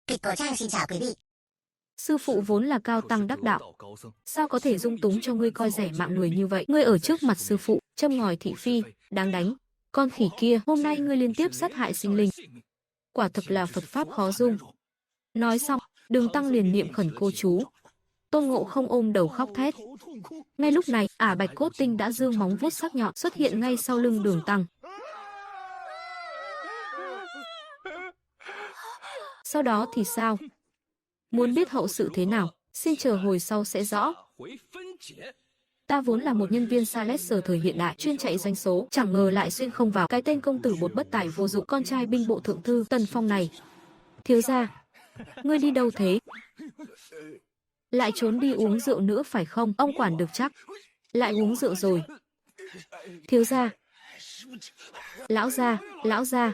Kịch cổ trang xin chào quý vị. Sư phụ vốn là cao tăng đắc đạo, sao có thể dung túng cho ngươi coi rẻ mạng người như vậy? Ngươi ở trước mặt sư phụ, châm ngòi thị phi, đáng đánh. Con khỉ kia, hôm nay ngươi liên tiếp sát hại sinh linh. Quả thực là Phật pháp khó dung. Nói xong, Đường Tăng liền niệm khẩn cô chú. Tôn Ngộ Không ôm đầu khóc thét. Ngay lúc này, Ả Bạch Cốt Tinh đã giương móng vuốt sắc nhọn xuất hiện ngay sau lưng Đường Tăng. Sau đó thì sao? Muốn biết hậu sự thế nào, xin chờ hồi sau sẽ rõ. Ta vốn là một nhân viên Salesser thời hiện đại, chuyên chạy doanh số, chẳng ngờ lại xuyên không vào cái tên công tử bột bất tài vô dụng con trai binh bộ thượng thư Tần Phong này. Thiếu gia, ngươi đi đâu thế? Lại trốn đi uống rượu nữa phải không? Ông quản được chắc. Lại uống rượu rồi. Thiếu gia. Lão gia, lão gia.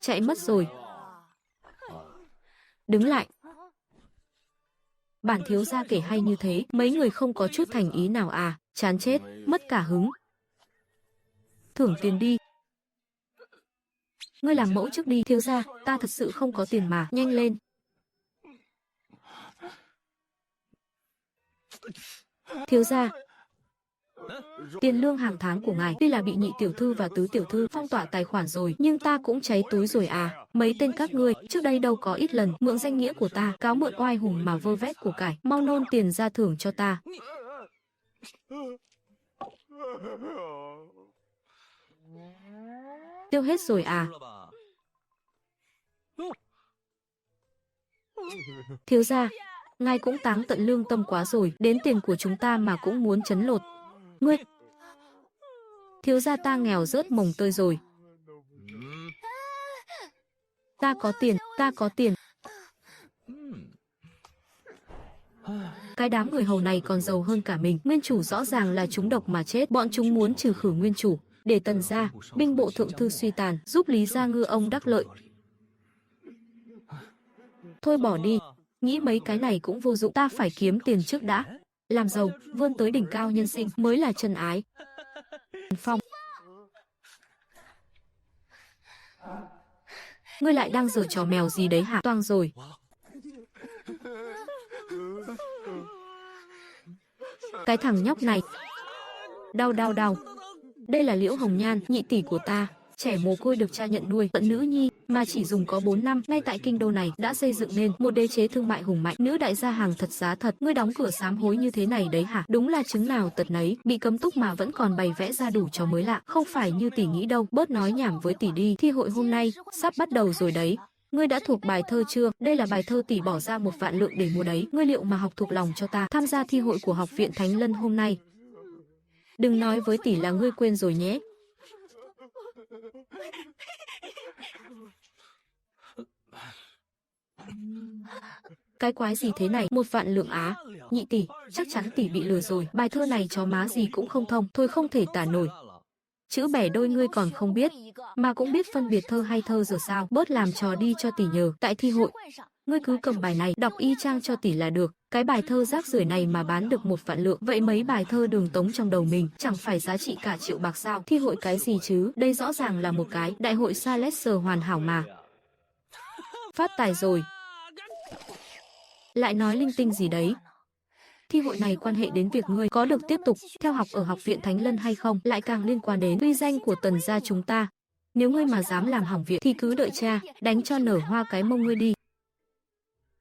Chạy mất rồi. Đứng lại. Bản thiếu gia kể hay như thế, mấy người không có chút thành ý nào à? Chán chết, mất cả hứng. Thưởng tiền đi. Ngươi làm mẫu trước đi. Thiếu gia, ta thật sự không có tiền mà, nhanh lên. Thiếu gia, tiền lương hàng tháng của ngài tuy là bị nhị tiểu thư và tứ tiểu thư phong tỏa tài khoản rồi, nhưng ta cũng cháy túi rồi à. Mấy tên các ngươi trước đây đâu có ít lần mượn danh nghĩa của ta, cáo mượn oai hùng mà vơ vét của cải, mau nôn tiền ra thưởng cho ta. Tiêu hết rồi à? Thiếu gia, ngài cũng táng tận lương tâm quá rồi, đến tiền của chúng ta mà cũng muốn trấn lột. Ngươi! Thiếu gia ta nghèo rớt mồng tơi rồi. Ta có tiền, ta có tiền. Cái đám người hầu này còn giàu hơn cả mình. Nguyên chủ rõ ràng là trúng độc mà chết. Bọn chúng muốn trừ khử nguyên chủ, để Tần gia, binh bộ thượng thư suy tàn, giúp Lý gia ngư ông đắc lợi. Thôi bỏ đi, nghĩ mấy cái này cũng vô dụng. Ta phải kiếm tiền trước đã. Làm giàu, vươn tới đỉnh cao nhân sinh mới là chân ái. Phong, ngươi lại đang giở trò mèo gì đấy hả? Toang rồi. Cái thằng nhóc này. Đau đau đau. Đây là Liễu Hồng Nhan, nhị tỷ của ta. Trẻ mồ côi được cha nhận nuôi, tận nữ nhi, mà chỉ dùng có 4 năm, ngay tại kinh đô này đã xây dựng nên một đế chế thương mại hùng mạnh. Nữ đại gia hàng thật giá thật, ngươi đóng cửa sám hối như thế này đấy hả? Đúng là chứng nào tật nấy, bị cấm túc mà vẫn còn bày vẽ ra đủ trò mới lạ. Không phải như tỷ nghĩ đâu, bớt nói nhảm với tỷ đi. Thi hội hôm nay sắp bắt đầu rồi đấy. Ngươi đã thuộc bài thơ chưa? Đây là bài thơ tỷ bỏ ra 1 vạn lượng để mua đấy. Ngươi liệu mà học thuộc lòng cho ta, tham gia thi hội của học viện Thánh Lân hôm nay. Đừng nói với tỷ là ngươi quên rồi nhé. Cái quái gì thế này? 1 vạn lượng á? Nhị tỷ, chắc chắn tỷ bị lừa rồi. Bài thơ này chó má gì cũng không thông, thôi không thể tả nổi. Chữ bẻ đôi ngươi còn không biết, mà cũng biết phân biệt thơ hay thơ rồi sao? Bớt làm trò đi cho tỷ nhờ. Tại thi hội, ngươi cứ cầm bài này đọc y chang cho tỷ là được. Cái bài thơ rác rưởi này mà bán được 1 vạn lượng, vậy mấy bài thơ Đường Tống trong đầu mình chẳng phải giá trị cả triệu bạc sao? Thi hội cái gì chứ? Đây rõ ràng là một cái đại hội Salesser hoàn hảo mà. Phát tài rồi. Lại nói linh tinh gì đấy? Thi hội này quan hệ đến việc ngươi có được tiếp tục theo học ở học viện Thánh Lân hay không, lại càng liên quan đến uy danh của Tần gia chúng ta. Nếu ngươi mà dám làm hỏng việc thì cứ đợi cha đánh cho nở hoa cái mông ngươi đi.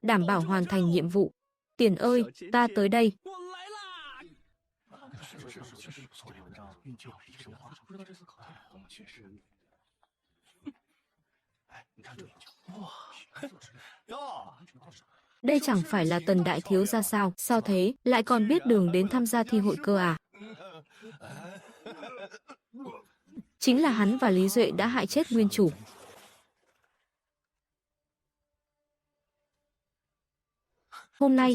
Đảm bảo hoàn thành nhiệm vụ. Tiền ơi, ta tới đây. Đây chẳng phải là Tần đại thiếu gia sao? Sao thế? Lại còn biết đường đến tham gia thi hội cơ à? Chính là hắn và Lý Duệ đã hại chết nguyên chủ. Hôm nay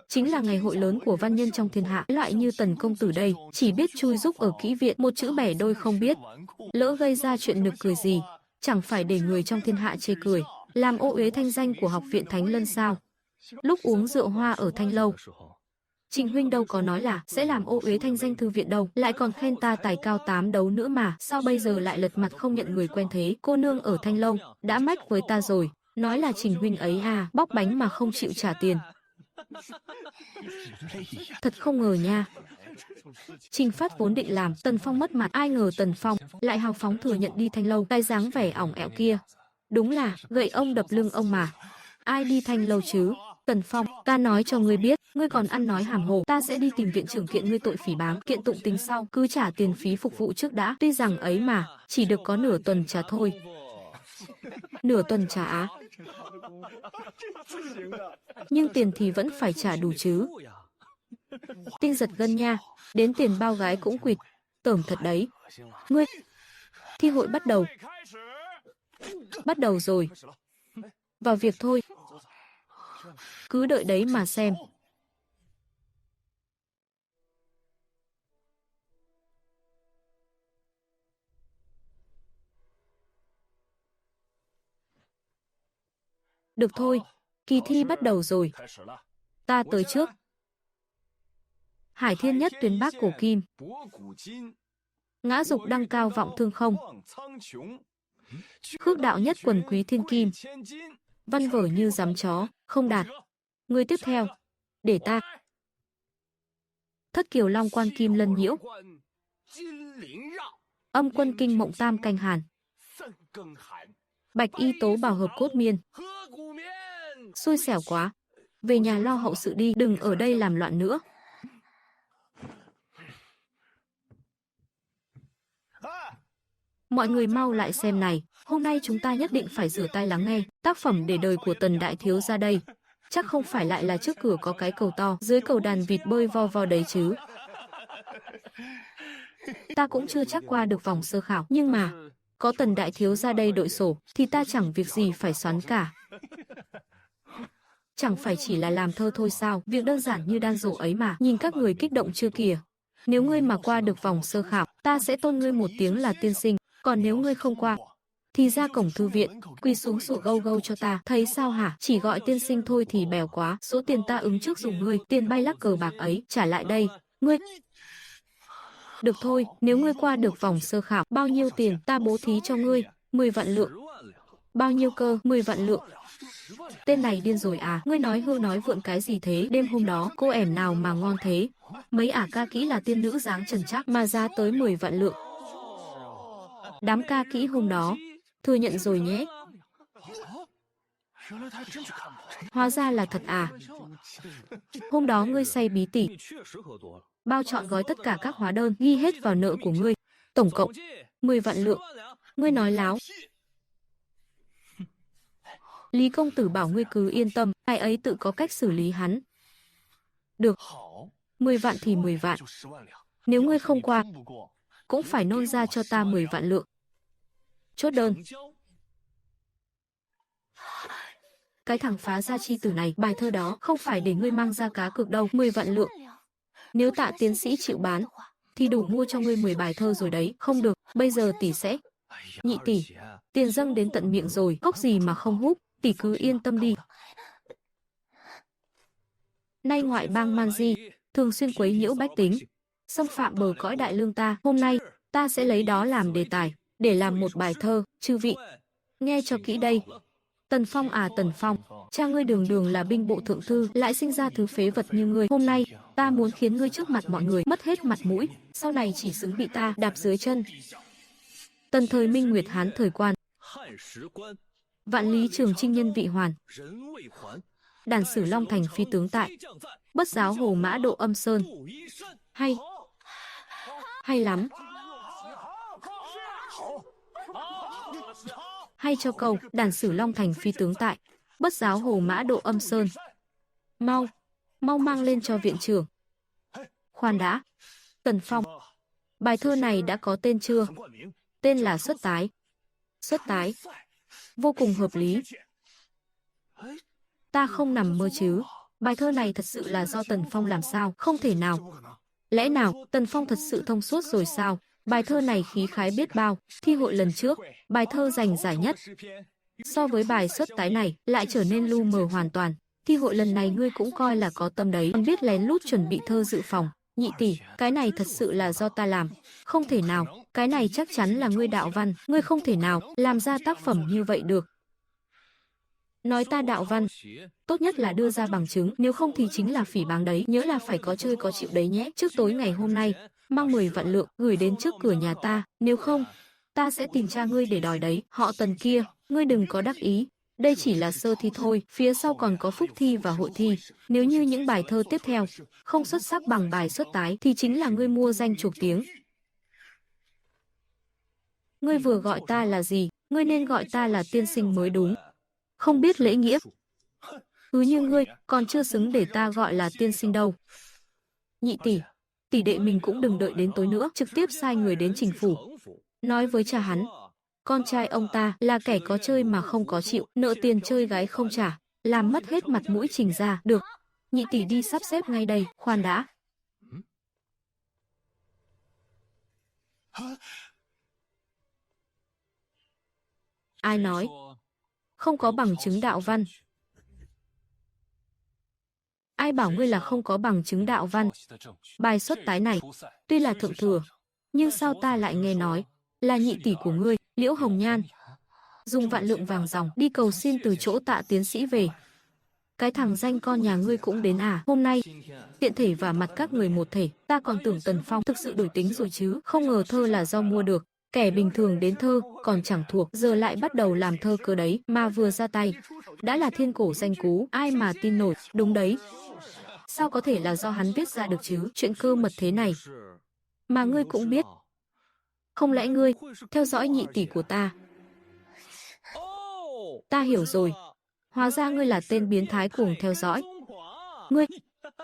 chính là ngày hội lớn của văn nhân trong thiên hạ. Loại như Tần công tử đây, chỉ biết chui rúc ở kỹ viện, một chữ bẻ đôi không biết. Lỡ gây ra chuyện nực cười gì, chẳng phải để người trong thiên hạ chê cười, làm ô uế thanh danh của học viện Thánh Lân sao? Lúc uống rượu hoa ở Thanh Lâu, Trình huynh đâu có nói là sẽ làm ô uế thanh danh thư viện đâu, lại còn khen ta tài cao 8 đấu nữa mà, sao bây giờ lại lật mặt không nhận người quen thế? Cô nương ở Thanh Lâu đã mách với ta rồi, nói là Trình huynh ấy à, bóc bánh mà không chịu trả tiền. Thật không ngờ nha. Trình Phát vốn định làm Tần Phong mất mặt, ai ngờ Tần Phong lại hào phóng thừa nhận đi Thanh Lâu, cái dáng vẻ ỏng ẻo kia. Đúng là gậy ông đập lưng ông mà. Ai đi Thanh Lâu chứ? Tần Phong, ta nói cho ngươi biết, ngươi còn ăn nói hàm hồ, ta sẽ đi tìm viện trưởng kiện ngươi tội phỉ báng, kiện tụng tính sau, cứ trả tiền phí phục vụ trước đã. Tuy rằng ấy mà, chỉ được có nửa tuần trả thôi. Nửa tuần trả á? Nhưng tiền thì vẫn phải trả đủ chứ. Tinh giật gân nha, đến tiền bao gái cũng quỵt, tởm thật đấy. Ngươi, thi hội bắt đầu. Bắt đầu rồi. Vào việc thôi. Cứ đợi đấy mà xem. Được thôi, kỳ thi bắt đầu rồi. Ta tới trước. Hải thiên nhất tuyến bác cổ kim. Ngã dục đăng cao vọng thương không. Khước đạo nhất quần quý thiên kim. Văn vở như giám chó, không đạt. Người tiếp theo. Để ta. Thất kiều long quan kim lân nhiễu. Âm quân kinh mộng tam canh hàn. Bạch y tố bảo hợp cốt miên. Xui xẻo quá. Về nhà lo hậu sự đi, đừng ở đây làm loạn nữa. Mọi người mau lại xem này, hôm nay chúng ta nhất định phải rửa tai lắng nghe tác phẩm để đời của Tần đại thiếu ra đây. Chắc không phải lại là trước cửa có cái cầu to, dưới cầu đàn vịt bơi vo vo đấy chứ. Ta cũng chưa chắc qua được vòng sơ khảo, nhưng mà có Tần đại thiếu ra đây đội sổ thì ta chẳng việc gì phải xoắn cả. Chẳng phải chỉ là làm thơ thôi sao, việc đơn giản như đan dỗ ấy mà, nhìn các người kích động chưa kìa. Nếu ngươi mà qua được vòng sơ khảo, ta sẽ tôn ngươi một tiếng là tiên sinh, còn nếu ngươi không qua, thì ra cổng thư viện, quỳ xuống sổ gâu gâu cho ta, thấy sao hả? Chỉ gọi tiên sinh thôi thì bèo quá, số tiền ta ứng trước dùng ngươi, tiền bay lắc cờ bạc ấy, trả lại đây, ngươi. Được thôi, nếu ngươi qua được vòng sơ khảo, bao nhiêu tiền ta bố thí cho ngươi? 10 vạn lượng. Bao nhiêu cơ? 10 vạn lượng. Tên này điên rồi à? Ngươi nói hưu nói vượn cái gì thế? Đêm hôm đó, cô ẻm nào mà ngon thế? Mấy ả ca kỹ là tiên nữ dáng trần chắc mà ra tới 10 vạn lượng. Đám ca kỹ hôm đó, thừa nhận rồi nhé. Hóa ra là thật à? Hôm đó ngươi say bí tỉ, bao trọn gói tất cả các hóa đơn, ghi hết vào nợ của ngươi, tổng cộng 10 vạn lượng. Ngươi nói láo. Lý công tử bảo ngươi cứ yên tâm, ai ấy tự có cách xử lý hắn. Được, 10 vạn thì 10 vạn. Nếu ngươi không qua, cũng phải nôn ra cho ta 10 vạn lượng. Chốt đơn. Cái thằng phá gia chi tử này, bài thơ đó không phải để ngươi mang ra cá cược đâu, 10 vạn lượng. Nếu Tạ tiến sĩ chịu bán, thì đủ mua cho ngươi 10 bài thơ rồi đấy. Không được, bây giờ tỷ sẽ. Nhị tỷ, tiền dâng đến tận miệng rồi, cốc gì mà không húp, tỷ cứ yên tâm đi. Nay ngoại bang Manji thường xuyên quấy nhiễu bách tính, xâm phạm bờ cõi đại lương ta. Hôm nay, ta sẽ lấy đó làm đề tài, để làm một bài thơ. Chư vị, nghe cho kỹ đây. Tần Phong à Tần Phong, cha ngươi đường đường là binh bộ thượng thư, lại sinh ra thứ phế vật như ngươi. Hôm nay, ta muốn khiến ngươi trước mặt mọi người mất hết mặt mũi, sau này chỉ xứng bị ta đạp dưới chân. Tần thời Minh Nguyệt Hán thời Quan, vạn lý trường chinh nhân vị hoàn, đàn sử Long Thành phi tướng tại, bất giáo hồ mã độ âm sơn. Hay, hay lắm. Hay cho câu đàn sử Long Thành phi tướng tại, bất giáo hồ mã độ âm sơn. Mau, mau mang lên cho viện trưởng. Khoan đã, Tần Phong, bài thơ này đã có tên chưa? Tên là Xuất Tái. Xuất Tái, vô cùng hợp lý. Ta không nằm mơ chứ? Bài thơ này thật sự là do Tần Phong làm sao? Không thể nào. Lẽ nào Tần Phong thật sự thông suốt rồi sao? Bài thơ này khí khái biết bao. Thi hội lần trước, bài thơ giành giải nhất. So với bài Xuất Tái này, lại trở nên lu mờ hoàn toàn. Thi hội lần này ngươi cũng coi là có tâm đấy, còn biết lén lút chuẩn bị thơ dự phòng. Nhị tỷ, cái này thật sự là do ta làm. Không thể nào, cái này chắc chắn là ngươi đạo văn, ngươi không thể nào làm ra tác phẩm như vậy được. Nói ta đạo văn, tốt nhất là đưa ra bằng chứng, nếu không thì chính là phỉ báng đấy, nhớ là phải có chơi có chịu đấy nhé. Trước tối ngày hôm nay, mang 10 vạn lượng gửi đến trước cửa nhà ta, nếu không, ta sẽ tìm cha ngươi để đòi đấy. Họ Tần kia, ngươi đừng có đắc ý, đây chỉ là sơ thi thôi, phía sau còn có phúc thi và hội thi. Nếu như những bài thơ tiếp theo không xuất sắc bằng bài xuất tái thì chính là ngươi mua danh chuộc tiếng. Ngươi vừa gọi ta là gì? Ngươi nên gọi ta là tiên sinh mới đúng. Không biết lễ nghĩa. Cứ như ngươi, còn chưa xứng để ta gọi là tiên sinh đâu. Nhị tỷ, tỷ đệ mình cũng đừng đợi đến tối nữa, trực tiếp sai người đến trình phủ. Nói với cha hắn, con trai ông ta là kẻ có chơi mà không có chịu, nợ tiền chơi gái không trả, làm mất hết mặt mũi Trình gia. Được, nhị tỷ đi sắp xếp ngay đây, khoan đã. Ai nói? Không có bằng chứng đạo văn. Ai bảo ngươi là không có bằng chứng đạo văn? Bài xuất tái này, tuy là thượng thừa, nhưng sao ta lại nghe nói là nhị tỷ của ngươi, Liễu Hồng Nhan, dùng vạn lượng vàng ròng đi cầu xin từ chỗ Tạ tiến sĩ về. Cái thằng danh con nhà ngươi cũng đến à? Hôm nay tiện thể và mặt các người một thể, ta còn tưởng Tần Phong thực sự đổi tính rồi chứ, không ngờ thơ là do mua được. Kẻ bình thường đến thơ còn chẳng thuộc, giờ lại bắt đầu làm thơ cơ đấy, mà vừa ra tay đã là thiên cổ danh cú, ai mà tin nổi. Đúng đấy, sao có thể là do hắn viết ra được chứ? Chuyện cơ mật thế này mà ngươi cũng biết. Không lẽ ngươi theo dõi nhị tỷ của ta? Ta hiểu rồi, hóa ra ngươi là tên biến thái cuồng theo dõi. Ngươi,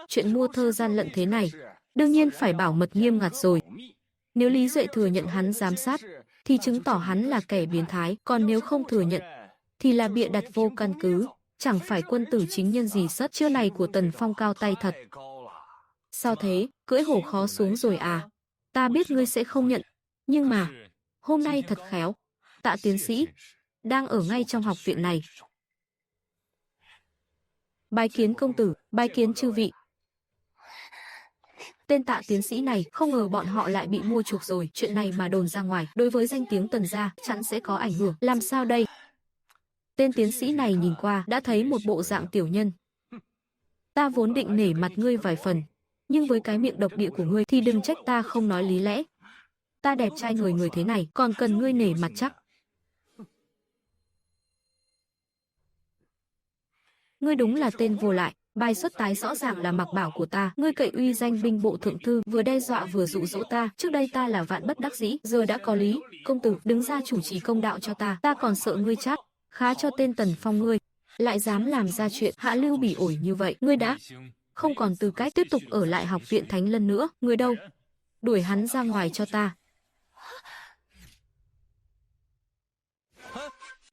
chuyện mua thơ gian lận thế này, đương nhiên phải bảo mật nghiêm ngặt rồi. Nếu Lý Duệ thừa nhận hắn giám sát, thì chứng tỏ hắn là kẻ biến thái, còn nếu không thừa nhận, thì là bịa đặt vô căn cứ. Chẳng phải quân tử chính nhân gì sất, chiêu này của Tần Phong cao tay thật. Sao thế, cưỡi hổ khó xuống rồi à? Ta biết ngươi sẽ không nhận, nhưng mà hôm nay thật khéo, Tạ tiến sĩ đang ở ngay trong học viện này. Bái kiến công tử, bái kiến chư vị. Tên Tạ tiến sĩ này, không ngờ bọn họ lại bị mua chuộc rồi. Chuyện này mà đồn ra ngoài, đối với danh tiếng Tần gia chắn sẽ có ảnh hưởng. Làm sao đây? Tên tiến sĩ này nhìn qua đã thấy một bộ dạng tiểu nhân. Ta vốn định nể mặt ngươi vài phần, nhưng với cái miệng độc địa của ngươi thì đừng trách ta không nói lý lẽ. Ta đẹp trai người người thế này, còn cần ngươi nể mặt chắc? Ngươi đúng là tên vô lại. Bài xuất tái rõ ràng là mặc bảo của ta. Ngươi cậy uy danh binh bộ thượng thư, vừa đe dọa vừa dụ dỗ ta. Trước đây ta là vạn bất đắc dĩ, giờ đã có lý. Công tử đứng ra chủ trì công đạo cho ta. Ta còn sợ ngươi chát. Khá cho tên Tần Phong ngươi lại dám làm ra chuyện hạ lưu bỉ ổi như vậy. Ngươi đã không còn tư cách tiếp tục ở lại học viện Thánh Lân nữa. Ngươi đâu? Đuổi hắn ra ngoài cho ta.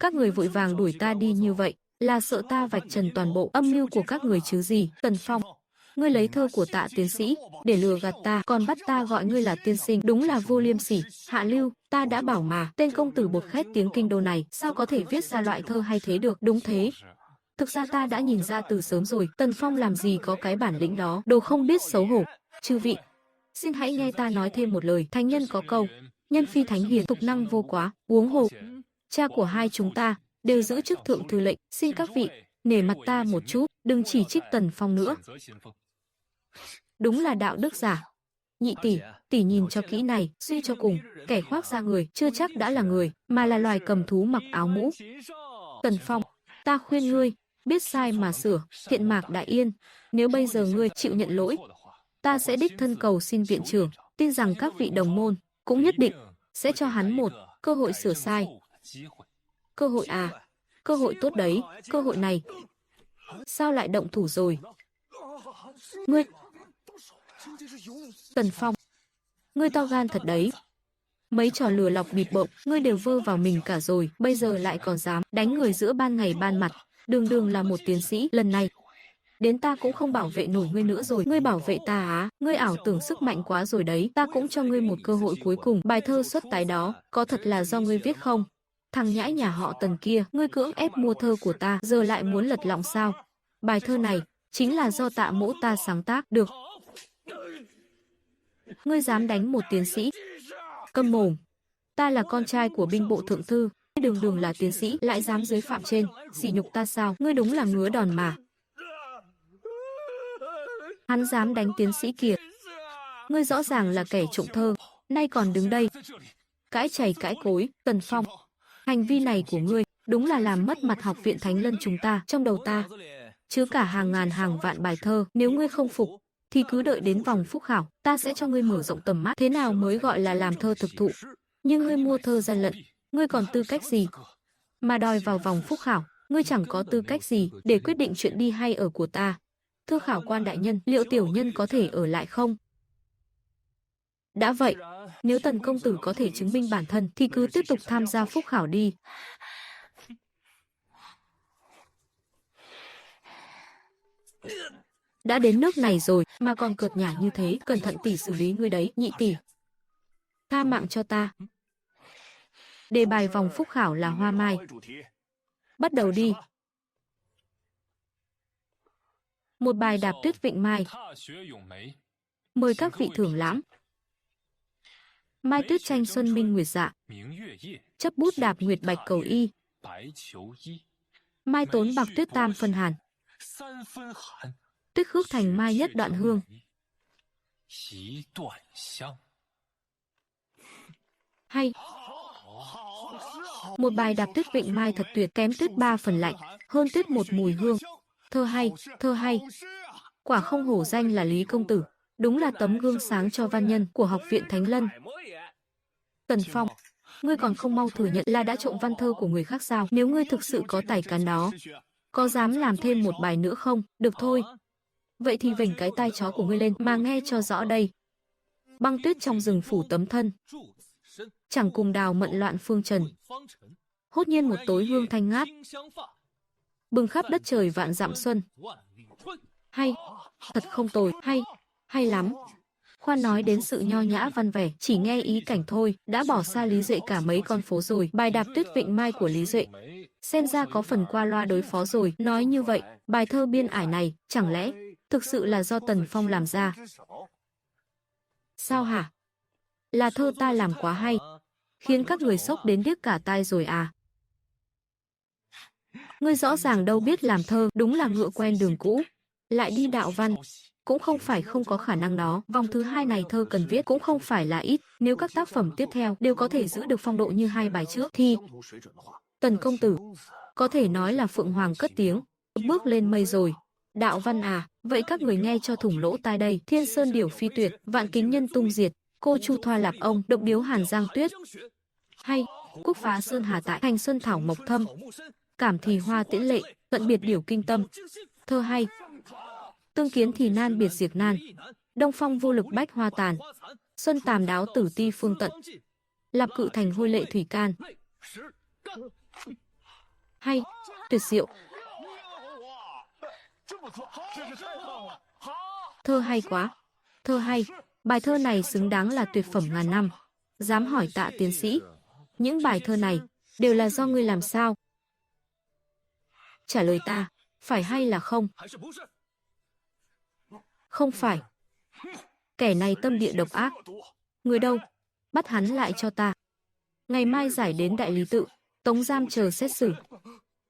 Các người vội vàng đuổi ta đi như vậy là sợ ta vạch trần toàn bộ âm mưu của các người chứ gì? Tần Phong, ngươi lấy thơ của Tạ tiến sĩ để lừa gạt ta, còn bắt ta gọi ngươi là tiên sinh, đúng là vô liêm sỉ. Hạ lưu, ta đã bảo mà, tên công tử bột khét tiếng kinh đô này sao có thể viết ra loại thơ hay thế được? Đúng thế, thực ra ta đã nhìn ra từ sớm rồi. Tần Phong làm gì có cái bản lĩnh đó, đồ không biết xấu hổ. Chư vị, xin hãy nghe ta nói thêm một lời. Thánh nhân có câu, nhân phi thánh hiền, tục năng vô quá. Huống hồ cha của hai chúng ta đều giữ chức thượng thư lệnh, xin các vị nể mặt ta một chút, đừng chỉ trích Tần Phong nữa. Đúng là đạo đức giả. Nhị tỷ, tỷ nhìn cho kỹ này, suy cho cùng, kẻ khoác da người chưa chắc đã là người, mà là loài cầm thú mặc áo mũ. Tần Phong, ta khuyên ngươi biết sai mà sửa. Thiện Mạc Đại Yên, nếu bây giờ ngươi chịu nhận lỗi, ta sẽ đích thân cầu xin viện trưởng, tin rằng các vị đồng môn cũng nhất định sẽ cho hắn một cơ hội sửa sai. Cơ hội à? Cơ hội tốt đấy, cơ hội này. Sao lại động thủ rồi? Ngươi... Tần Phong, ngươi to gan thật đấy. Mấy trò lừa lọc bịp bợm, ngươi đều vơ vào mình cả rồi, bây giờ lại còn dám đánh người giữa ban ngày ban mặt. Đường đường là một tiến sĩ, lần này đến ta cũng không bảo vệ nổi ngươi nữa rồi. Ngươi bảo vệ ta á? Ngươi ảo tưởng sức mạnh quá rồi đấy. Ta cũng cho ngươi một cơ hội cuối cùng. Bài thơ xuất tái đó, có thật là do ngươi viết không? Thằng nhãi nhà họ Tần kia, ngươi cưỡng ép mua thơ của ta, giờ lại muốn lật lọng sao? Bài thơ này chính là do Tạ Mỗ ta sáng tác được. Ngươi dám đánh một tiến sĩ? Câm mồm! Ta là con trai của binh bộ thượng thư, đường đường là tiến sĩ lại dám dưới phạm trên, sỉ nhục ta sao? Ngươi đúng là ngứa đòn mà. Hắn dám đánh tiến sĩ kìa. Ngươi rõ ràng là kẻ trộm thơ, nay còn đứng đây cãi chày cãi cối. Tần Phong, hành vi này của ngươi đúng là làm mất mặt Học viện Thánh Lân chúng ta. Trong đầu ta chứa cả hàng ngàn hàng vạn bài thơ, nếu ngươi không phục thì cứ đợi đến vòng phúc khảo, ta sẽ cho ngươi mở rộng tầm mắt. Thế nào mới gọi là làm thơ thực thụ? Nhưng ngươi mua thơ gian lận, ngươi còn tư cách gì mà đòi vào vòng phúc khảo? Ngươi chẳng có tư cách gì để quyết định chuyện đi hay ở của ta. Thưa khảo quan đại nhân, liệu tiểu nhân có thể ở lại không? Đã vậy, nếu Tần công tử có thể chứng minh bản thân thì cứ tiếp tục tham gia phúc khảo đi. Đã đến nước này rồi mà còn cợt nhả như thế, cẩn thận tỷ xử lý ngươi đấy. Nhị tỷ, tha mạng cho ta. Đề bài vòng phúc khảo là hoa mai. Bắt đầu đi. Một bài đạp tuyết vịnh mai. Mời các vị thưởng lãm. Mai tuyết tranh xuân minh nguyệt dạ, chấp bút đạp nguyệt bạch cầu y. Mai tốn bạc tuyết tam phân hàn, tuyết khước thành mai nhất đoạn hương. Hay. Một bài đạp tuyết vịnh mai thật tuyệt, kém tuyết 3 phần lạnh, hơn tuyết một mùi hương. Thơ hay, thơ hay. Quả không hổ danh là Lý công tử, đúng là tấm gương sáng cho văn nhân của Học viện Thánh Lân. Tần Phong, ngươi còn không mau thừa nhận là đã trộm văn thơ của người khác sao? Nếu ngươi thực sự có tài cán đó, có dám làm thêm một bài nữa không? Được thôi. Vậy thì vểnh cái tai chó của ngươi lên mà nghe cho rõ đây. Băng tuyết trong rừng phủ tấm thân, chẳng cùng đào mận loạn phương trần. Hốt nhiên một tối hương thanh ngát, bừng khắp đất trời vạn dặm xuân. Hay, thật không tồi, hay, hay lắm. Khoan nói đến sự nho nhã văn vẻ, chỉ nghe ý cảnh thôi, đã bỏ xa Lý Duệ cả mấy con phố rồi. Bài đạp tuyết vịnh mai của Lý Duệ, xem ra có phần qua loa đối phó rồi. Nói như vậy, bài thơ biên ải này, chẳng lẽ thực sự là do Tần Phong làm ra? Sao hả? Là thơ ta làm quá hay, khiến các người sốc đến điếc cả tai rồi à? Ngươi rõ ràng đâu biết làm thơ, đúng là ngựa quen đường cũ, lại đi đạo văn. Cũng không phải không có khả năng đó. Vòng thứ hai này thơ cần viết cũng không phải là ít. Nếu các tác phẩm tiếp theo đều có thể giữ được phong độ như hai bài trước thì Tần công tử có thể nói là phượng hoàng cất tiếng, bước lên mây rồi. Đạo văn à? Vậy các người nghe cho thủng lỗ tai đây. Thiên sơn điểu phi tuyệt, vạn kính nhân tung diệt, cô chu thoa lạp ông, độc điếu hàn giang tuyết. Hay, quốc phá sơn hà tại, thành xuân thảo mộc thâm, cảm thì hoa tiễn lệ, tận biệt điểu kinh tâm. Thơ hay. Tương kiến thì nan biệt diệt nan, đông phong vô lực bách hoa tàn. Xuân tàm đáo tử ti phương tận, lạp cự thành hôi lệ thủy can. Hay, tuyệt diệu. Thơ hay quá, thơ hay. Bài thơ này xứng đáng là tuyệt phẩm ngàn năm. Dám hỏi Tạ tiến sĩ, những bài thơ này đều là do ngươi làm sao? Trả lời ta, phải hay là không? Không phải. Kẻ này tâm địa độc ác. Người đâu? Bắt hắn lại cho ta. Ngày mai giải đến đại lý tự, tống giam chờ xét xử.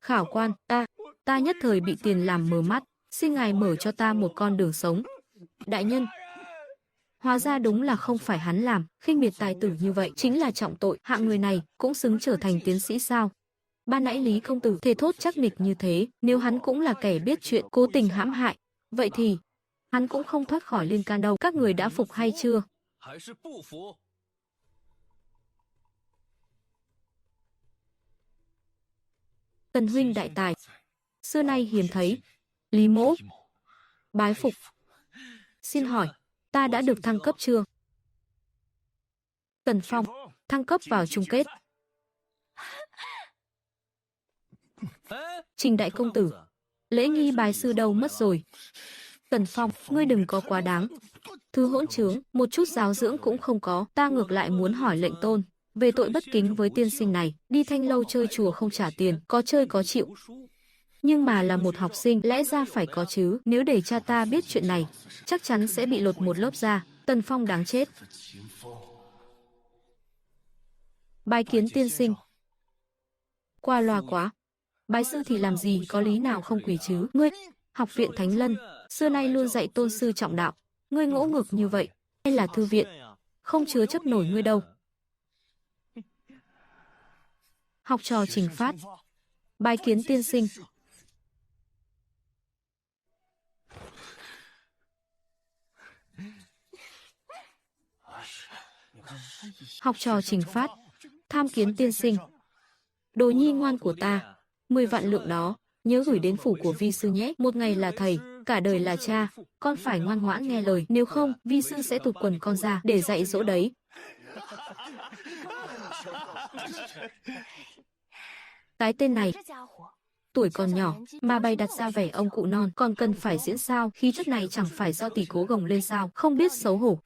Khảo quan, ta nhất thời bị tiền làm mờ mắt, xin ngài mở cho ta một con đường sống. Đại nhân, hóa ra đúng là không phải hắn làm, khinh biệt tài tử như vậy chính là trọng tội, hạng người này cũng xứng trở thành tiến sĩ sao? Ban nãy Lý công tử thề thốt chắc nịch như thế, nếu hắn cũng là kẻ biết chuyện cố tình hãm hại, vậy thì hắn cũng không thoát khỏi liên can đâu. Các người đã phục hay chưa? Tần huynh đại tài, xưa nay hiếm thấy. Lý mỗ bái phục. Xin hỏi, ta đã được thăng cấp chưa? Tần Phong, thăng cấp vào chung kết. Trình đại công tử, lễ nghi bái sư đâu mất rồi? Tần Phong, ngươi đừng có quá đáng. Thứ hỗn trướng, một chút giáo dưỡng cũng không có. Ta ngược lại muốn hỏi lệnh tôn về tội bất kính với tiên sinh này. Đi Thanh Lâu chơi chùa không trả tiền, có chơi có chịu. Nhưng mà là một học sinh, lẽ ra phải có chứ. Nếu để cha ta biết chuyện này, chắc chắn sẽ bị lột một lớp da. Tần Phong đáng chết. Bái kiến tiên sinh. Qua loa quá. Bái sư thì làm gì có lý nào không quỳ chứ. Ngươi, học viện Thánh Lân, xưa nay luôn dạy tôn sư trọng đạo. Ngươi ngỗ ngược như vậy, hay là thư viện, không chứa chấp nổi ngươi đâu. Học trò Trình Phát. Bái kiến tiên sinh. Học trò Trình Phát. Tham kiến tiên sinh. Đồ nhi ngoan của ta, 10 vạn lượng đó, nhớ gửi đến phủ của vi sư nhé. Một ngày là thầy, cả đời là cha, con phải ngoan ngoãn nghe lời, nếu không, vi sư sẽ tụt quần con ra để dạy dỗ đấy. Cái tên này, tuổi còn nhỏ mà bày đặt ra vẻ ông cụ non, còn cần phải diễn sao? Khí chất này chẳng phải do tỷ cố gồng lên sao? Không biết xấu hổ.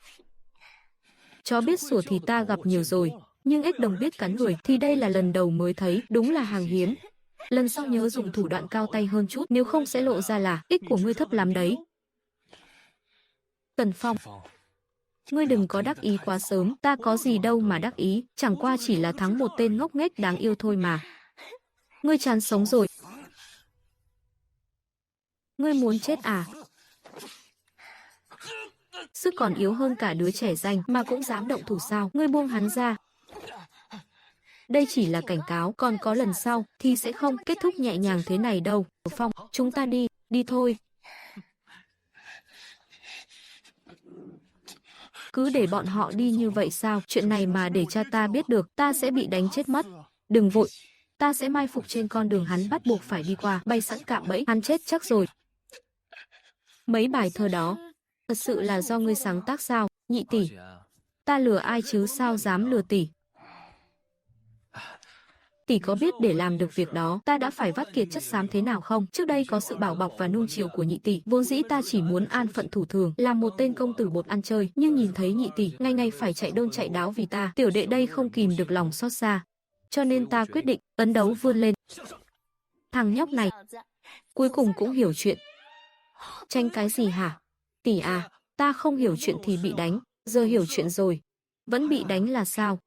Chó biết sủa thì ta gặp nhiều rồi, nhưng ếch đồng biết cắn người thì đây là lần đầu mới thấy, đúng là hàng hiếm. Lần sau nhớ dùng thủ đoạn cao tay hơn chút, nếu không sẽ lộ ra là ích của ngươi thấp lắm đấy. Tần Phong, ngươi đừng có đắc ý quá sớm, ta có gì đâu mà đắc ý, chẳng qua chỉ là thắng một tên ngốc nghếch đáng yêu thôi mà. Ngươi chán sống rồi. Ngươi muốn chết à? Sức còn yếu hơn cả đứa trẻ danh mà cũng dám động thủ sao? Ngươi buông hắn ra. Đây chỉ là cảnh cáo, còn có lần sau thì sẽ không kết thúc nhẹ nhàng thế này đâu. Phong, chúng ta đi, đi thôi. Cứ để bọn họ đi như vậy sao? Chuyện này mà để cha ta biết được, ta sẽ bị đánh chết mất. Đừng vội, ta sẽ mai phục trên con đường hắn bắt buộc phải đi qua, bay sẵn cạm bẫy, hắn chết chắc rồi. Mấy bài thơ đó, thật sự là do ngươi sáng tác sao? Nhị tỷ, ta lừa ai chứ sao dám lừa tỷ? Tỷ có biết để làm được việc đó, ta đã phải vắt kiệt chất xám thế nào không? Trước đây có sự bảo bọc và nuông chiều của nhị tỷ, vốn dĩ ta chỉ muốn an phận thủ thường, làm một tên công tử bột ăn chơi, nhưng nhìn thấy nhị tỷ ngày ngày phải chạy đôn chạy đáo vì ta, tiểu đệ đây không kìm được lòng xót xa, cho nên ta quyết định ấn đấu vươn lên. Thằng nhóc này cuối cùng cũng hiểu chuyện. Tranh cái gì hả? Tỷ à, ta không hiểu chuyện thì bị đánh, giờ hiểu chuyện rồi, vẫn bị đánh là sao?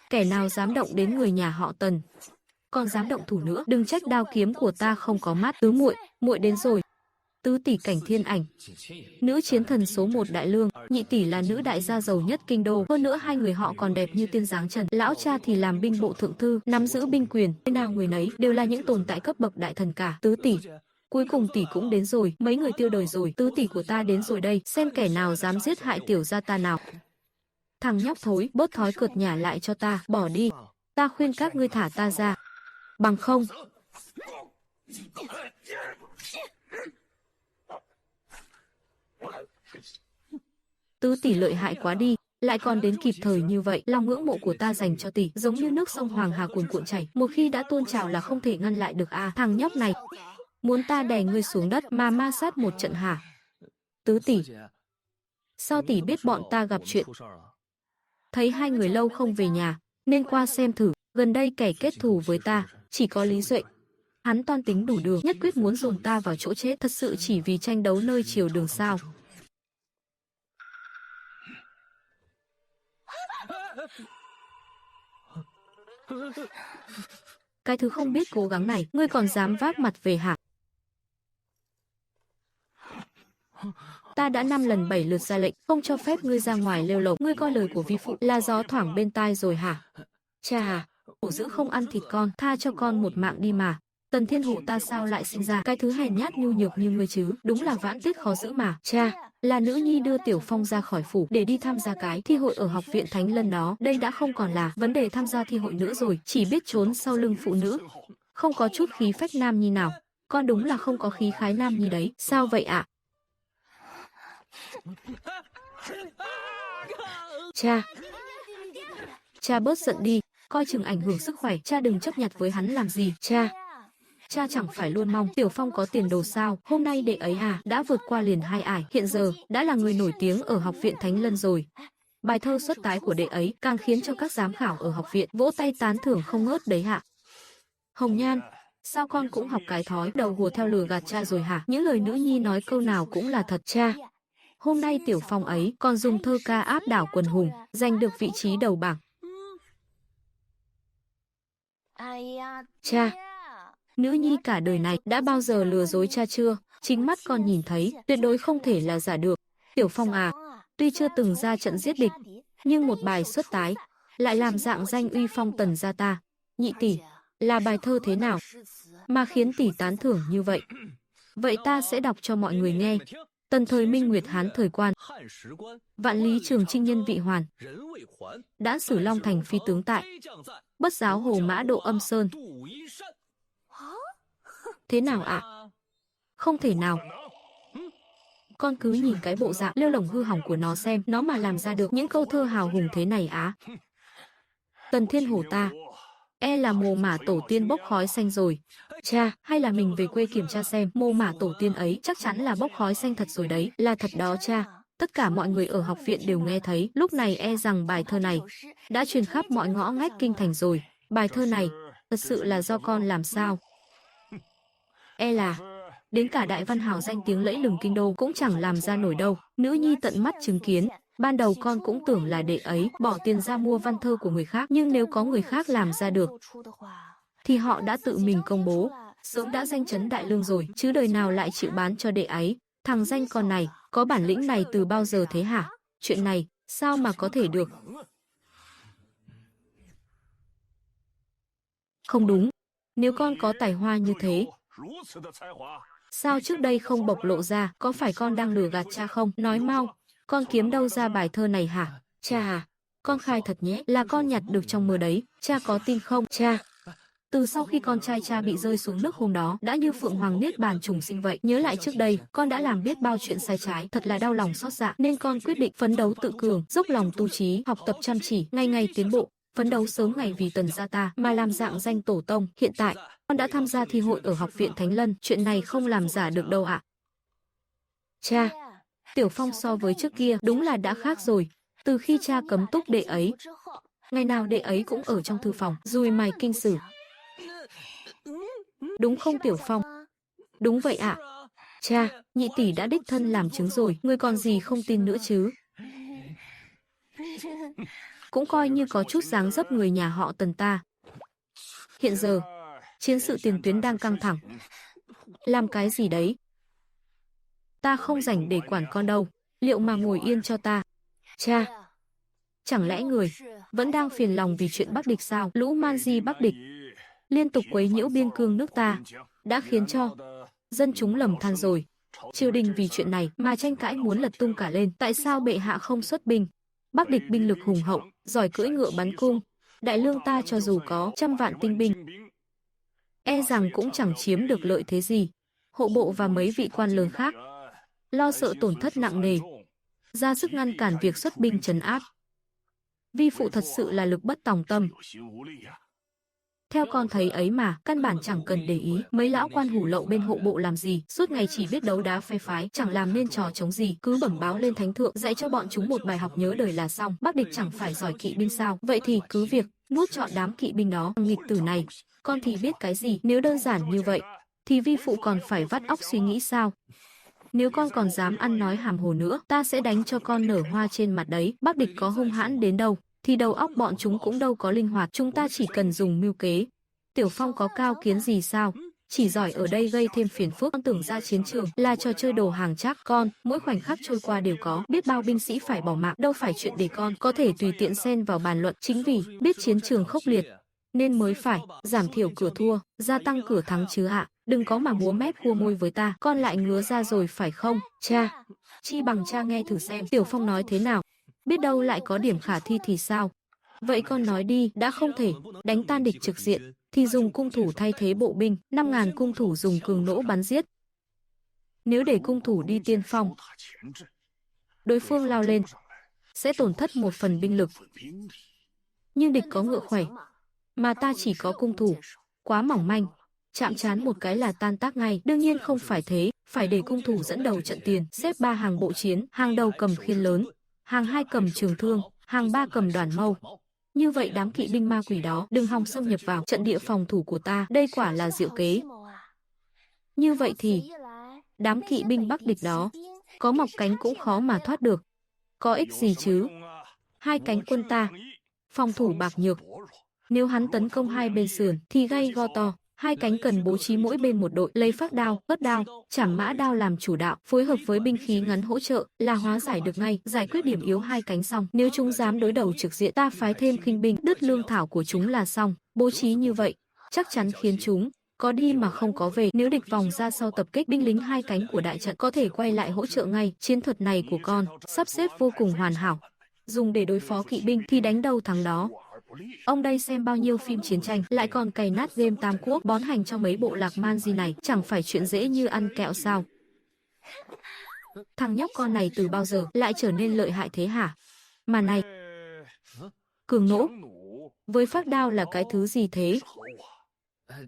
Kẻ nào dám động đến người nhà họ Tần, còn dám động thủ nữa, đừng trách đao kiếm của ta không có mắt. Tứ muội, muội đến rồi. Tứ tỷ Cảnh Thiên Ảnh, nữ chiến thần số 1 Đại Lương, nhị tỷ là nữ đại gia giàu nhất kinh đô, hơn nữa hai người họ còn đẹp như tiên dáng trần. Lão cha thì làm binh bộ thượng thư, nắm giữ binh quyền, bên nào người nấy đều là những tồn tại cấp bậc đại thần cả. Tứ tỷ, cuối cùng tỷ cũng đến rồi, mấy người tiêu đời rồi, tứ tỷ của ta đến rồi đây, xem kẻ nào dám giết hại tiểu gia ta nào. Thằng nhóc thối, bớt thói cợt nhả lại cho ta, bỏ đi. Ta khuyên các ngươi thả ta ra. Bằng không. Tứ tỷ lợi hại quá đi, lại còn đến kịp thời như vậy. Lòng ngưỡng mộ của ta dành cho tỷ giống như nước sông Hoàng Hà cuồn cuộn chảy, một khi đã tuôn trào là không thể ngăn lại được à. Thằng nhóc này, muốn ta đè ngươi xuống đất mà ma sát một trận hả? Tứ tỷ, sao tỷ biết bọn ta gặp chuyện? Thấy hai người lâu không về nhà, nên qua xem thử. Gần đây kẻ kết thù với ta chỉ có Lý Duệ. Hắn toan tính đủ đường, nhất quyết muốn dùng ta vào chỗ chết, thật sự chỉ vì tranh đấu nơi triều đường sao? Cái thứ không biết cố gắng này, ngươi còn dám vác mặt về hả? Ta đã 5 lần 7 lượt ra lệnh, không cho phép ngươi ra ngoài lêu lổng. Ngươi coi lời của vi phụ là gió thoảng bên tai rồi hả? Cha à, hổ dữ không ăn thịt con, tha cho con một mạng đi mà. Tần Thiên Hổ ta sao lại sinh ra cái thứ hèn nhát nhu nhược như ngươi chứ? Đúng là vãn tiết khó giữ mà. Cha, là nữ nhi đưa Tiểu Phong ra khỏi phủ để đi tham gia cái thi hội ở học viện Thánh Lân đó. Đây đã không còn là vấn đề tham gia thi hội nữa rồi, chỉ biết trốn sau lưng phụ nữ, không có chút khí phách nam nhi nào. Con đúng là không có khí khái nam nhi đấy. Sao vậy ạ? Cha bớt giận đi, coi chừng ảnh hưởng sức khỏe. Cha đừng chấp nhặt với hắn làm gì. Cha, Cha chẳng phải luôn mong Tiểu Phong có tiền đồ sao? Hôm nay đệ ấy đã vượt qua liền 2 ải, hiện giờ đã là người nổi tiếng ở học viện Thánh Lân rồi. Bài thơ xuất tái của đệ ấy càng khiến cho các giám khảo ở học viện vỗ tay tán thưởng không ngớt đấy hạ. Hồng Nhan, sao con cũng học cái thói đầu hùa theo lừa gạt cha rồi hả? Những lời nữ nhi nói câu nào cũng là thật cha. Hôm nay Tiểu Phong ấy còn dùng thơ ca áp đảo quần hùng, giành được vị trí đầu bảng. Cha, nữ nhi cả đời này đã bao giờ lừa dối cha chưa? Chính mắt con nhìn thấy, tuyệt đối không thể là giả được. Tiểu Phong tuy chưa từng ra trận giết địch, nhưng một bài xuất tái lại làm dạng danh uy phong Tần gia ta. Nhị tỷ, là bài thơ thế nào mà khiến tỷ tán thưởng như vậy? Vậy ta sẽ đọc cho mọi người nghe. Tần thời Minh Nguyệt Hán thời Quan, vạn lý trường chinh nhân vị hoàn, đã xử Long Thành phi tướng tại, bất giáo Hồ Mã Độ Âm Sơn. Thế nào ạ? Không thể nào. Con cứ nhìn cái bộ dạng lêu lổng hư hỏng của nó xem, nó mà làm ra được những câu thơ hào hùng thế này á. Tần Thiên Hổ ta, e là mồ mả tổ tiên bốc khói xanh rồi. Cha, hay là mình về quê kiểm tra xem, mồ mả tổ tiên ấy chắc chắn là bốc khói xanh thật rồi đấy, là thật đó cha. Tất cả mọi người ở học viện đều nghe thấy, lúc này e rằng bài thơ này đã truyền khắp mọi ngõ ngách kinh thành rồi. Bài thơ này, thật sự là do con làm sao? E là đến cả đại văn hào danh tiếng lẫy lừng kinh đô cũng chẳng làm ra nổi đâu. Nữ nhi tận mắt chứng kiến. Ban đầu con cũng tưởng là đệ ấy bỏ tiền ra mua văn thơ của người khác, nhưng nếu có người khác làm ra được thì họ đã tự mình công bố, sớm đã danh chấn đại lương rồi, chứ đời nào lại chịu bán cho đệ ấy. Thằng danh con này, có bản lĩnh này từ bao giờ thế hả? Chuyện này, sao mà có thể được? Không đúng, nếu con có tài hoa như thế, sao trước đây không bộc lộ ra? Có phải con đang lừa gạt cha không? Nói mau, con kiếm đâu ra bài thơ này hả? Cha con khai thật nhé, là con nhặt được trong mơ đấy, cha có tin không? Cha, từ sau khi con trai cha bị rơi xuống nước hôm đó, đã như Phượng Hoàng Niết Bàn trùng sinh vậy. Nhớ lại trước đây, con đã làm biết bao chuyện sai trái, thật là đau lòng xót dạ, nên con quyết định phấn đấu tự cường, dốc lòng tu trí, học tập chăm chỉ, ngày ngày tiến bộ, phấn đấu sớm ngày vì Tần gia ta mà làm dạng danh tổ tông. Hiện tại, con đã tham gia thi hội ở học viện Thánh Lân, chuyện này không làm giả được đâu ạ. Cha, Tiểu Phong so với trước kia đúng là đã khác rồi. Từ khi cha cấm túc đệ ấy, ngày nào đệ ấy cũng ở trong thư phòng, dùi mày kinh sử. Đúng không Tiểu Phong? Đúng vậy ạ. Cha, nhị tỷ đã đích thân làm chứng rồi, ngươi còn gì không tin nữa chứ? Cũng coi như có chút dáng dấp người nhà họ Tần ta. Hiện giờ, chiến sự tiền tuyến đang căng thẳng. Làm cái gì đấy? Ta không rảnh để quản con đâu. Liệu mà ngồi yên cho ta? Cha, chẳng lẽ người vẫn đang phiền lòng vì chuyện Bắc địch sao? Lũ man di Bắc địch liên tục quấy nhiễu biên cương nước ta, đã khiến cho dân chúng lầm than rồi. Triều đình vì chuyện này mà tranh cãi muốn lật tung cả lên. Tại sao bệ hạ không xuất binh? Bắc địch binh lực hùng hậu, giỏi cưỡi ngựa bắn cung. Đại lương ta cho dù có trăm vạn tinh binh, e rằng cũng chẳng chiếm được lợi thế gì. Hộ bộ và mấy vị quan lớn khác lo sợ tổn thất nặng nề, ra sức ngăn cản việc xuất binh trấn áp. Vi phụ thật sự là lực bất tòng tâm. Theo con thấy ấy mà, căn bản chẳng cần để ý mấy lão quan hủ lậu bên hộ bộ làm gì, suốt ngày chỉ biết đấu đá phe phái, chẳng làm nên trò chống gì, cứ bẩm báo lên thánh thượng, dạy cho bọn chúng một bài học nhớ đời là xong. Bắc địch chẳng phải giỏi kỵ binh sao? Vậy thì cứ việc nuốt trọn đám kỵ binh đó. Nghịch tử này, con thì biết cái gì? Nếu đơn giản như vậy, thì vi phụ còn phải vắt óc suy nghĩ sao? Nếu con còn dám ăn nói hàm hồ nữa, ta sẽ đánh cho con nở hoa trên mặt đấy. Bắc địch có hung hãn đến đâu, thì đầu óc bọn chúng cũng đâu có linh hoạt, chúng ta chỉ cần dùng mưu kế. Tiểu Phong có cao kiến gì sao? Chỉ giỏi ở đây gây thêm phiền phức. Con tưởng ra chiến trường là trò chơi đồ hàng chắc. Con, mỗi khoảnh khắc trôi qua đều có biết bao binh sĩ phải bỏ mạng, đâu phải chuyện để con có thể tùy tiện xen vào bàn luận. Chính vì biết chiến trường khốc liệt nên mới phải giảm thiểu cửa thua, gia tăng cửa thắng chứ ạ. Đừng có mà múa mép khua môi với ta, con lại ngứa ra rồi phải không? Cha, chi bằng cha nghe thử xem Tiểu Phong nói thế nào, biết đâu lại có điểm khả thi thì sao? Vậy con nói đi, đã không thể đánh tan địch trực diện, thì dùng cung thủ thay thế bộ binh, 5.000 cung thủ dùng cường nỗ bắn giết. Nếu để cung thủ đi tiên phong, đối phương lao lên, sẽ tổn thất một phần binh lực. Nhưng địch có ngựa khỏe, mà ta chỉ có cung thủ, quá mỏng manh, chạm trán một cái là tan tác ngay. Đương nhiên không phải thế, phải để cung thủ dẫn đầu trận tiền, xếp 3 hàng bộ chiến, hàng đầu cầm khiên lớn, hàng 2 cầm trường thương, hàng 3 cầm đoàn mâu. Như vậy đám kỵ binh ma quỷ đó đừng hòng xâm nhập vào trận địa phòng thủ của ta, đây quả là diệu kế. Như vậy thì đám kỵ binh Bắc địch đó có mọc cánh cũng khó mà thoát được. Có ích gì chứ? Hai cánh quân ta phòng thủ bạc nhược, nếu hắn tấn công hai bên sườn thì gay go to. Hai cánh cần bố trí mỗi bên một đội, lấy phác đao, ớt đao, chảm mã đao làm chủ đạo, phối hợp với binh khí ngắn hỗ trợ là hóa giải được ngay, giải quyết điểm yếu hai cánh xong. Nếu chúng dám đối đầu trực diện, ta phái thêm khinh binh, đứt lương thảo của chúng là xong. Bố trí như vậy chắc chắn khiến chúng có đi mà không có về. Nếu địch vòng ra sau tập kích, binh lính hai cánh của đại trận có thể quay lại hỗ trợ ngay. Chiến thuật này của con sắp xếp vô cùng hoàn hảo, dùng để đối phó kỵ binh thì đánh đâu thắng đó. Ông đây xem bao nhiêu phim chiến tranh, lại còn cày nát game Tam Quốc, bón hành cho mấy bộ lạc man gì này, chẳng phải chuyện dễ như ăn kẹo sao? Thằng nhóc con này từ bao giờ lại trở nên lợi hại thế hả? Mà này, cường nỗ với phác đao là cái thứ gì thế?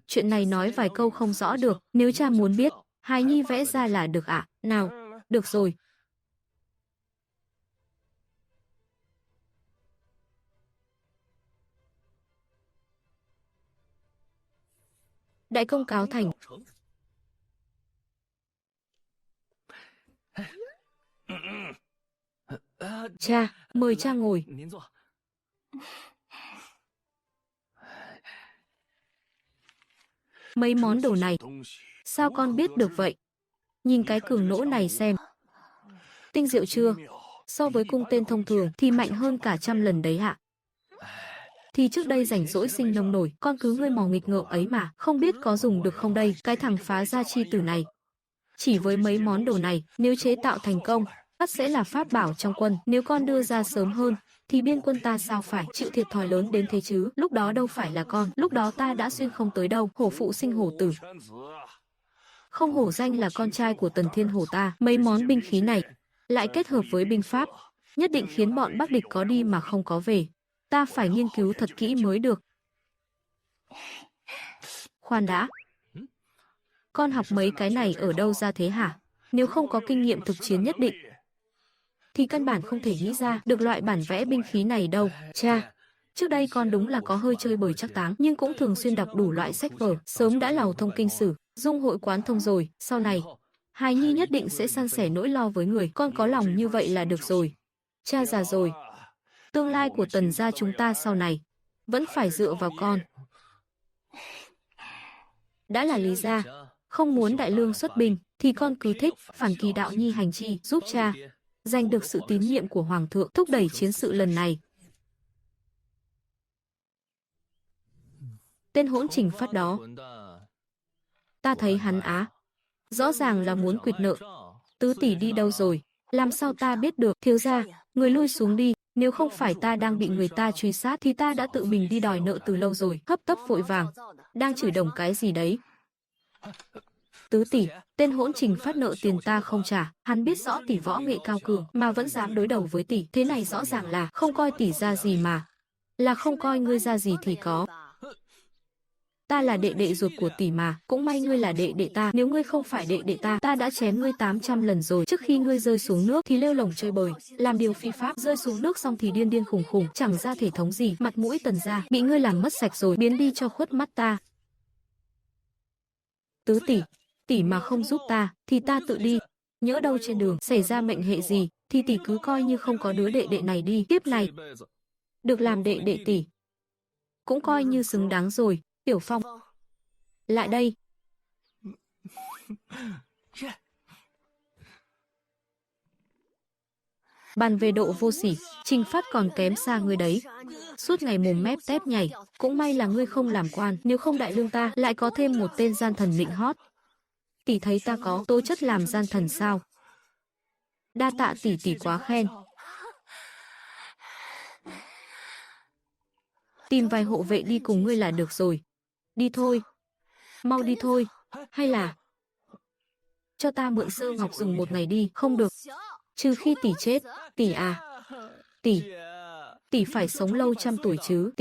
Chuyện này nói vài câu không rõ được, nếu cha muốn biết, hài nhi vẽ ra là được ạ. Nào, được rồi. Đại công cáo thành. Cha, mời cha ngồi. Mấy món đồ này, sao con biết được vậy? Nhìn cái cường nỗ này xem. Tinh diệu chưa? So với cung tên thông thường thì mạnh hơn cả 100 lần đấy ạ. Thì trước đây rảnh rỗi sinh nông nổi, con cứ ngươi mò nghịch ngợm ấy mà, không biết có dùng được không đây, cái thằng phá gia chi tử này. Chỉ với mấy món đồ này, nếu chế tạo thành công, ắt sẽ là pháp bảo trong quân. Nếu con đưa ra sớm hơn, thì biên quân ta sao phải chịu thiệt thòi lớn đến thế chứ? Lúc đó đâu phải là con, lúc đó ta đã xuyên không tới đâu, hổ phụ sinh hổ tử. Không hổ danh là con trai của Tần Thiên Hổ ta. Mấy món binh khí này, lại kết hợp với binh pháp, nhất định khiến bọn Bắc địch có đi mà không có về. Ta phải nghiên cứu thật kỹ mới được. Khoan đã. Con học mấy cái này ở đâu ra thế hả? Nếu không có kinh nghiệm thực chiến nhất định, thì căn bản không thể nghĩ ra được loại bản vẽ binh khí này đâu. Cha, trước đây con đúng là có hơi chơi bời trắc táng, nhưng cũng thường xuyên đọc đủ loại sách vở, sớm đã lầu thông kinh sử, dung hội quán thông rồi. Sau này, hài nhi nhất định sẽ san sẻ nỗi lo với người, con có lòng như vậy là được rồi. Cha già rồi, tương lai của Tần gia chúng ta sau này vẫn phải dựa vào con. Đã là Lý gia không muốn đại lương xuất binh, thì con cứ thích phản kỳ đạo nhi hành chi, giúp cha giành được sự tín nhiệm của hoàng thượng, thúc đẩy chiến sự lần này. Tên hỗn Trình Phát đó, ta thấy hắn rõ ràng là muốn quỵt nợ. Tứ tỷ đi đâu rồi? Làm sao ta biết được? Thiếu gia, người lui xuống đi. Nếu không phải ta đang bị người ta truy sát thì ta đã tự mình đi đòi nợ từ lâu rồi. Hấp tấp vội vàng, đang chửi đồng cái gì đấy? Tứ tỷ, tên hỗn Trình Phát nợ tiền ta không trả. Hắn biết rõ tỷ võ nghệ cao cường mà vẫn dám đối đầu với tỷ. Thế này rõ ràng là không coi tỷ ra gì mà. Là không coi ngươi ra gì thì có. Ta là đệ đệ ruột của tỷ mà, cũng may ngươi là đệ đệ ta. Nếu ngươi không phải đệ đệ ta, ta đã chém ngươi 800 lần rồi. Trước khi ngươi rơi xuống nước thì lêu lổng chơi bời, làm điều phi pháp, rơi xuống nước xong thì điên điên khùng khùng, chẳng ra thể thống gì. Mặt mũi Tần gia bị ngươi làm mất sạch rồi, biến đi cho khuất mắt ta. Tứ tỷ, tỷ mà không giúp ta thì ta tự đi. Nhỡ đâu trên đường xảy ra mệnh hệ gì thì tỷ cứ coi như không có đứa đệ đệ này đi. Kiếp này được làm đệ đệ tỷ cũng coi như xứng đáng rồi. Tiểu Phong, lại đây. Bàn về độ vô sỉ, Trình Phát còn kém xa ngươi đấy. Suốt ngày mồm mép tép nhảy, cũng may là ngươi không làm quan, nếu không đại lương ta lại có thêm một tên gian thần nịnh hót. Tỷ thấy ta có tố chất làm gian thần sao? Đa tạ tỷ, tỷ quá khen. Tìm vài hộ vệ đi cùng ngươi là được rồi. Đi thôi. Mau đi thôi. Hay là cho ta mượn Sơ Ngọc dùng một ngày đi. Không được. Trừ khi tỷ chết. Tỷ à. Tỷ phải sống lâu 100 tuổi chứ.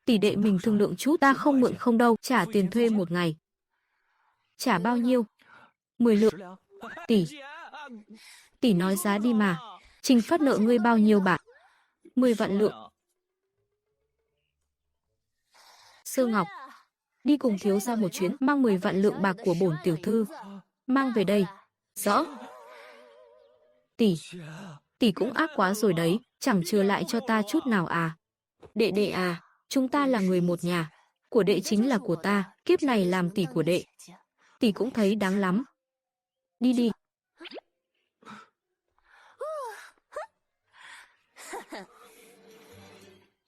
Tỷ đệ mình thương lượng chút. Ta không mượn không đâu. Trả tiền thuê một ngày. Trả bao nhiêu? 10 lượng. Tỷ. Tỷ nói giá đi mà. Trình Phát nợ ngươi bao nhiêu bạc? 10 vạn lượng. Sơ Ngọc, đi cùng thiếu gia một chuyến, mang 10 vạn lượng bạc của bổn tiểu thư. Mang về đây. Rõ. Tỷ cũng ác quá rồi đấy, chẳng trừ lại cho ta chút nào à? Đệ đệ à, chúng ta là người một nhà. Của đệ chính là của ta, kiếp này làm tỷ của đệ. Tỷ cũng thấy đáng lắm. Đi đi.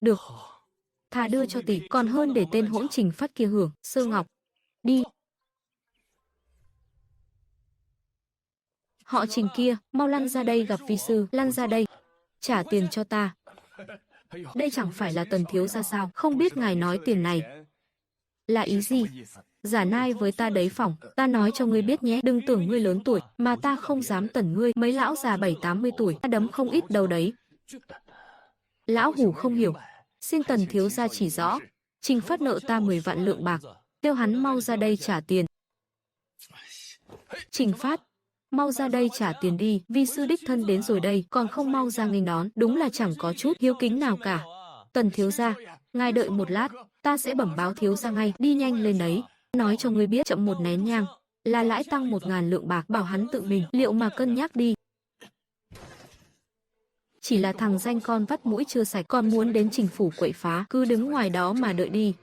Được. Thà đưa cho tỷ còn hơn để tên hỗn Trình Phát kia hưởng. Sơ Ngọc, đi. Họ Trình kia, mau lăn ra đây gặp vi sư, lăn ra đây. Trả tiền cho ta. Đây chẳng phải là Tần thiếu gia sao? Không biết ngài nói tiền này là ý gì? Giả nai với ta đấy phỏng, ta nói cho ngươi biết nhé, đừng tưởng ngươi lớn tuổi, mà ta không dám tẩn ngươi, mấy lão già 70-80 tuổi, ta đấm không ít đâu đấy. Lão hủ không hiểu, xin Tần thiếu gia chỉ rõ. Trình Phát nợ ta 10 vạn lượng bạc, kêu hắn mau ra đây trả tiền. Trình Phát, mau ra đây trả tiền đi, vi sư đích thân đến rồi đây, còn không mau ra nghênh đón, đúng là chẳng có chút hiếu kính nào cả. Tần thiếu gia, ngài đợi một lát, ta sẽ bẩm báo thiếu gia ngay, đi nhanh lên đấy. Nói cho ngươi biết, chậm một nén nhang là lãi tăng 1000 lượng bạc, bảo hắn tự mình liệu mà cân nhắc đi. Chỉ là thằng danh con vắt mũi chưa sạch, còn muốn đến Trình phủ quậy phá, cứ đứng ngoài đó mà đợi đi.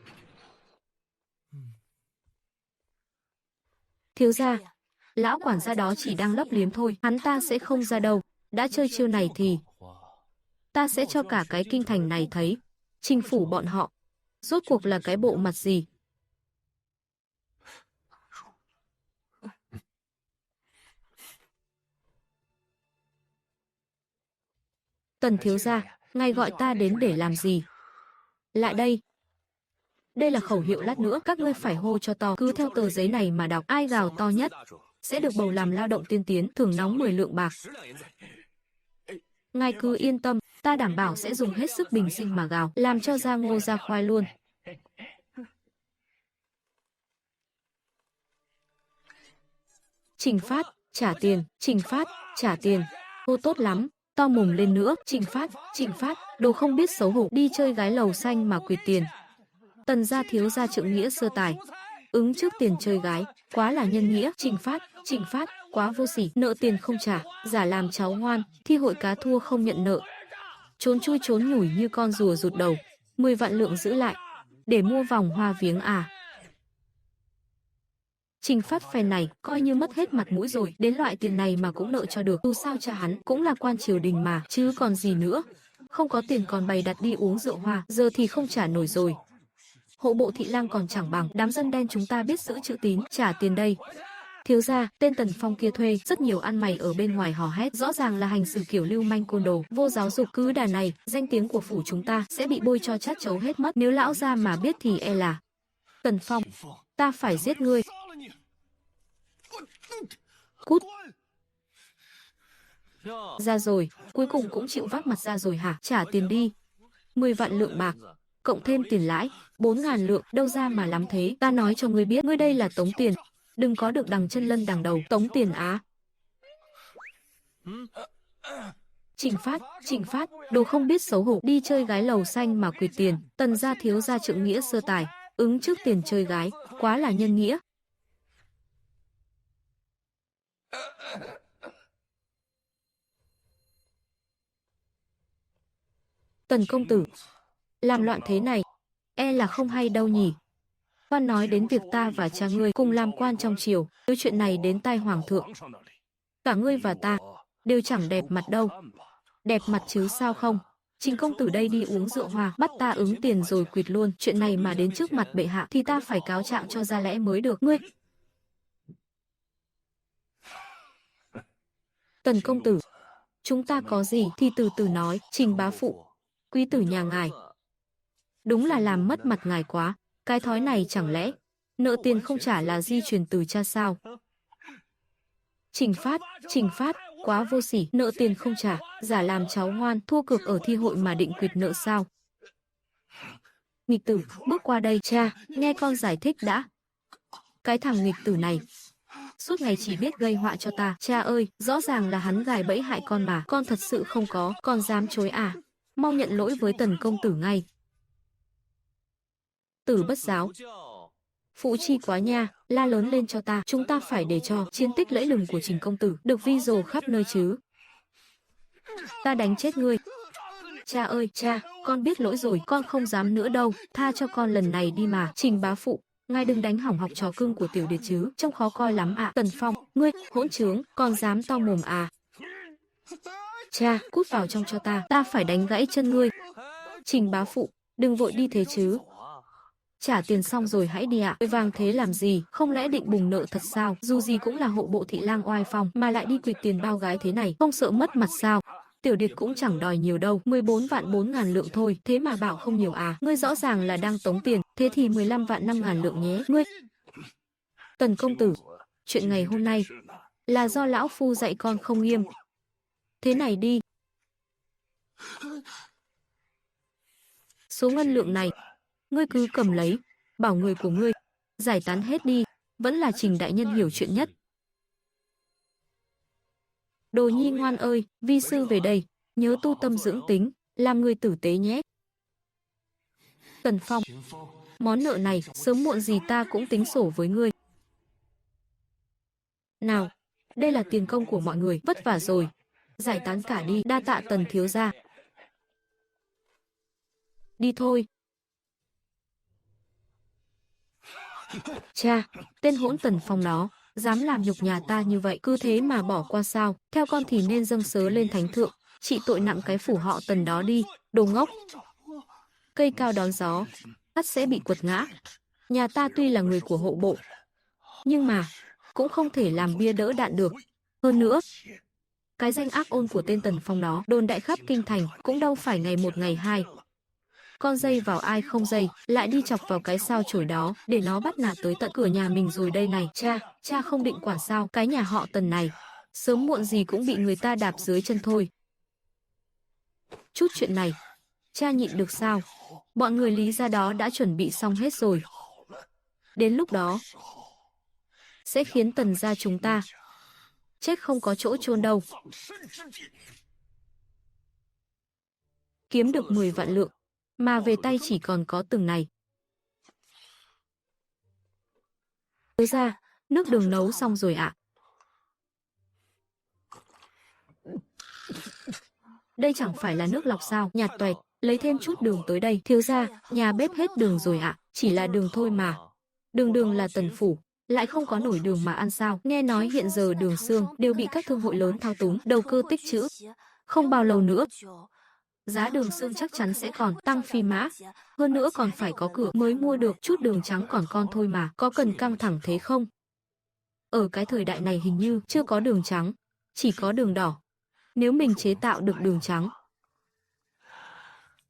Thiếu gia, lão quản gia đó chỉ đang lấp liếm thôi, hắn ta sẽ không ra đâu. Đã chơi chiêu này thì ta sẽ cho cả cái kinh thành này thấy Trình phủ bọn họ rốt cuộc là cái bộ mặt gì. Tần thiếu gia, ngài gọi ta đến để làm gì? Lại đây. Đây là khẩu hiệu, lát nữa các ngươi phải hô cho to, cứ theo tờ giấy này mà đọc, ai gào to nhất sẽ được bầu làm lao động tiên tiến, thưởng nóng 10 lượng bạc. Ngài cứ yên tâm, ta đảm bảo sẽ dùng hết sức bình sinh mà gào, làm cho ra ngô ra khoai luôn. Trình Phát, trả tiền, Trình Phát, trả tiền. Hô tốt lắm, to mồm lên nữa, Trình Phát, đồ không biết xấu hổ, đi chơi gái lầu xanh mà quyệt tiền. Tần gia thiếu gia trượng nghĩa sơ tài, ứng trước tiền chơi gái, quá là nhân nghĩa. Trình Phát, quá vô sỉ, nợ tiền không trả, giả làm cháu ngoan, thi hội cá thua không nhận nợ. Trốn chui trốn nhủi như con rùa rụt đầu, 10 vạn lượng giữ lại, để mua vòng hoa viếng à? Trình Phát phe này coi như mất hết mặt mũi rồi, đến loại tiền này mà cũng nợ cho được, dù sao cha hắn cũng là quan triều đình mà, chứ còn gì nữa. Không có tiền còn bày đặt đi uống rượu hoa, giờ thì không trả nổi rồi. Hộ bộ thị lang còn chẳng bằng, đám dân đen chúng ta biết giữ chữ tín, trả tiền đây. Thiếu gia, tên Tần Phong kia thuê rất nhiều ăn mày ở bên ngoài hò hét, rõ ràng là hành xử kiểu lưu manh côn đồ, vô giáo dục, cứ đà này, danh tiếng của phủ chúng ta sẽ bị bôi cho chát chấu hết mất, nếu lão gia mà biết thì e là. Tần Phong, ta phải giết ngươi. Cút. Ra rồi, cuối cùng cũng chịu vác mặt ra rồi hả? Trả tiền đi. 10 vạn lượng bạc, cộng thêm tiền lãi, 4000 lượng, đâu ra mà lắm thế? Ta nói cho ngươi biết, ngươi đây là tống tiền. Đừng có được đằng chân lân đằng đầu, tống tiền á. Trình Phát, đồ không biết xấu hổ, đi chơi gái lầu xanh mà quyệt tiền. Tần gia thiếu gia trượng nghĩa sơ tài, ứng trước tiền chơi gái, quá là nhân nghĩa. Tần công tử, làm loạn thế này, e là không hay đâu nhỉ. Quan nói đến việc ta và cha ngươi cùng làm quan trong triều, nếu chuyện này đến tai hoàng thượng, cả ngươi và ta đều chẳng đẹp mặt đâu. Đẹp mặt chứ sao không? Trình công tử đây đi uống rượu hoa, bắt ta ứng tiền rồi quỵt luôn. Chuyện này mà đến trước mặt bệ hạ thì ta phải cáo trạng cho ra lẽ mới được. Ngươi, Tần công tử, chúng ta có gì thì từ từ nói. Trình bá phụ, quý tử nhà ngài đúng là làm mất mặt ngài quá. Cái thói này chẳng lẽ nợ tiền không trả là di truyền từ cha sao? Trình Phát, quá vô sỉ, nợ tiền không trả, giả làm cháu ngoan, thua cược ở thi hội mà định quỵt nợ sao? Nghịch tử, bước qua đây, cha, nghe con giải thích đã. Cái thằng nghịch tử này, suốt ngày chỉ biết gây họa cho ta. Cha ơi, rõ ràng là hắn gài bẫy hại con mà, con thật sự không có, con dám chối à? Mau nhận lỗi với Tần công tử ngay. Tử Bất Giáo, phụ chi quá nha, la lớn lên cho ta, chúng ta phải để cho chiến tích lẫy lừng của Trình công tử được vi rồ khắp nơi chứ. Ta đánh chết ngươi. Cha ơi, cha, con biết lỗi rồi, con không dám nữa đâu, tha cho con lần này đi mà. Trình bá phụ, ngài đừng đánh hỏng học trò cưng của tiểu điệt chứ, trông khó coi lắm ạ. Tần Phong, ngươi, hỗn trướng, con dám to mồm à? Cha, cút vào trong cho ta phải đánh gãy chân ngươi. Trình bá phụ, đừng vội đi thế chứ. Trả tiền xong rồi hãy đi ạ. Vội vàng thế làm gì, không lẽ định bùng nợ thật sao? Dù gì cũng là hộ bộ thị lang oai phong, mà lại đi quỵt tiền bao gái thế này, không sợ mất mặt sao? Tiểu điệt cũng chẳng đòi nhiều đâu, 14 vạn 4 ngàn lượng thôi, thế mà bảo không nhiều à? Ngươi rõ ràng là đang tống tiền, thế thì 15 vạn 5 ngàn lượng nhé. Ngươi, Tần công tử, chuyện ngày hôm nay là do lão phu dạy con không nghiêm. Thế này đi, số ngân lượng này ngươi cứ cầm lấy, bảo người của ngươi giải tán hết đi, vẫn là Trình đại nhân hiểu chuyện nhất. Đồ nhi ngoan ơi, vi sư về đây, nhớ tu tâm dưỡng tính, làm người tử tế nhé. Tần Phong, món nợ này sớm muộn gì ta cũng tính sổ với ngươi. Nào, đây là tiền công của mọi người, vất vả rồi, giải tán cả đi, đa tạ Tần thiếu gia. Đi thôi. Cha, tên hỗn Tần Phong đó, dám làm nhục nhà ta như vậy, cứ thế mà bỏ qua sao? Theo con thì nên dâng sớ lên thánh thượng, trị tội nặng cái phủ họ Tần đó đi, đồ ngốc. Cây cao đón gió, ắt sẽ bị quật ngã. Nhà ta tuy là người của hộ bộ, nhưng mà cũng không thể làm bia đỡ đạn được. Hơn nữa, cái danh ác ôn của tên Tần Phong đó đồn đại khắp kinh thành, cũng đâu phải ngày một ngày hai. Con dây vào ai không dây, lại đi chọc vào cái sao chổi đó, để nó bắt nạt tới tận cửa nhà mình rồi đây này. Cha không định quản sao? Cái nhà họ Tần này, sớm muộn gì cũng bị người ta đạp dưới chân thôi. Chút chuyện này, cha nhịn được sao? Bọn người Lý gia đó đã chuẩn bị xong hết rồi. Đến lúc đó, sẽ khiến Tần gia chúng ta chết không có chỗ chôn đâu. Kiếm được 10 vạn lượng, mà về tay chỉ còn có từng này. Tới ra, nước đường nấu xong rồi ạ. Đây chẳng phải là nước lọc sao? Nhạt toẹt, lấy thêm chút đường tới đây. Thiếu gia, nhà bếp hết đường rồi ạ. Chỉ là đường thôi mà. Đường là Tần phủ, lại không có nổi đường mà ăn sao? Nghe nói hiện giờ đường xương đều bị các thương hội lớn thao túng, đầu cơ tích trữ. Không bao lâu nữa, giá đường xương chắc chắn sẽ còn tăng phi mã. Hơn nữa còn phải có cửa mới mua được, chút đường trắng còn con thôi mà, có cần căng thẳng thế không? Ở cái thời đại này hình như chưa có đường trắng, chỉ có đường đỏ. Nếu mình chế tạo được đường trắng,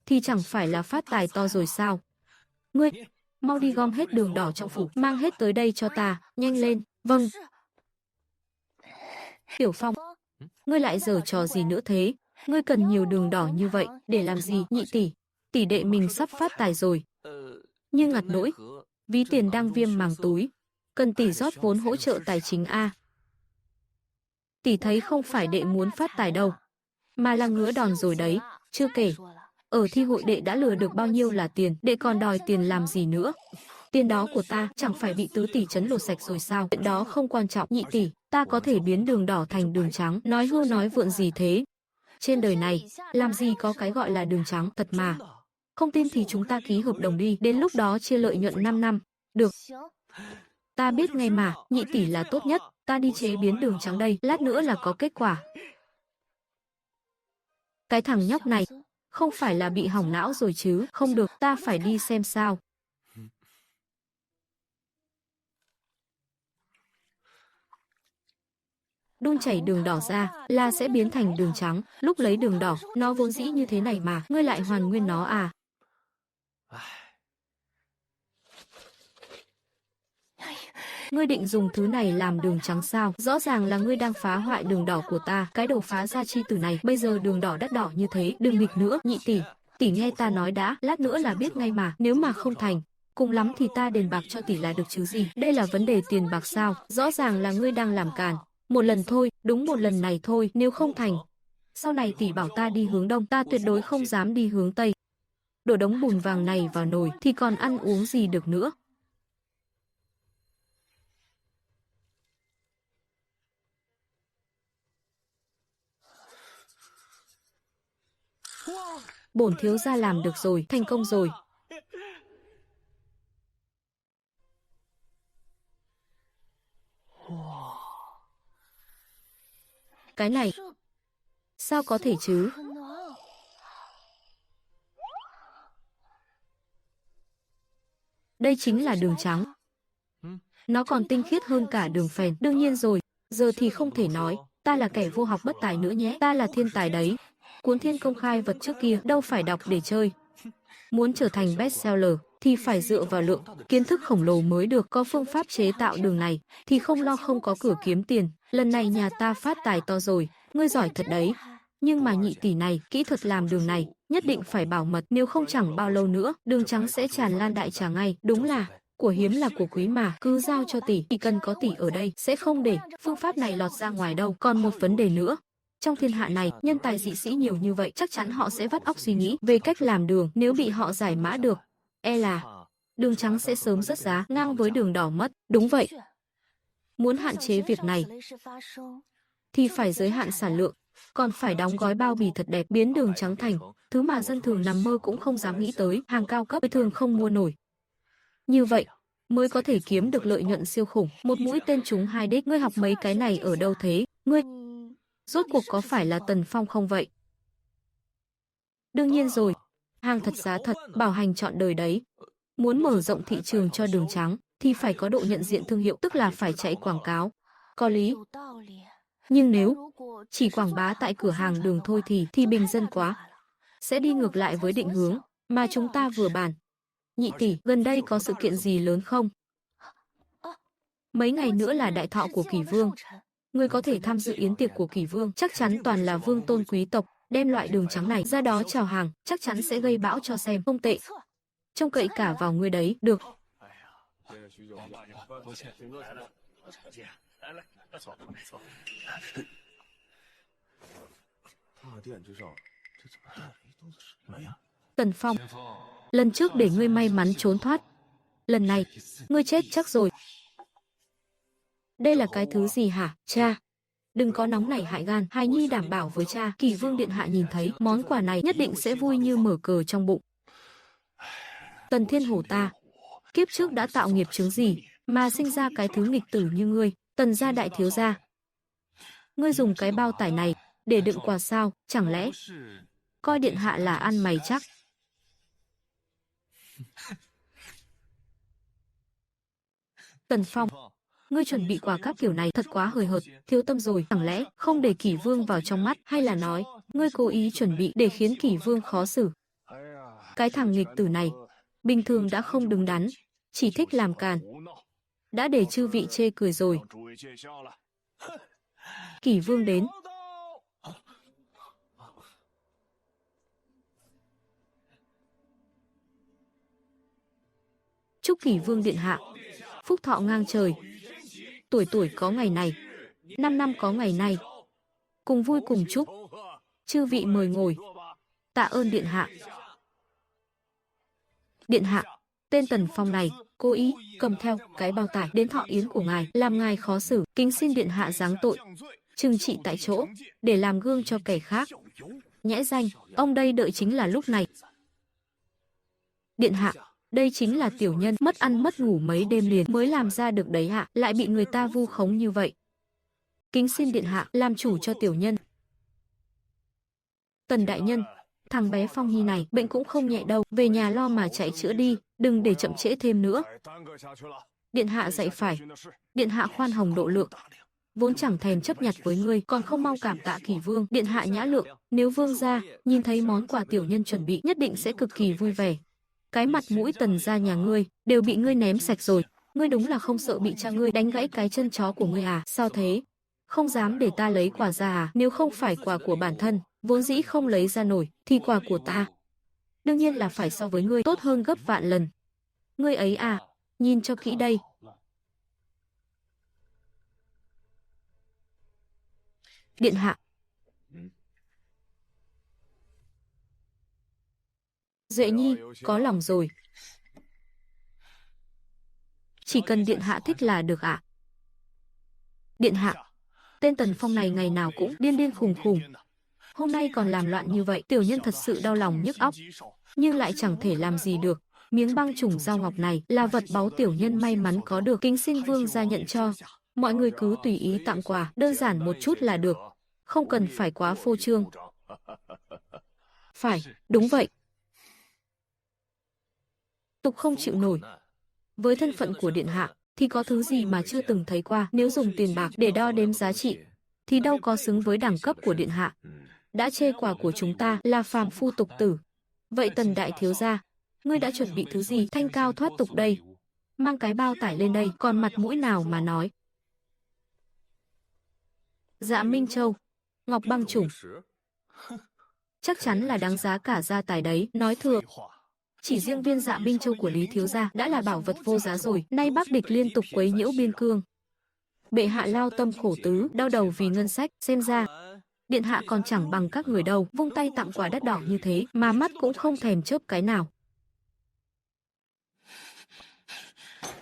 thì chẳng phải là phát tài to rồi sao? Ngươi, mau đi gom hết đường đỏ trong phủ, mang hết tới đây cho ta, nhanh lên. Vâng. Tiểu Phong, ngươi lại giở trò gì nữa thế? Ngươi cần nhiều đường đỏ như vậy để làm gì? Nhị tỷ, tỷ đệ mình sắp phát tài rồi. Nhưng ngặt nỗi, ví tiền đang viêm màng túi, cần tỷ rót vốn hỗ trợ tài chính a. Tỷ thấy không phải đệ muốn phát tài đâu, mà là ngứa đòn rồi đấy. Chưa kể, ở thi hội đệ đã lừa được bao nhiêu là tiền, đệ còn đòi tiền làm gì nữa? Tiền đó của ta chẳng phải bị tứ tỷ trấn lột sạch rồi sao? Chuyện đó không quan trọng. Nhị tỷ, ta có thể biến đường đỏ thành đường trắng. Nói hưu nói vượn gì thế? Trên đời này, làm gì có cái gọi là đường trắng, thật mà. Không tin thì chúng ta ký hợp đồng đi, đến lúc đó chia lợi nhuận 5 năm. Được. Ta biết ngay mà, nhị tỷ là tốt nhất, ta đi chế biến đường trắng đây, lát nữa là có kết quả. Cái thằng nhóc này, không phải là bị hỏng não rồi chứ? Không được, ta phải đi xem sao. Đun chảy đường đỏ ra là sẽ biến thành đường trắng. Lúc lấy đường đỏ, nó vốn dĩ như thế này mà, ngươi lại hoàn nguyên nó à? Ngươi định dùng thứ này làm đường trắng sao? Rõ ràng là ngươi đang phá hoại đường đỏ của ta. Cái đồ phá gia chi tử này, bây giờ đường đỏ đắt đỏ như thế, đừng nghịch nữa. Nhị tỷ, tỷ nghe ta nói đã, lát nữa là biết ngay mà. Nếu mà không thành, Cùng lắm thì ta đền bạc cho tỷ là được chứ gì. Đây là vấn đề tiền bạc sao? Rõ ràng là ngươi đang làm càn. Một lần thôi, đúng một lần này thôi, nếu không thành. Sau này tỷ bảo ta đi hướng đông, ta tuyệt đối không dám đi hướng tây. Đổ đống bùn vàng này vào nồi thì còn ăn uống gì được nữa. Bổn thiếu gia làm được rồi, thành công rồi. Cái này, sao có thể chứ? Đây chính là đường trắng. Nó còn tinh khiết hơn cả đường phèn. Đương nhiên rồi, giờ thì không thể nói, ta là kẻ vô học bất tài nữa nhé. Ta là thiên tài đấy. Cuốn Thiên Công Khai Vật trước kia đâu phải đọc để chơi. Muốn trở thành bestseller thì phải dựa vào lượng kiến thức khổng lồ mới được. Có phương pháp chế tạo đường này thì không lo không có cửa kiếm tiền. Lần này nhà ta phát tài to rồi, ngươi giỏi thật đấy. Nhưng mà nhị tỷ này, kỹ thuật làm đường này nhất định phải bảo mật, nếu không chẳng bao lâu nữa đường trắng sẽ tràn lan đại trà ngay. Đúng là của hiếm là của quý mà, cứ giao cho tỷ, chỉ cần có tỷ ở đây sẽ không để phương pháp này lọt ra ngoài đâu. Còn một vấn đề nữa, trong thiên hạ này, nhân tài dị sĩ nhiều như vậy, chắc chắn họ sẽ vắt óc suy nghĩ về cách làm đường. Nếu bị họ giải mã được, e là đường trắng sẽ sớm rớt giá ngang với đường đỏ mất. Đúng vậy. Muốn hạn chế việc này thì phải giới hạn sản lượng, còn phải đóng gói bao bì thật đẹp, biến đường trắng thành thứ mà dân thường nằm mơ cũng không dám nghĩ tới, hàng cao cấp thường không mua nổi. Như vậy mới có thể kiếm được lợi nhuận siêu khủng. Một mũi tên trúng hai đích. Ngươi học mấy cái này ở đâu thế? Ngươi rốt cuộc có phải là Tần Phong không vậy? Đương nhiên rồi, hàng thật giá thật, bảo hành trọn đời đấy. Muốn mở rộng thị trường cho đường trắng thì phải có độ nhận diện thương hiệu, tức là phải chạy quảng cáo. Có lý. Nhưng nếu chỉ quảng bá tại cửa hàng đường thôi thì bình dân quá. Sẽ đi ngược lại với định hướng mà chúng ta vừa bàn. Nhị tỷ, gần đây có sự kiện gì lớn không? Mấy ngày nữa là đại thọ của Kỷ Vương. Ngươi có thể tham dự yến tiệc của Kỷ Vương, chắc chắn toàn là vương tôn quý tộc, đem loại đường trắng này ra đó chào hàng, chắc chắn sẽ gây bão cho xem. Không tệ. Trông cậy cả vào ngươi đấy, được. Tần Phong, lần trước để ngươi may mắn trốn thoát, lần này ngươi chết chắc rồi. Đây là cái thứ gì hả, cha? Đừng có nóng nảy hại gan, hài nhi đảm bảo với cha, Kỷ Vương điện hạ nhìn thấy món quà này nhất định sẽ vui như mở cờ trong bụng. Tần Thiên Hổ ta, kiếp trước đã tạo nghiệp chướng gì mà sinh ra cái thứ nghịch tử như ngươi, Tần gia đại thiếu gia. Ngươi dùng cái bao tải này để đựng quà sao, chẳng lẽ coi điện hạ là ăn mày chắc? Tần Phong, ngươi chuẩn bị quà các kiểu này thật quá hời hợt, thiếu tâm rồi, chẳng lẽ không để Kỷ Vương vào trong mắt, hay là nói ngươi cố ý chuẩn bị để khiến Kỷ Vương khó xử? Cái thằng nghịch tử này bình thường đã không đứng đắn, chỉ thích làm càn, đã để chư vị chê cười rồi. Kỷ Vương đến. Chúc Kỷ Vương điện hạ phúc thọ ngang trời, tuổi tuổi có ngày này, 5 năm có ngày này, cùng vui cùng chúc. Chư vị mời ngồi. Tạ ơn điện hạ. Điện hạ, tên Tần Phong này cố ý cầm theo cái bao tải đến thọ yến của ngài, làm ngài khó xử, kính xin điện hạ giáng tội, trừng trị tại chỗ, để làm gương cho kẻ khác. Nhẽ danh, ông đây đợi chính là lúc này. Điện hạ, đây chính là tiểu nhân mất ăn mất ngủ mấy đêm liền mới làm ra được đấy hạ, lại bị người ta vu khống như vậy. Kính xin điện hạ làm chủ cho tiểu nhân. Tần đại nhân, thằng bé Phong Nhi này bệnh cũng không nhẹ đâu, về nhà lo mà chạy chữa đi, đừng để chậm trễ thêm nữa. Điện hạ dạy phải, điện hạ khoan hồng độ lượng, vốn chẳng thèm chấp nhặt với ngươi, còn không mau cảm tạ Kỷ Vương điện hạ nhã lượng. Nếu vương gia nhìn thấy món quà tiểu nhân chuẩn bị, nhất định sẽ cực kỳ vui vẻ. Cái mặt mũi Tần gia nhà ngươi đều bị ngươi ném sạch rồi. Ngươi đúng là không sợ bị cha ngươi đánh gãy cái chân chó của ngươi à? Sao thế? Không dám để ta lấy quà ra à? Nếu không phải quà của bản thân, vốn dĩ không lấy ra nổi, thì quà của ta đương nhiên là phải so với ngươi tốt hơn gấp vạn lần. Ngươi ấy à, nhìn cho kỹ đây. Điện hạ. Duệ Nhi, có lòng rồi. Chỉ cần điện hạ thích là được ạ. Điện hạ, tên Tần Phong này ngày nào cũng điên điên khùng khùng. Hôm nay còn làm loạn như vậy, tiểu nhân thật sự đau lòng nhức óc. Nhưng lại chẳng thể làm gì được. Miếng băng trùng dao ngọc này là vật báu tiểu nhân may mắn có được, kính xin vương gia nhận cho. Mọi người cứ tùy ý tặng quà, đơn giản một chút là được. Không cần phải quá phô trương. Phải, đúng vậy. Tục không chịu nổi. Với thân phận của điện hạ, thì có thứ gì mà chưa từng thấy qua. Nếu dùng tiền bạc để đo đếm giá trị, thì đâu có xứng với đẳng cấp của điện hạ. Đã chê quà của chúng ta là phàm phu tục tử. Vậy Tần đại thiếu gia, ngươi đã chuẩn bị thứ gì thanh cao thoát tục đây? Mang cái bao tải lên đây, còn mặt mũi nào mà nói. Dạ Minh Châu, ngọc băng trùng. Chắc chắn là đáng giá cả gia tài đấy, nói thừa. Chỉ riêng viên Dạ Minh Châu của Lý thiếu gia đã là bảo vật vô giá rồi, nay Bắc địch liên tục quấy nhiễu biên cương. Bệ hạ lao tâm khổ tứ, đau đầu vì ngân sách, xem ra điện hạ còn chẳng bằng các người đâu, vung tay tặng quà đắt đỏ như thế mà mắt cũng không thèm chớp cái nào.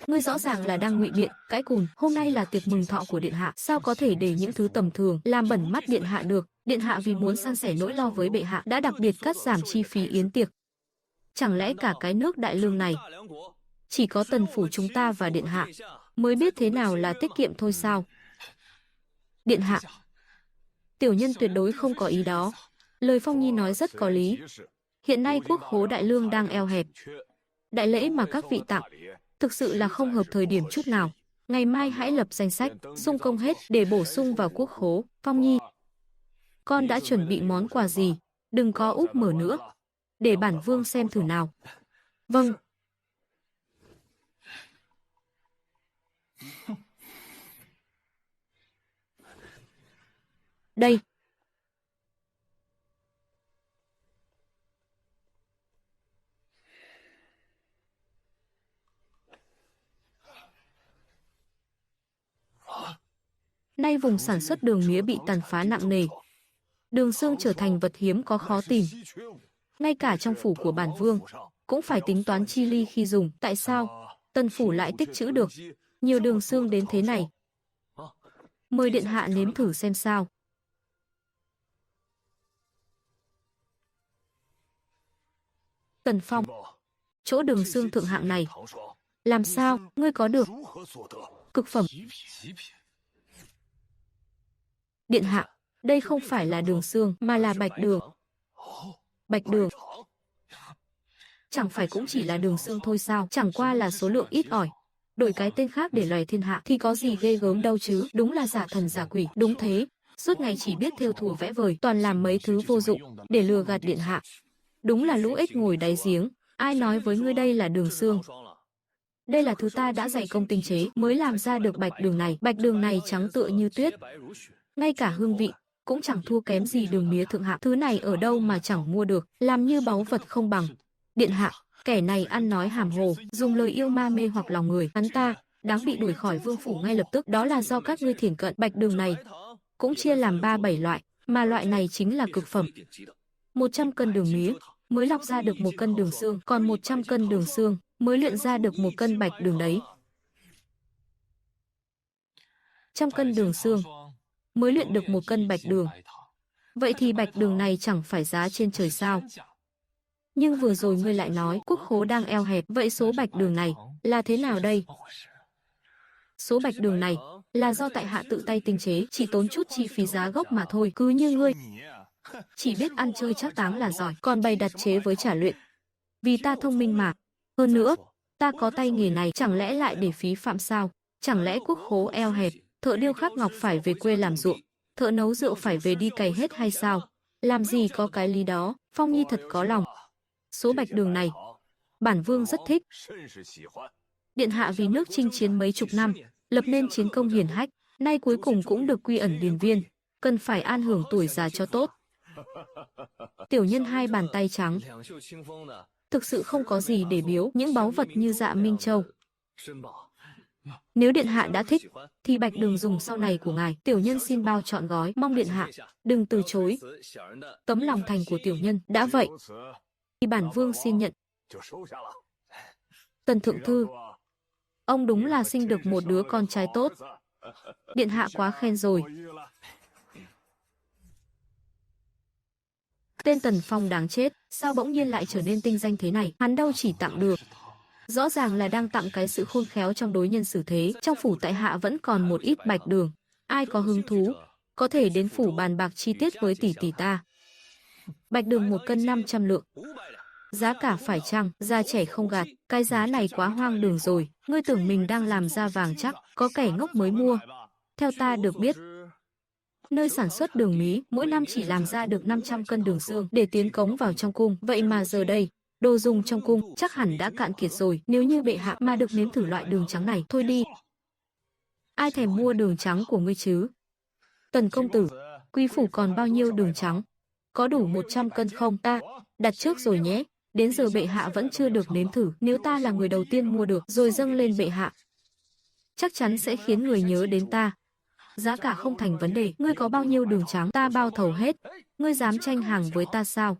Ngươi rõ ràng là đang ngụy biện, cãi cùn, hôm nay là tiệc mừng thọ của điện hạ, sao có thể để những thứ tầm thường làm bẩn mắt điện hạ được? Điện hạ vì muốn san sẻ nỗi lo với bệ hạ đã đặc biệt cắt giảm chi phí yến tiệc. Chẳng lẽ cả cái nước Đại Lương này chỉ có Tần phủ chúng ta và điện hạ mới biết thế nào là tiết kiệm thôi sao? Điện hạ, tiểu nhân tuyệt đối không có ý đó. Lời Phong Nhi nói rất có lý. Hiện nay quốc khố Đại Lương đang eo hẹp. Đại lễ mà các vị tặng thực sự là không hợp thời điểm chút nào. Ngày mai hãy lập danh sách, xung công hết để bổ sung vào quốc khố. Phong Nhi, con đã chuẩn bị món quà gì? Đừng có úp mở nữa. Để bản vương xem thử nào. Vâng. Đây. Nay vùng sản xuất đường mía bị tàn phá nặng nề. Đường xương trở thành vật hiếm có khó tìm. Ngay cả trong phủ của bản vương cũng phải tính toán chi ly khi dùng. Tại sao Tần phủ lại tích trữ được nhiều đường xương đến thế này? Mời điện hạ nếm thử xem sao. Tần Phong, chỗ đường xương thượng hạng này làm sao ngươi có được? Cực phẩm. Điện hạ, đây không phải là đường xương mà là bạch đường. Bạch đường. Chẳng phải cũng chỉ là đường xương thôi sao? Chẳng qua là số lượng ít ỏi. Đổi cái tên khác để loài thiên hạ thì có gì ghê gớm đâu chứ. Đúng là giả thần giả quỷ. Đúng thế. Suốt ngày chỉ biết thêu thùa vẽ vời, toàn làm mấy thứ vô dụng để lừa gạt điện hạ. Đúng là lũ ếch ngồi đáy giếng. Ai nói với ngươi đây là đường xương? Đây là thứ ta đã dày công tinh chế mới làm ra được bạch đường này. Bạch đường này trắng tựa như tuyết. Ngay cả hương vị cũng chẳng thua kém gì đường mía thượng hạng. Thứ này ở đâu mà chẳng mua được, làm như báu vật không bằng. Điện hạ, kẻ này ăn nói hàm hồ, dùng lời yêu ma mê hoặc lòng người. Hắn ta đáng bị đuổi khỏi vương phủ ngay lập tức. Đó là do các ngươi thiển cận. Bạch đường này cũng chia làm 3-7 loại, mà loại này chính là cực phẩm. 100 cân đường mía mới lọc ra được 1 cân đường xương, còn 100 cân đường xương mới luyện ra được 1 cân bạch đường đấy. 100 cân đường xương mới luyện được 1 cân bạch đường. Vậy thì bạch đường này chẳng phải giá trên trời sao? Nhưng vừa rồi ngươi lại nói quốc khố đang eo hẹp, vậy số bạch đường này là thế nào đây? Số bạch đường này là do tại hạ tự tay tinh chế, chỉ tốn chút chi phí giá gốc mà thôi. Cứ như ngươi chỉ biết ăn chơi trác táng là giỏi, còn bày đặt chế với trả luyện. Vì ta thông minh mà. Hơn nữa, ta có tay nghề này, chẳng lẽ lại để phí phạm sao? Chẳng lẽ quốc khố eo hẹp, thợ điêu khắc ngọc phải về quê làm ruộng, thợ nấu rượu phải về đi cày hết hay sao? Làm gì có cái lý đó. Phong Nhi thật có lòng. Số bạch đường này bản vương rất thích. Điện hạ vì nước chinh chiến mấy chục năm, lập nên chiến công hiển hách, nay cuối cùng cũng được quy ẩn điền viên, cần phải an hưởng tuổi già cho tốt. Tiểu nhân 2 bàn tay trắng. thực sự không có gì để biếu những báu vật như Dạ Minh Châu. Nếu điện hạ đã thích, thì bạch đường dùng sau này của ngài, tiểu nhân xin bao trọn gói, mong điện hạ đừng từ chối. Tấm lòng thành của tiểu nhân, đã vậy thì bản vương xin nhận. Tần thượng thư, ông đúng là sinh được một đứa con trai tốt. Điện hạ quá khen rồi. Tên Tần Phong đáng chết, sao bỗng nhiên lại trở nên tinh danh thế này? Hắn đâu chỉ tặng được. Rõ ràng là đang tặng cái sự khôn khéo trong đối nhân xử thế. Trong phủ tại hạ vẫn còn một ít bạch đường. Ai có hứng thú, có thể đến phủ bàn bạc chi tiết với tỷ tỷ ta. Bạch đường 1 cân 500 lượng. Giá cả phải chăng, già trẻ không gạt, cái giá này quá hoang đường rồi. Ngươi tưởng mình đang làm ra vàng chắc, có kẻ ngốc mới mua. Theo ta được biết, nơi sản xuất đường mí, mỗi năm chỉ làm ra được 500 cân đường xương để tiến cống vào trong cung. Vậy mà giờ đây, đồ dùng trong cung chắc hẳn đã cạn kiệt rồi. Nếu như bệ hạ mà được nếm thử loại đường trắng này, thôi đi. Ai thèm mua đường trắng của ngươi chứ? Tần công tử, quý phủ còn bao nhiêu đường trắng? Có đủ 100 cân không? Ta đặt trước rồi nhé. Đến giờ bệ hạ vẫn chưa được nếm thử. Nếu ta là người đầu tiên mua được rồi dâng lên bệ hạ, chắc chắn sẽ khiến người nhớ đến ta. Giá cả không thành vấn đề. Ngươi có bao nhiêu đường trắng ta bao thầu hết. Ngươi dám tranh hàng với ta sao?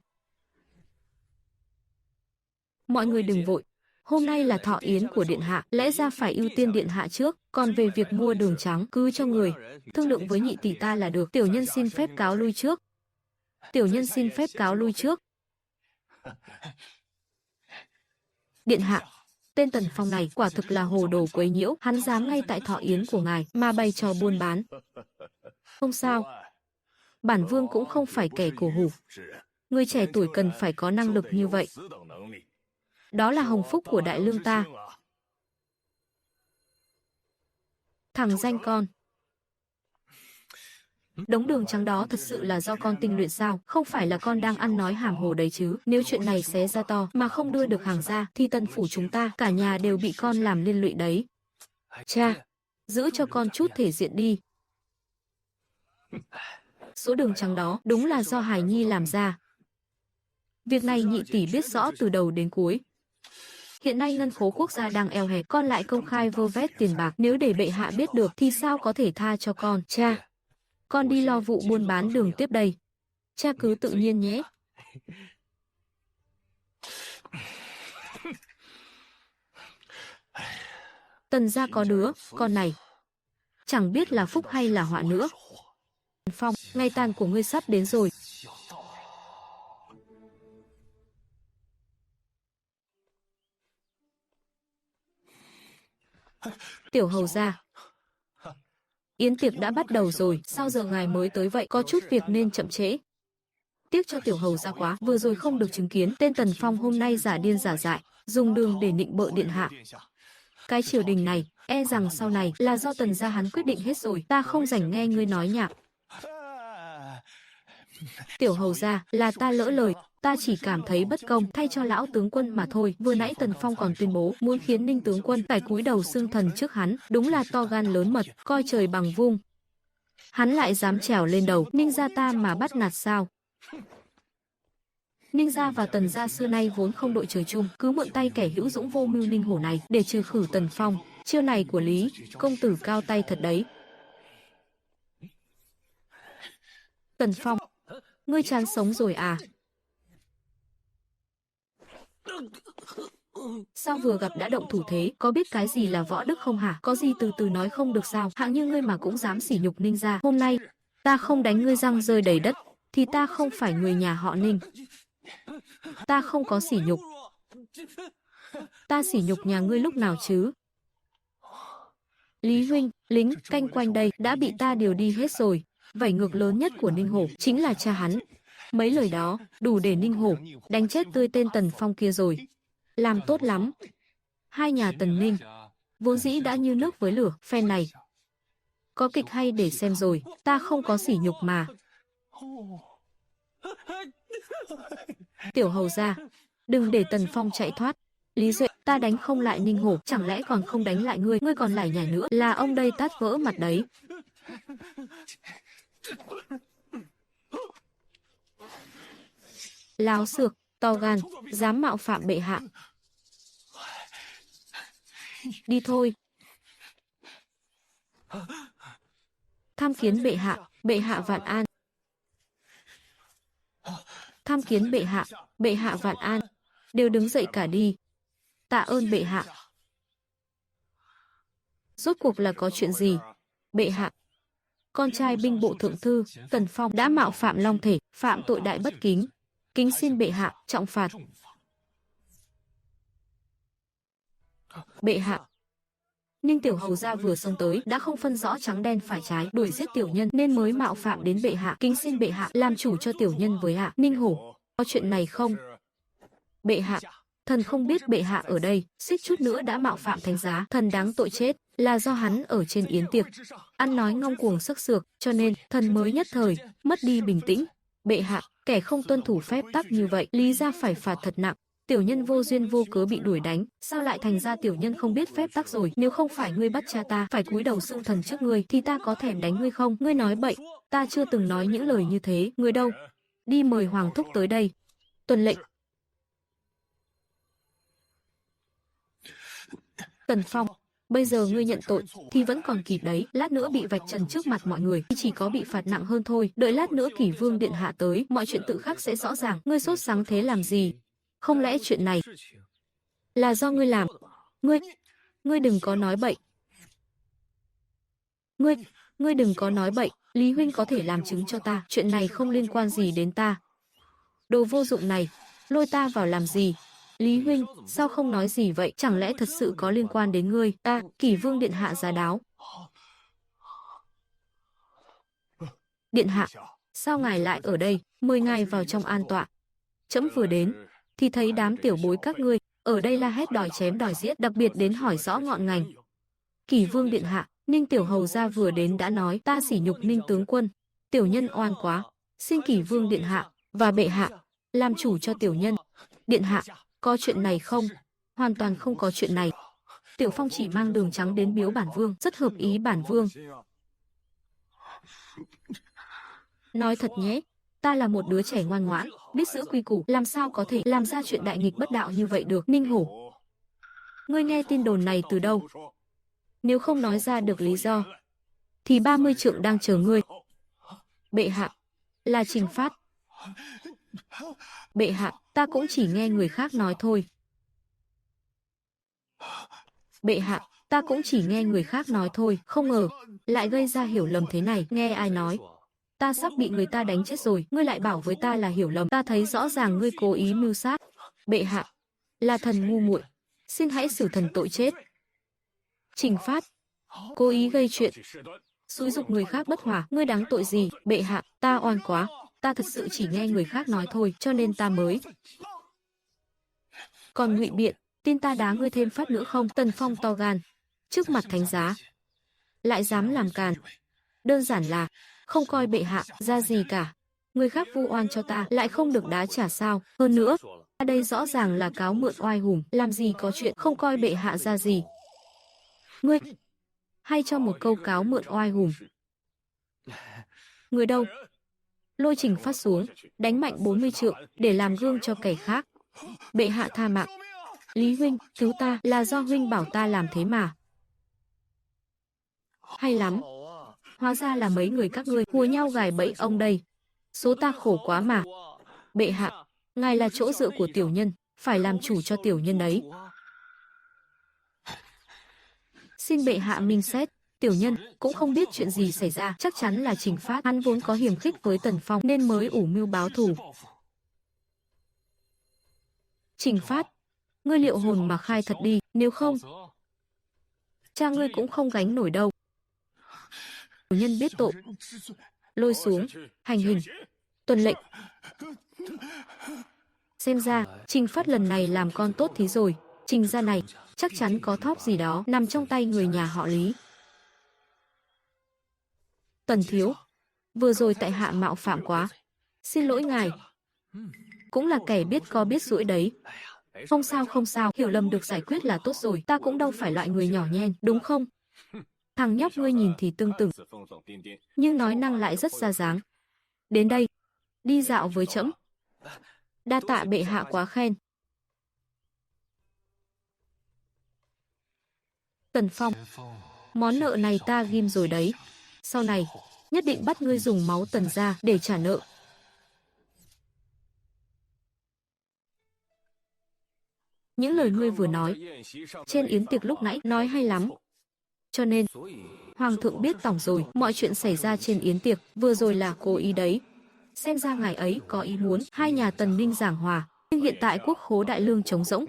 Mọi người đừng vội. Hôm nay là thọ yến của điện hạ, lẽ ra phải ưu tiên điện hạ trước. Còn về việc mua đường trắng, cứ cho người thương lượng với nhị tỷ ta là được. Tiểu nhân xin phép cáo lui trước. Tiểu nhân xin phép cáo lui trước. Điện hạ, tên Tần Phong này quả thực là hồ đồ quấy nhiễu. Hắn dám ngay tại thọ yến của ngài mà bày trò buôn bán. Không sao, bản vương cũng không phải kẻ cổ hủ. Người trẻ tuổi cần phải có năng lực như vậy. Đó là hồng phúc của đại lương ta. Thằng danh con. Đống đường trắng đó thật sự là do con tinh luyện sao? Không phải là con đang ăn nói hàm hồ đấy chứ? Nếu chuyện này xé ra to mà không đưa được hàng ra, thì Tần phủ chúng ta cả nhà đều bị con làm liên lụy đấy. Cha, giữ cho con chút thể diện đi. Số đường trắng đó đúng là do Hải Nhi làm ra. Việc này nhị tỷ biết rõ từ đầu đến cuối. Hiện nay ngân khố quốc gia đang eo hẹp, con lại công khai vơ vét tiền bạc. Nếu để bệ hạ biết được thì sao có thể tha cho con? Cha, con đi lo vụ buôn bán đường tiếp đây. Cha cứ tự nhiên nhé. Tần gia có đứa con này, chẳng biết là phúc hay là họa nữa. Phong, ngày tàn của ngươi sắp đến rồi. Tiểu hầu gia, yến tiệc đã bắt đầu rồi, sao giờ ngài mới tới vậy? Có chút việc nên chậm trễ. Tiếc cho tiểu hầu gia quá, vừa rồi không được chứng kiến tên Tần Phong hôm nay giả điên giả dại, dùng đường để nịnh bợ điện hạ. Cái triều đình này, e rằng sau này là do Tần gia hắn quyết định hết rồi, ta không rảnh nghe ngươi nói nhảm. Tiểu hầu gia, là ta lỡ lời, ta chỉ cảm thấy bất công thay cho lão tướng quân mà thôi. Vừa nãy Tần Phong còn tuyên bố muốn khiến Ninh tướng quân phải cúi đầu xưng thần trước hắn, đúng là to gan lớn mật, coi trời bằng vung. Hắn lại dám trèo lên đầu Ninh gia ta mà bắt nạt sao? Ninh gia và Tần gia xưa nay vốn không đội trời chung, cứ mượn tay kẻ hữu dũng vô mưu Ninh hổ này để trừ khử Tần Phong. Chiêu này của Lý công tử cao tay thật đấy. Tần Phong, ngươi chán sống rồi à? Sao vừa gặp đã động thủ thế? Có biết cái gì là võ đức không hả? Có gì từ từ nói không được sao? Hạng như ngươi mà cũng dám sỉ nhục Ninh gia. Hôm nay ta không đánh ngươi răng rơi đầy đất thì ta không phải người nhà họ Ninh. Ta không có sỉ nhục. Ta sỉ nhục nhà ngươi lúc nào chứ? Lý huynh, lính canh quanh đây đã bị ta điều đi hết rồi. Vảy ngược lớn nhất của Ninh Hổ chính là cha hắn. Mấy lời đó đủ để Ninh Hổ đánh chết tươi tên Tần Phong kia rồi. Làm tốt lắm. Hai nhà Tần Ninh vốn dĩ đã như nước với lửa, phen này có kịch hay để xem rồi. Ta không có sỉ nhục mà. Tiểu hầu gia, đừng để Tần Phong chạy thoát. Lý Duệ, ta đánh không lại Ninh Hổ, chẳng lẽ còn không đánh lại ngươi? Ngươi còn lải nhải nữa là ông đây tát vỡ mặt đấy. Láo xược, To gan, dám mạo phạm bệ hạ. Đi thôi. Tham kiến bệ hạ vạn an. Tham kiến bệ hạ vạn an. Đều đứng dậy cả đi. Tạ ơn bệ hạ. Rốt cuộc là có chuyện gì? Bệ hạ, con trai binh bộ thượng thư, Tần Phong đã mạo phạm long thể, phạm tội đại bất kính. Kính xin bệ hạ, trọng phạt. Bệ hạ, Ninh tiểu hầu gia vừa xông tới, đã không phân rõ trắng đen phải trái, đuổi giết tiểu nhân nên mới mạo phạm đến bệ hạ. Kính xin bệ hạ, làm chủ cho tiểu nhân với hạ. Ninh hổ, có chuyện này không? Bệ hạ, thần không biết bệ hạ ở đây, suýt chút nữa đã mạo phạm thánh giá, thần đáng tội chết, là do hắn ở trên yến tiệc, ăn nói ngông cuồng sắc sược, cho nên thần mới nhất thời mất đi bình tĩnh. Bệ hạ, kẻ không tuân thủ phép tắc như vậy, lý ra phải phạt thật nặng. Tiểu nhân vô duyên vô cớ bị đuổi đánh, sao lại thành ra tiểu nhân không biết phép tắc rồi? Nếu không phải ngươi bắt cha ta phải cúi đầu xưng thần trước ngươi, thì ta có thèm đánh ngươi không? Ngươi nói bậy, ta chưa từng nói những lời như thế. Ngươi đâu? Đi mời hoàng thúc tới đây. Tuân lệnh. Tần Phong, bây giờ ngươi nhận tội thì vẫn còn kịp đấy, lát nữa bị vạch trần trước mặt mọi người, chỉ có bị phạt nặng hơn thôi. Đợi lát nữa Kỷ Vương điện hạ tới, mọi chuyện tự khắc sẽ rõ ràng. Ngươi sốt sắng thế làm gì? Không lẽ chuyện này là do ngươi làm? Ngươi đừng có nói bậy. Ngươi đừng có nói bậy, Lý huynh có thể làm chứng cho ta, chuyện này không liên quan gì đến ta. Đồ vô dụng này, lôi ta vào làm gì? Lý huynh, sao không nói gì vậy? Chẳng lẽ thật sự có liên quan đến ngươi? Kỷ Vương điện hạ giá đáo. Điện hạ, sao ngài lại ở đây? Mời ngài vào trong an tọa. Trẫm vừa đến thì thấy đám tiểu bối các ngươi ở đây la hét đòi chém đòi giết, đặc biệt đến hỏi rõ ngọn ngành. Kỷ Vương điện hạ, Ninh tiểu hầu gia vừa đến đã nói ta sỉ nhục Ninh tướng quân, tiểu nhân oan quá, xin Kỷ Vương điện hạ và bệ hạ làm chủ cho tiểu nhân. Điện hạ, có chuyện này không? Hoàn toàn không có chuyện này. Tiểu Phong chỉ mang đường trắng đến biếu bản vương, rất hợp ý bản vương. Nói thật nhé, ta là một đứa trẻ ngoan ngoãn, biết giữ quy củ, làm sao có thể làm ra chuyện đại nghịch bất đạo như vậy được? Ninh hổ, ngươi nghe tin đồn này từ đâu? Nếu không nói ra được lý do thì 30 trượng đang chờ ngươi. Bệ hạ, là Trình Phát. Bệ hạ, ta cũng chỉ nghe người khác nói thôi. Bệ hạ, ta cũng chỉ nghe người khác nói thôi, không ngờ lại gây ra hiểu lầm thế này. Nghe ai nói ta sắp bị người ta đánh chết rồi, ngươi lại bảo với ta là hiểu lầm. Ta thấy rõ ràng ngươi cố ý mưu sát. Bệ hạ, là thần ngu muội, xin hãy xử thần tội chết. Trình Phát, cố ý gây chuyện, xúi giục người khác bất hòa, ngươi đáng tội gì? Bệ hạ, ta oan quá, ta thật sự chỉ nghe người khác nói thôi, cho nên ta mới. Còn ngụy biện, tin ta đá ngươi thêm phát nữa không? Tần Phong to gan, trước mặt thánh giá lại dám làm càn, đơn giản là không coi bệ hạ ra gì cả. Người khác vu oan cho ta lại không được đá trả sao? Hơn nữa, đây rõ ràng là cáo mượn oai hùng, làm gì có chuyện không coi bệ hạ ra gì. Ngươi hay cho một câu cáo mượn oai hùng. Người đâu? Lôi Trình Phát xuống, đánh mạnh 40 trượng để làm gương cho kẻ khác. Bệ hạ tha mạng. Lý huynh, cứu ta, là do huynh bảo ta làm thế mà. Hay lắm. Hóa ra là mấy người các ngươi hùa nhau gài bẫy ông đây. Số ta khổ quá mà. Bệ hạ, ngài là chỗ dựa của tiểu nhân, phải làm chủ cho tiểu nhân đấy. Xin bệ hạ minh xét, tiểu nhân cũng không biết chuyện gì xảy ra, chắc chắn là Trình Phát, hắn vốn có hiềm khích với Tần Phong nên mới ủ mưu báo thù. Trình Phát, ngươi liệu hồn mà khai thật đi, nếu không, cha ngươi cũng không gánh nổi đâu. Tiểu nhân biết tội, lôi xuống, hành hình, tuân lệnh. Xem ra, Trình Phát lần này làm con tốt thí rồi, Trình gia này chắc chắn có thóp gì đó nằm trong tay người nhà họ Lý. Tần thiếu, vừa rồi tại hạ mạo phạm quá, xin lỗi ngài. Cũng là kẻ biết có biết rũi đấy. Không sao không sao, hiểu lầm được giải quyết là tốt rồi, ta cũng đâu phải loại người nhỏ nhen, đúng không? Thằng nhóc ngươi nhìn thì tương tự, nhưng nói năng lại rất ra dáng. Đến đây, đi dạo với trẫm. Đa tạ bệ hạ quá khen. Tần Phong, món nợ này ta ghim rồi đấy. Sau này, nhất định bắt ngươi dùng máu Tần gia để trả nợ. Những lời ngươi vừa nói, trên yến tiệc lúc nãy nói hay lắm. Cho nên, Hoàng thượng biết tổng rồi, mọi chuyện xảy ra trên yến tiệc, vừa rồi là cố ý đấy. Xem ra ngài ấy có ý muốn hai nhà Tần Ninh giảng hòa, nhưng hiện tại quốc khố đại lương trống rỗng.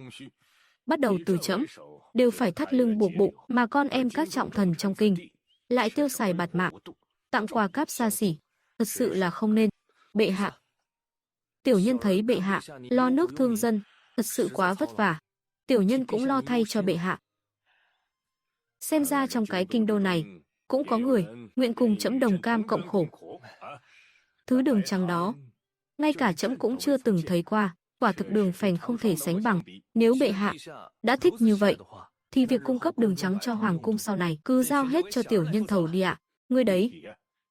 Bắt đầu từ trẫm, đều phải thắt lưng buộc bụng, mà con em các trọng thần trong kinh lại tiêu xài bạt mạng, tặng quà cáp xa xỉ, thật sự là không nên. Bệ hạ, tiểu nhân thấy bệ hạ lo nước thương dân, thật sự quá vất vả. Tiểu nhân cũng lo thay cho bệ hạ. Xem ra trong cái kinh đô này cũng có người nguyện cùng trẫm đồng cam cộng khổ. Thứ đường trắng đó, ngay cả trẫm cũng chưa từng thấy qua, quả thực đường phèn không thể sánh bằng. Nếu bệ hạ đã thích như vậy, thì việc cung cấp đường trắng cho hoàng cung sau này cứ giao hết cho tiểu nhân thầu đi ạ. Ngươi đấy,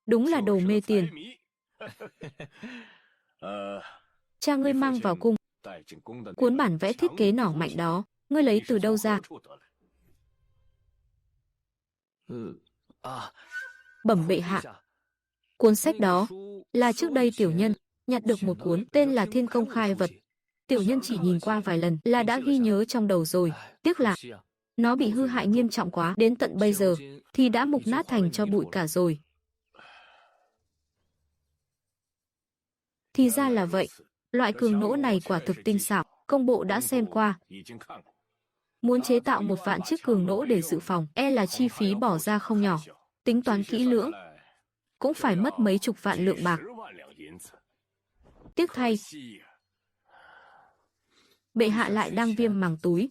đúng là đồ mê tiền. Cha ngươi mang vào cung cuốn bản vẽ thiết kế nỏ mạnh đó, ngươi lấy từ đâu ra? Bẩm bệ hạ, cuốn sách đó là trước đây tiểu nhân nhặt được một cuốn tên là Thiên Công Khai Vật. Tiểu nhân chỉ nhìn qua vài lần là đã ghi nhớ trong đầu rồi, tiếc là nó bị hư hại nghiêm trọng quá, đến tận bây giờ thì đã mục nát thành cho bụi cả rồi. Thì ra là vậy, loại cường nỗ này quả thực tinh xảo, công bộ đã xem qua. Muốn chế tạo một vạn chiếc cường nỗ để dự phòng, e là chi phí bỏ ra không nhỏ. Tính toán kỹ lưỡng, cũng phải mất mấy chục vạn lượng bạc. Tiếc thay, bệ hạ lại đang viêm màng túi.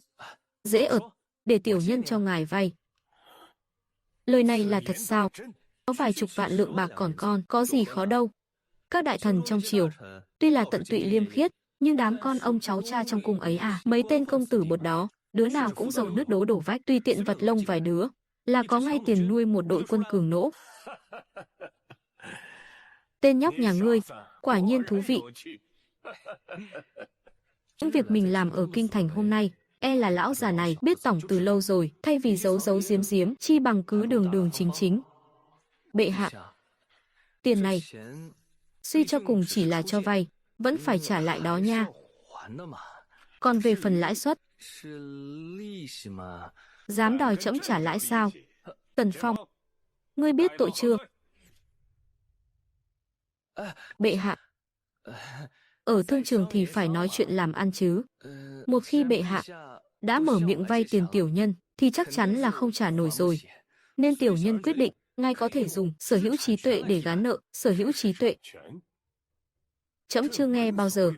Dễ ợt, để tiểu nhân cho ngài vay. Lời này là thật sao? Có vài chục vạn lượng bạc còn con, có gì khó đâu. Các đại thần trong triều, tuy là tận tụy liêm khiết, nhưng đám con ông cháu cha trong cung ấy à, mấy tên công tử bột đó, đứa nào cũng giàu nứt đố đổ vách, tùy tiện vật lông vài đứa, là có ngay tiền nuôi một đội quân cường nỗ. Tên nhóc nhà ngươi, quả nhiên thú vị. Những việc mình làm ở kinh thành hôm nay, e là lão già này biết tổng từ lâu rồi, thay vì giấu giấu giếm giếm, chi bằng cứ đường đường chính chính. Bệ hạ, tiền này, suy cho cùng chỉ là cho vay, vẫn phải trả lại đó nha. Còn về phần lãi suất, dám đòi trẫm trả lãi sao? Tần Phong, ngươi biết tội chưa? Bệ hạ, ở thương trường thì phải nói chuyện làm ăn chứ. Một khi bệ hạ đã mở miệng vay tiền tiểu nhân, thì chắc chắn là không trả nổi rồi. Nên tiểu nhân quyết định, ngài có thể dùng sở hữu trí tuệ để gán nợ. Sở hữu trí tuệ, trẫm chưa nghe bao giờ.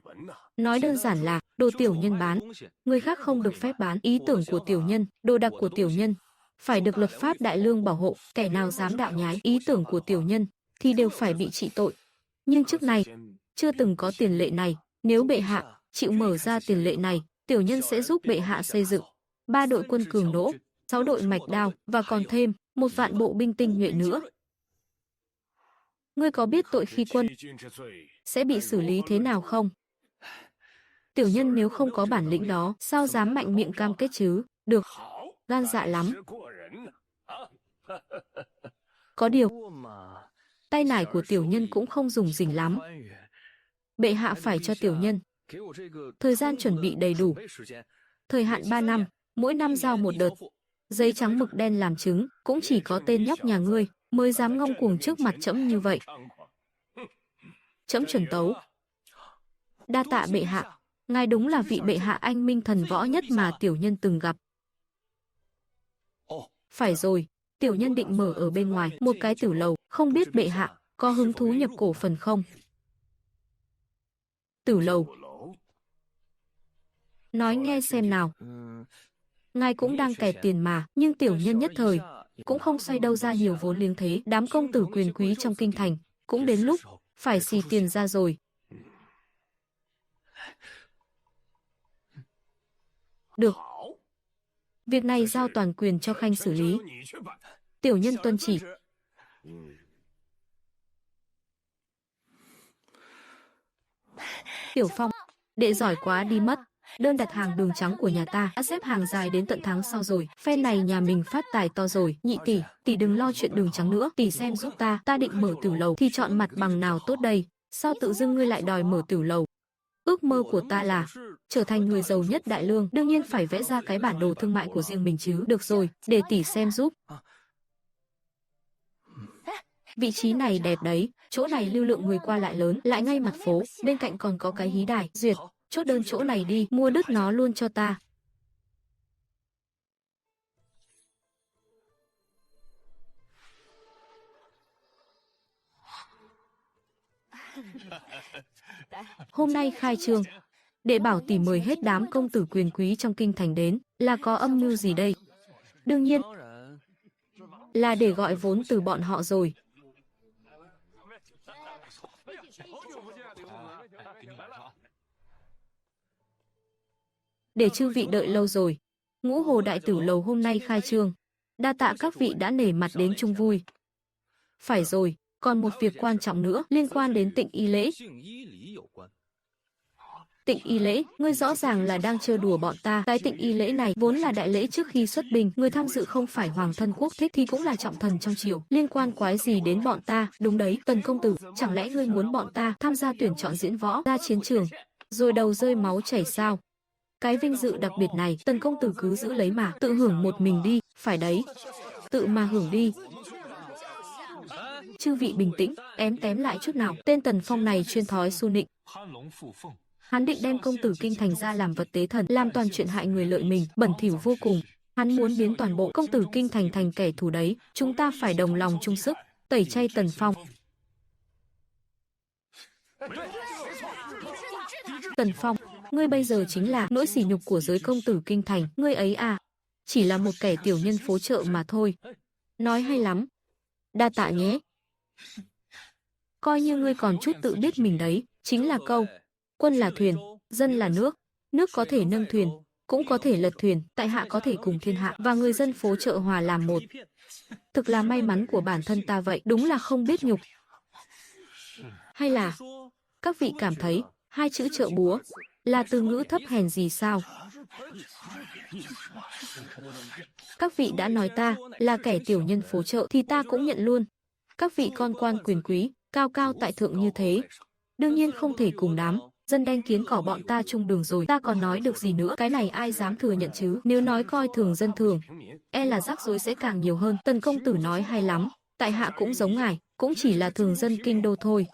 Nói đơn giản là đồ tiểu nhân bán, người khác không được phép bán. Ý tưởng của tiểu nhân, đồ đạc của tiểu nhân phải được luật pháp đại lương bảo hộ. Kẻ nào dám đạo nhái ý tưởng của tiểu nhân thì đều phải bị trị tội. Nhưng trước này chưa từng có tiền lệ này. Nếu bệ hạ chịu mở ra tiền lệ này, tiểu nhân sẽ giúp bệ hạ xây dựng 3 đội quân cường nỗ, 6 đội mạch đao và còn thêm 1 vạn bộ binh tinh nhuệ nữa. Ngươi có biết tội khi quân sẽ bị xử lý thế nào không? Tiểu nhân nếu không có bản lĩnh đó, sao dám mạnh miệng cam kết chứ? Được, gan dạ lắm. Có điều, tay nải của tiểu nhân cũng không dùng rỉnh lắm. Bệ hạ phải cho tiểu nhân thời gian chuẩn bị đầy đủ. Thời hạn 3 năm, mỗi năm giao một đợt. Giấy trắng mực đen làm chứng, cũng chỉ có tên nhóc nhà ngươi mới dám ngông cuồng trước mặt trẫm như vậy. Trẫm chuẩn tấu. Đa tạ bệ hạ, ngài đúng là vị bệ hạ anh minh thần võ nhất mà tiểu nhân từng gặp. Phải rồi, tiểu nhân định mở ở bên ngoài một cái tử lầu, không biết bệ hạ có hứng thú nhập cổ phần không? Tử lầu, nói nghe xem nào. Ngài cũng đang kẹt tiền mà, nhưng tiểu nhân nhất thời cũng không xoay đâu ra nhiều vốn liếng thế. Đám công tử quyền quý trong kinh thành cũng đến lúc phải xì tiền ra rồi. Được, việc này giao toàn quyền cho Khanh xử lý. Tiểu nhân tuân chỉ. Tiểu Phong, Đệ giỏi quá đi mất. Đơn đặt hàng đường trắng của nhà ta đã xếp hàng dài đến tận tháng sau rồi. Phen này nhà mình phát tài to rồi. Nhị tỷ, tỷ đừng lo chuyện đường trắng nữa. Tỷ xem giúp ta định mở tử lầu thì chọn mặt bằng nào tốt đây? Sao tự dưng ngươi lại đòi mở tử lầu? Ước mơ của ta là trở thành người giàu nhất Đại Lương, đương nhiên phải vẽ ra cái bản đồ thương mại của riêng mình chứ. Được rồi, để tỷ xem giúp. Vị trí này đẹp đấy, chỗ này lưu lượng người qua lại lớn, lại ngay mặt phố, bên cạnh còn có cái hí đài. Duyệt, chốt đơn chỗ này đi, mua đứt nó luôn cho ta. Hôm nay khai trương, đệ bảo tỷ mời hết đám công tử quyền quý trong kinh thành đến, là có âm mưu gì đây? Đương nhiên là để gọi vốn từ bọn họ rồi. Để chư vị đợi lâu rồi. Ngũ Hồ Đại Tử Lầu hôm nay khai trương. Đa tạ các vị đã nể mặt đến chung vui. Phải rồi, còn một việc quan trọng nữa liên quan đến Tịnh Y Lễ. Tịnh Y Lễ, ngươi rõ ràng là đang trêu đùa bọn ta. Cái Tịnh Y Lễ này vốn là đại lễ trước khi xuất binh, người tham dự không phải hoàng thân quốc thích thì cũng là trọng thần trong triều, liên quan quái gì đến bọn ta? Đúng đấy, Tần công tử, chẳng lẽ ngươi muốn bọn ta tham gia tuyển chọn diễn võ, ra chiến trường, rồi đầu rơi máu chảy sao? Cái vinh dự đặc biệt này, Tần công tử cứ giữ lấy mà, tự hưởng một mình đi, phải đấy, tự mà hưởng đi. Chư vị bình tĩnh, ém tém lại chút nào. Tên Tần Phong này chuyên thói xu nịnh. Hắn định đem công tử kinh thành ra làm vật tế thần, làm toàn chuyện hại người lợi mình, bẩn thỉu vô cùng. Hắn muốn biến toàn bộ công tử kinh thành thành kẻ thù đấy. Chúng ta phải đồng lòng chung sức, tẩy chay Tần Phong. Tần Phong, ngươi bây giờ chính là nỗi sỉ nhục của giới công tử kinh thành. Ngươi ấy à, chỉ là một kẻ tiểu nhân phố chợ mà thôi. Nói hay lắm. Đa tạ nhé. Coi như ngươi còn chút tự biết mình đấy. Chính là câu, quân là thuyền, dân là nước. Nước có thể nâng thuyền, cũng có thể lật thuyền. Tại hạ có thể cùng thiên hạ và người dân phố chợ hòa làm một. Thực là may mắn của bản thân ta vậy. Đúng là không biết nhục. Hay là các vị cảm thấy hai chữ chợ búa là từ ngữ thấp hèn gì sao? Các vị đã nói ta là kẻ tiểu nhân phố chợ thì ta cũng nhận luôn. Các vị con quan quyền quý, cao cao tại thượng như thế, đương nhiên không thể cùng đám dân đen kiến cỏ bọn ta chung đường rồi. Ta còn nói được gì nữa? Cái này ai dám thừa nhận chứ? Nếu nói coi thường dân thường, e là rắc rối sẽ càng nhiều hơn. Tần công tử nói hay lắm. Tại hạ cũng giống ngài, cũng chỉ là thường dân kinh đô thôi.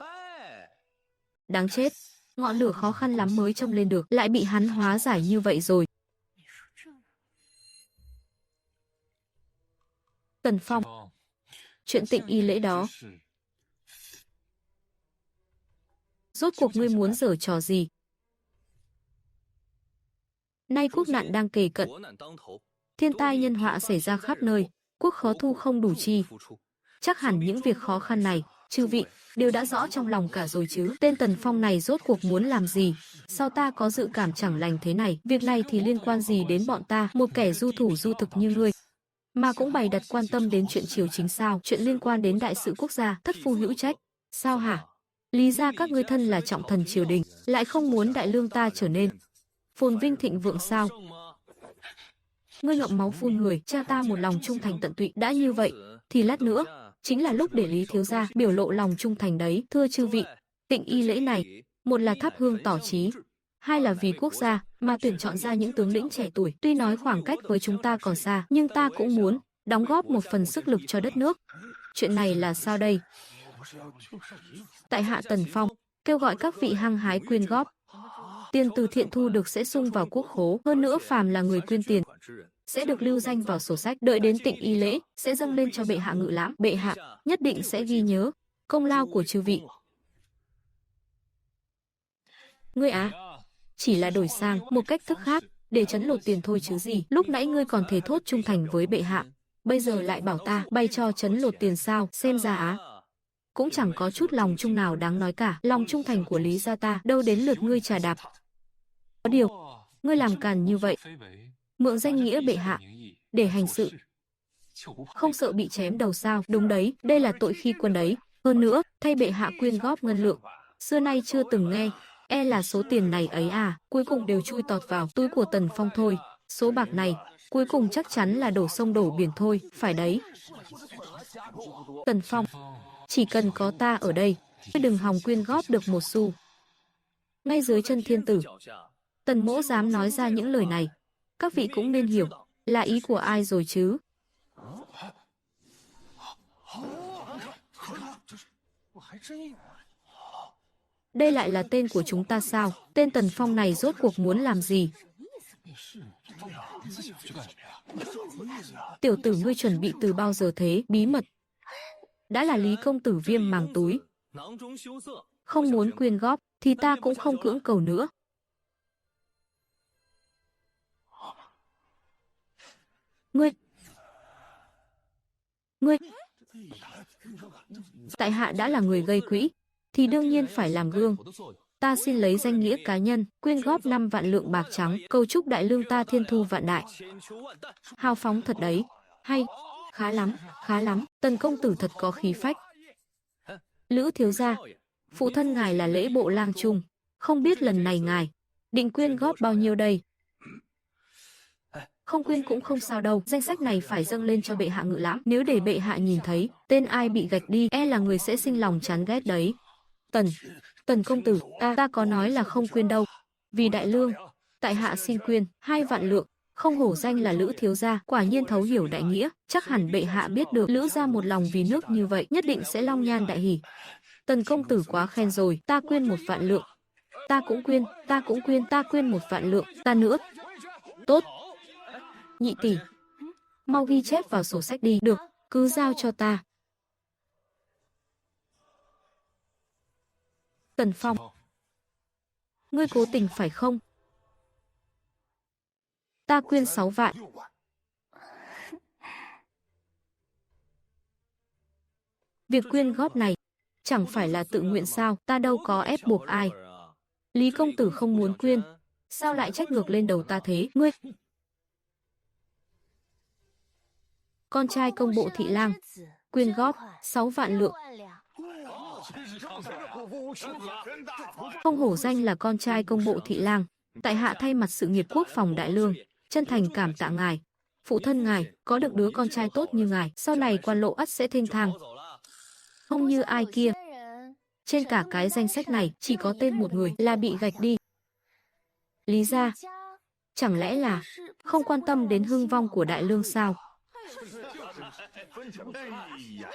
Đáng chết, ngọn lửa khó khăn lắm mới trông lên được, lại bị hắn hóa giải như vậy rồi. Tần Phong, chuyện Tịnh Y Lễ đó, rốt cuộc ngươi muốn giở trò gì? Nay quốc nạn đang kề cận, thiên tai nhân họa xảy ra khắp nơi, quốc khó thu không đủ chi. Chắc hẳn những việc khó khăn này, chư vị đều đã rõ trong lòng cả rồi chứ. Tên Tần Phong này rốt cuộc muốn làm gì? Sao ta có dự cảm chẳng lành thế này? Việc này thì liên quan gì đến bọn ta? Một kẻ du thủ du thực như ngươi mà cũng bày đặt quan tâm đến chuyện triều chính sao? Chuyện liên quan đến đại sự quốc gia, thất phu hữu trách. Sao hả? Lý ra các ngươi thân là trọng thần triều đình, lại không muốn Đại Lương ta trở nên phồn vinh thịnh vượng sao? Ngươi ngậm máu phun người, cha ta một lòng trung thành tận tụy. Đã như vậy, thì lát nữa chính là lúc để Lý thiếu gia biểu lộ lòng trung thành đấy. Thưa chư vị, Tịnh Y Lễ này, một là thắp hương tỏ chí, hai là vì quốc gia mà tuyển chọn ra những tướng lĩnh trẻ tuổi. Tuy nói khoảng cách với chúng ta còn xa, nhưng ta cũng muốn đóng góp một phần sức lực cho đất nước. Chuyện này là sao đây? Tại hạ Tần Phong kêu gọi các vị hăng hái quyên góp. Tiền từ thiện thu được sẽ sung vào quốc khố. Hơn nữa phàm là người quyên tiền sẽ được lưu danh vào sổ sách. Đợi đến Tịnh Y Lễ sẽ dâng lên cho bệ hạ ngự lãm. Bệ hạ nhất định sẽ ghi nhớ công lao của chư vị. Ngươi á, chỉ là đổi sang một cách thức khác để trấn lột tiền thôi chứ gì. Lúc nãy ngươi còn thề thốt trung thành với bệ hạ, bây giờ lại bảo ta bay cho trấn lột tiền sao? Xem ra á, cũng chẳng có chút lòng trung nào đáng nói cả. Lòng trung thành của Lý gia ta đâu đến lượt ngươi trà đạp. Có điều, ngươi làm càn như vậy, mượn danh nghĩa bệ hạ để hành sự, không sợ bị chém đầu sao? Đúng đấy, đây là tội khi quân đấy. Hơn nữa, thay bệ hạ quyên góp ngân lượng, xưa nay chưa từng nghe E là số tiền này ấy à, cuối cùng đều chui tọt vào túi của Tần Phong thôi. Số bạc này, cuối cùng chắc chắn là đổ sông đổ biển thôi, phải đấy. Tần Phong, chỉ cần có ta ở đây, ngươi đừng hòng quyên góp được một xu. Ngay dưới chân thiên tử, Tần Mỗ dám nói ra những lời này. Các vị cũng nên hiểu, là ý của ai rồi chứ. Đây lại là tên của chúng ta sao? Tên Tần Phong này rốt cuộc muốn làm gì? Tiểu tử ngươi chuẩn bị từ bao giờ thế? Bí mật. Đã là Lý công tử viêm màng túi. Không muốn quyên góp, thì ta cũng không cưỡng cầu nữa. Ngươi! Tại hạ đã là người gây quỹ, thì đương nhiên phải làm gương. Ta xin lấy danh nghĩa cá nhân, quyên góp 5 vạn lượng bạc trắng, cầu chúc đại lương ta thiên thu vạn đại. Hào phóng thật đấy. Hay, khá lắm, khá lắm. Tần công tử thật có khí phách. Lữ thiếu gia, phụ thân ngài là Lễ Bộ lang trung, không biết lần này ngài định quyên góp bao nhiêu đây? Không quyên cũng không sao đâu, danh sách này phải dâng lên cho bệ hạ ngự lãm. Nếu để bệ hạ nhìn thấy, tên ai bị gạch đi, e là người sẽ sinh lòng chán ghét đấy. Tần công tử, ta có nói là không quyên đâu. Vì đại lương, tại hạ xin quyên 2 vạn lượng. Không hổ danh là Lữ thiếu gia, quả nhiên thấu hiểu đại nghĩa. Chắc hẳn bệ hạ biết được Lữ gia một lòng vì nước như vậy, nhất định sẽ long nhan đại hỉ. Tần công tử quá khen rồi, ta quyên 1 vạn lượng. Ta cũng quyên, ta quyên 1 vạn lượng, ta nữa. Tốt. Nhị tỷ, mau ghi chép vào sổ sách đi. Được, cứ giao cho ta. Tần Phong, ngươi cố tình phải không? Ta quyên 6 vạn. Việc quyên góp này chẳng phải là tự nguyện sao? Ta đâu có ép buộc ai. Lý công tử không muốn quyên, sao lại trách ngược lên đầu ta thế? Ngươi, con trai công bộ thị lang, quyên góp 6 vạn lượng. Không hổ danh là con trai công bộ thị lang, tại hạ thay mặt sự nghiệp quốc phòng đại lương, chân thành cảm tạ ngài. Phụ thân ngài có được đứa con trai tốt như ngài, sau này quan lộ ắt sẽ thênh thang. Không như ai kia. Trên cả cái danh sách này chỉ có tên một người là bị gạch đi. Lý gia, chẳng lẽ là không quan tâm đến hưng vong của đại lương sao?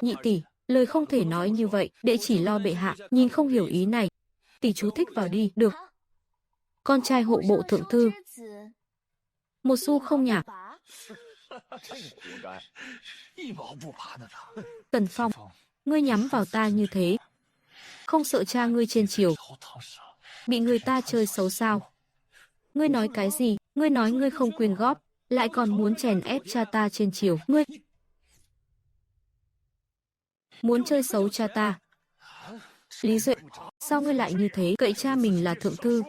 Nhị tỷ, lời không thể nói như vậy, đệ chỉ lo bệ hạ, nhìn không hiểu ý này. Tỷ chú thích vào đi, được. Con trai hộ bộ thượng thư. Một xu không nhả. Tần Phong, ngươi nhắm vào ta như thế, không sợ cha ngươi trên triều bị người ta chơi xấu sao? Ngươi nói cái gì? Ngươi nói ngươi không quyên góp, lại còn muốn chèn ép cha ta trên triều. Ngươi muốn chơi xấu cha ta. Lý Duệ, sao ngươi lại như thế? Cậy cha mình là thượng thư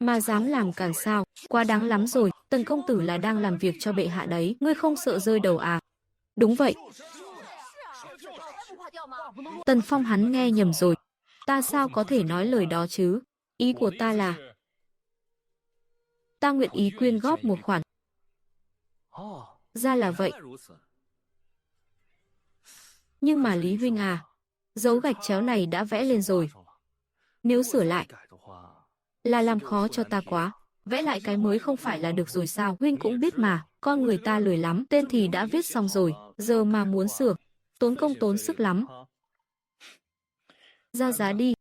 mà dám làm càn sao? Quá đáng lắm rồi. Tần công tử là đang làm việc cho bệ hạ đấy, ngươi không sợ rơi đầu à? Đúng vậy. Tần Phong hắn nghe nhầm rồi. Ta sao có thể nói lời đó chứ? Ý của ta là ta nguyện ý quyên góp một khoản. Ra là vậy. Nhưng mà Lý huynh à, dấu gạch chéo này đã vẽ lên rồi. Nếu sửa lại là làm khó cho ta quá. Vẽ lại cái mới không phải là được rồi sao? Huynh cũng biết mà, con người ta lười lắm, tên thì đã viết xong rồi, giờ mà muốn sửa, tốn công tốn sức lắm. Ra giá đi.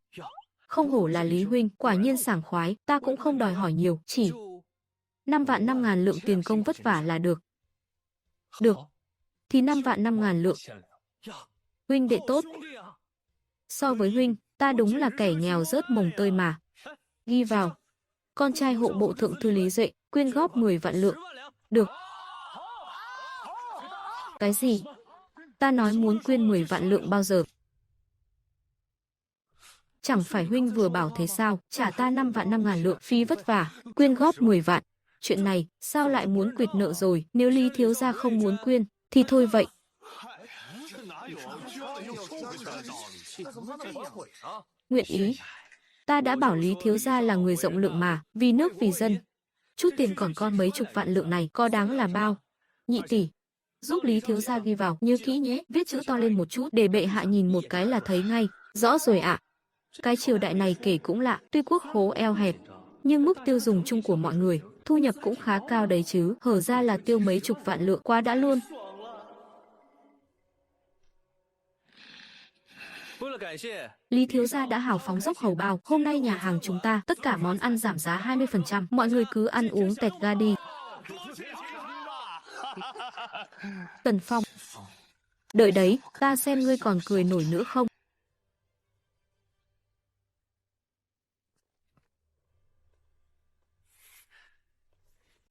Không hổ là Lý huynh, quả nhiên sảng khoái, ta cũng không đòi hỏi nhiều, chỉ 5 vạn 5 ngàn lượng tiền công vất vả là được. Được, thì 5 vạn 5 ngàn lượng. Huynh đệ tốt. So với huynh, ta đúng là kẻ nghèo rớt mồng tơi mà. Ghi vào. Con trai hộ bộ thượng thư Lý Duệ, quyên góp 10 vạn lượng. Được. Cái gì? Ta nói muốn quyên 10 vạn lượng bao giờ? Chẳng phải huynh vừa bảo thế sao? Trả ta 5 vạn 5 ngàn lượng, phí vất vả, quyên góp 10 vạn. Chuyện này, sao lại muốn quỵt nợ rồi? Nếu Lý thiếu gia không muốn quyên, thì thôi vậy. Nguyện ý. Ta đã bảo Lý thiếu gia là người rộng lượng mà, vì nước vì dân. Chút tiền còn con mấy chục vạn lượng này có đáng là bao? Nhị tỷ, giúp Lý thiếu gia ghi vào, nhớ kỹ nhé, viết chữ to lên một chút để bệ hạ nhìn một cái là thấy ngay. Rõ rồi ạ. Cái triều đại này kể cũng lạ, tuy quốc khố eo hẹp, nhưng mức tiêu dùng chung của mọi người, thu nhập cũng khá cao đấy chứ, hở ra là tiêu mấy chục vạn lượng quá đã luôn. Lý thiếu gia đã hào phóng dốc hầu bao, hôm nay nhà hàng chúng ta tất cả món ăn giảm giá 20%, mọi người cứ ăn uống tẹt ga đi. Tần Phong, đợi đấy, ta xem ngươi còn cười nổi nữa không.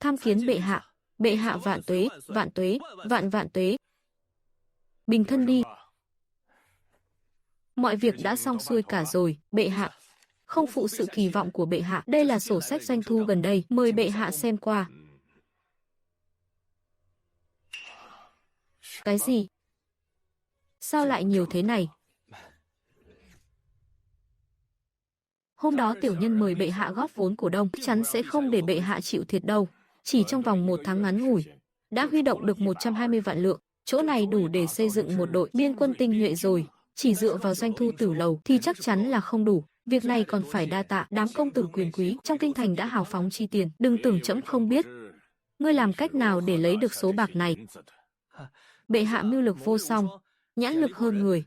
Tham kiến bệ hạ vạn tuế, vạn vạn tuế. Bình thân đi. Mọi việc đã xong xuôi cả rồi, bệ hạ. Không phụ sự kỳ vọng của bệ hạ, đây là sổ sách doanh thu gần đây, mời bệ hạ xem qua. Cái gì? Sao lại nhiều thế này? Hôm đó tiểu nhân mời bệ hạ góp vốn cổ đông, chắc chắn sẽ không để bệ hạ chịu thiệt đâu. Chỉ trong vòng 1 tháng ngắn ngủi, đã huy động được 120 vạn lượng, chỗ này đủ để xây dựng một đội biên quân tinh nhuệ rồi. Chỉ dựa vào doanh thu tử lầu thì chắc chắn là không đủ. Việc này còn phải đa tạ đám công tử quyền quý trong kinh thành đã hào phóng chi tiền. Đừng tưởng trẫm không biết. Ngươi làm cách nào để lấy được số bạc này? Bệ hạ mưu lực vô song, nhãn lực hơn người.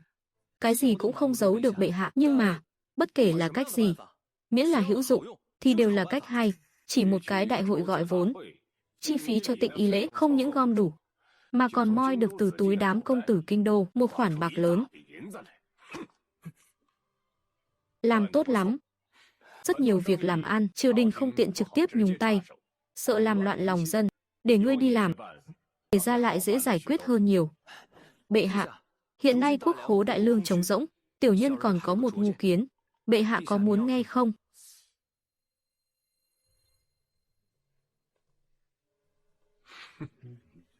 Cái gì cũng không giấu được bệ hạ. Nhưng mà, bất kể là cách gì, miễn là hữu dụng, thì đều là cách hay. Chỉ một cái đại hội gọi vốn, chi phí cho tịnh y lễ không những gom đủ, mà còn moi được từ túi đám công tử kinh đô một khoản bạc lớn. Làm tốt lắm. Rất nhiều việc làm ăn, triều đình không tiện trực tiếp nhúng tay, sợ làm loạn lòng dân, để ngươi đi làm, để ra lại dễ giải quyết hơn nhiều. Bệ hạ, hiện nay quốc khố đại lương trống rỗng, tiểu nhân còn có một ngu kiến, bệ hạ có muốn nghe không?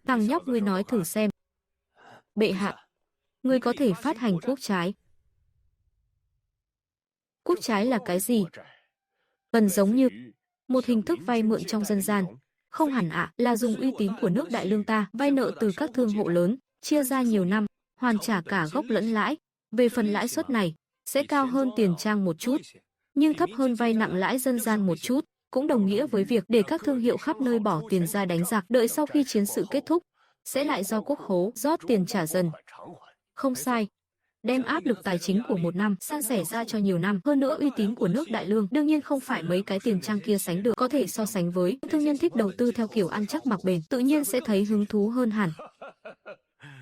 Thằng nhóc ngươi nói thử xem. Bệ hạ, ngươi có thể phát hành quốc trái. Quốc trái là cái gì? Gần giống như một hình thức vay mượn trong dân gian. Không hẳn ạ, là dùng uy tín của nước đại lương ta vay nợ từ các thương hộ lớn, chia ra nhiều năm, hoàn trả cả gốc lẫn lãi. Về phần lãi suất này, sẽ cao hơn tiền trang một chút, nhưng thấp hơn vay nặng lãi dân gian một chút, cũng đồng nghĩa với việc để các thương hiệu khắp nơi bỏ tiền ra đánh giặc, đợi sau khi chiến sự kết thúc, sẽ lại do quốc khố rót tiền trả dần. Không sai. Đem áp lực tài chính của một năm san sẻ ra cho nhiều năm, hơn nữa uy tín của nước đại lương đương nhiên không phải mấy cái tiền trang kia sánh được, có thể so sánh với. Thương nhân thích đầu tư theo kiểu ăn chắc mặc bền, tự nhiên sẽ thấy hứng thú hơn hẳn.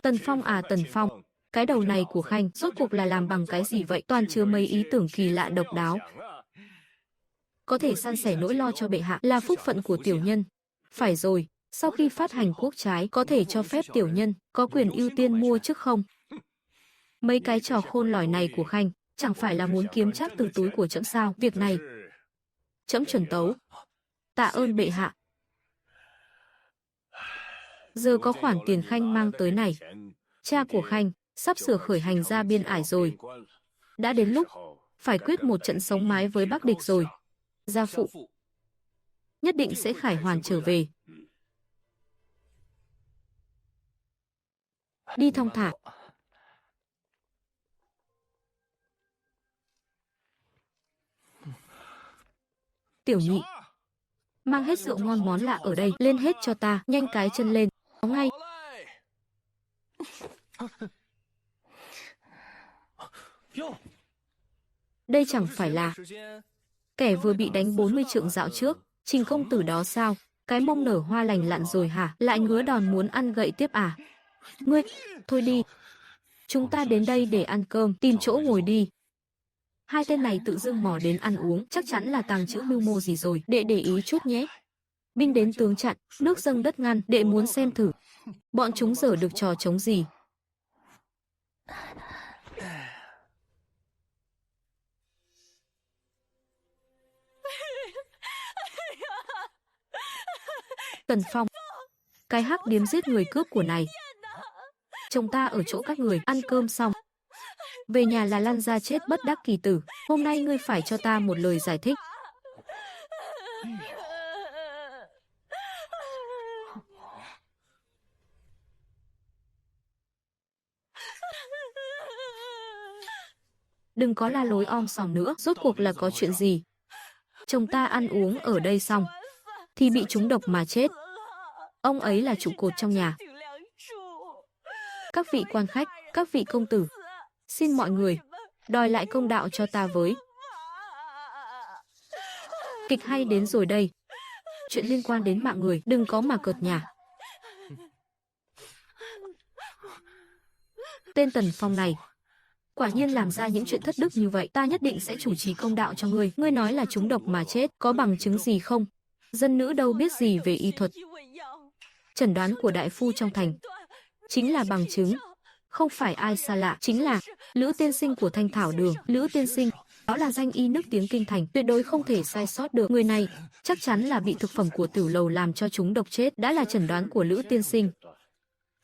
Tần Phong à Tần Phong, cái đầu này của Khanh rốt cuộc là làm bằng cái gì vậy, toàn chứa mấy ý tưởng kỳ lạ độc đáo. Có thể san sẻ nỗi lo cho bệ hạ là phúc phận của tiểu nhân. Phải rồi, sau khi phát hành quốc trái có thể cho phép tiểu nhân có quyền ưu tiên mua trước không? Mấy cái trò khôn lỏi này của Khanh chẳng phải là muốn kiếm trác từ túi của trẫm sao? Việc này trẫm chuẩn tấu. Tạ ơn bệ hạ. Giờ có khoản tiền Khanh mang tới này, cha của Khanh sắp sửa khởi hành ra biên ải rồi. Đã đến lúc phải quyết một trận sống mái với Bắc địch rồi. Gia phụ nhất định sẽ khải hoàn trở về. Đi thong thả. Tiểu nhị, mang hết rượu ngon món lạ ở đây lên hết cho ta, nhanh cái chân lên, có ngay. Đây chẳng phải là kẻ vừa bị đánh 40 trượng dạo trước, Trình công tử đó sao? Cái mông nở hoa lành lặn rồi hả? Lại ngứa đòn muốn ăn gậy tiếp à? Ngươi, thôi đi. Chúng ta đến đây để ăn cơm, tìm chỗ ngồi đi. Hai tên này tự dưng mò đến ăn uống, chắc chắn là tàng trữ mưu mô gì rồi, đệ để ý chút nhé. Binh đến tướng chặn, nước dâng đất ngăn, đệ muốn xem thử. Bọn chúng dở được trò trống gì. Tần Phong, cái hắc điếm giết người cướp của này. Chồng ta ở chỗ các người ăn cơm xong, Về nhà là lăn ra chết bất đắc kỳ tử. Hôm nay ngươi phải cho ta một lời giải thích. Đừng có la lối om sòm nữa, rốt cuộc là có chuyện gì? Chồng ta ăn uống ở đây xong thì bị trúng độc mà chết. Ông ấy là trụ cột trong nhà. Các vị quan khách, các vị công tử, xin mọi người đòi lại công đạo cho ta với. Kịch hay đến rồi đây. Chuyện liên quan đến mạng người, đừng có mà cợt nhả. Tên Tần Phong này quả nhiên làm ra những chuyện thất đức như vậy, ta nhất định sẽ chủ trì công đạo cho ngươi. Ngươi nói là trúng độc mà chết, có bằng chứng gì không? Dân nữ đâu biết gì về y thuật. Chẩn đoán của đại phu trong thành chính là bằng chứng, không phải ai xa lạ, chính là Lữ tiên sinh của Thanh Thảo Đường. Lữ tiên sinh, đó là danh y nức tiếng kinh thành, tuyệt đối không thể sai sót được. Người này chắc chắn là bị thực phẩm của Tử Lầu làm cho trúng độc chết, đã là chẩn đoán của Lữ tiên sinh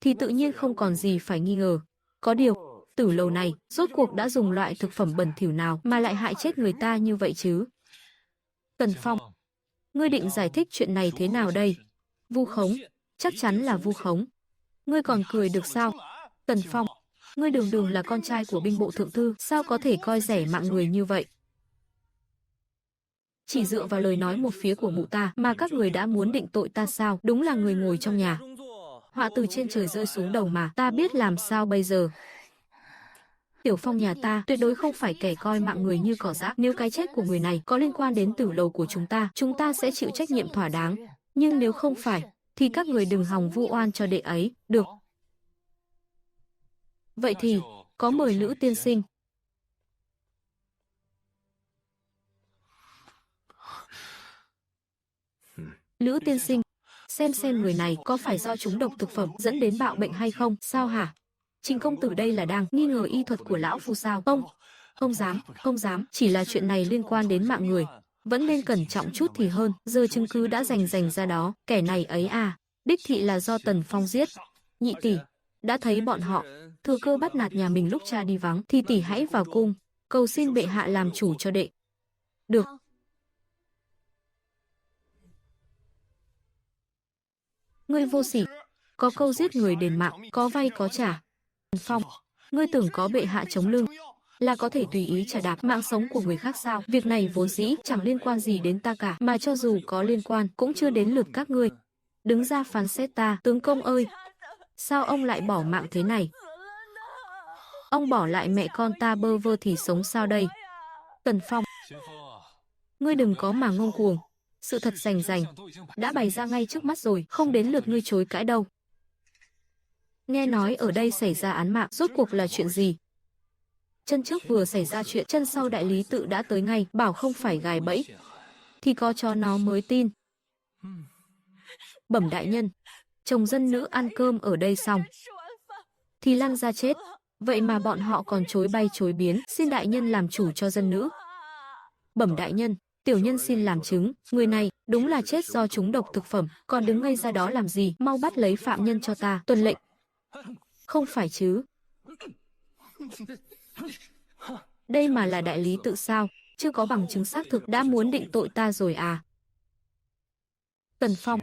thì tự nhiên không còn gì phải nghi ngờ. Có điều, Tử Lầu này rốt cuộc đã dùng loại thực phẩm bẩn thỉu nào mà lại hại chết người ta như vậy chứ? Tần Phong, ngươi định giải thích chuyện này thế nào đây? Vu khống, chắc chắn là vu khống. Ngươi còn cười được sao? Tần Phong, ngươi đường đường là con trai của binh bộ thượng thư, sao có thể coi rẻ mạng người như vậy? Chỉ dựa vào lời nói một phía của mụ ta mà các người đã muốn định tội ta sao? Đúng là người ngồi trong nhà. Họa từ trên trời rơi xuống đầu mà, ta biết làm sao bây giờ. Tiểu Phong nhà ta tuyệt đối không phải kẻ coi mạng người như cỏ rác. Nếu cái chết của người này có liên quan đến Tử Lầu của chúng ta sẽ chịu trách nhiệm thỏa đáng. Nhưng nếu không phải, thì các người đừng hòng vu oan cho đệ ấy, được? Vậy thì, có mời Lữ tiên sinh. Lữ tiên sinh, xem người này có phải do trúng độc thực phẩm dẫn đến bạo bệnh hay không? Sao hả? Trình công tử đây là đang nghi ngờ y thuật của lão phu sao? Không dám, chỉ là chuyện này liên quan đến mạng người, vẫn nên cẩn trọng chút thì hơn. Giờ chứng cứ đã rành ra đó, kẻ này ấy à, đích thị là do Tần Phong giết. Nhị tỷ, đã thấy bọn họ thừa cơ bắt nạt nhà mình lúc cha đi vắng, thì tỷ hãy vào cung, cầu xin bệ hạ làm chủ cho đệ. Được. Ngươi vô sỉ, có câu giết người đền mạng, có vay có trả. Tần Phong, ngươi tưởng có bệ hạ chống lưng là có thể tùy ý trả đạp mạng sống của người khác sao? Việc này vốn dĩ chẳng liên quan gì đến ta cả, mà cho dù có liên quan cũng chưa đến lượt các ngươi đứng ra phán xét ta. Tướng công ơi, sao ông lại bỏ mạng thế này? Ông bỏ lại mẹ con ta bơ vơ thì sống sao đây? Tần Phong, ngươi đừng có mà ngông cuồng, sự thật rành đã bày ra ngay trước mắt rồi, không đến lượt ngươi chối cãi đâu. Nghe nói ở đây xảy ra án mạng, rốt cuộc là chuyện gì? Chân trước vừa xảy ra chuyện, chân sau đại lý tự đã tới ngay, bảo không phải gài bẫy thì có cho nó mới tin. Bẩm đại nhân, chồng dân nữ ăn cơm ở đây xong thì lăn ra chết, vậy mà bọn họ còn chối bay chối biến, xin đại nhân làm chủ cho dân nữ. Bẩm đại nhân, tiểu nhân xin làm chứng, người này đúng là chết do trúng độc thực phẩm, còn đứng ngây ra đó làm gì, mau bắt lấy phạm nhân cho ta. Tuân lệnh. Không phải chứ? Đây mà là đại lý tự sao? Chưa có bằng chứng xác thực đã muốn định tội ta rồi à? Tần Phong,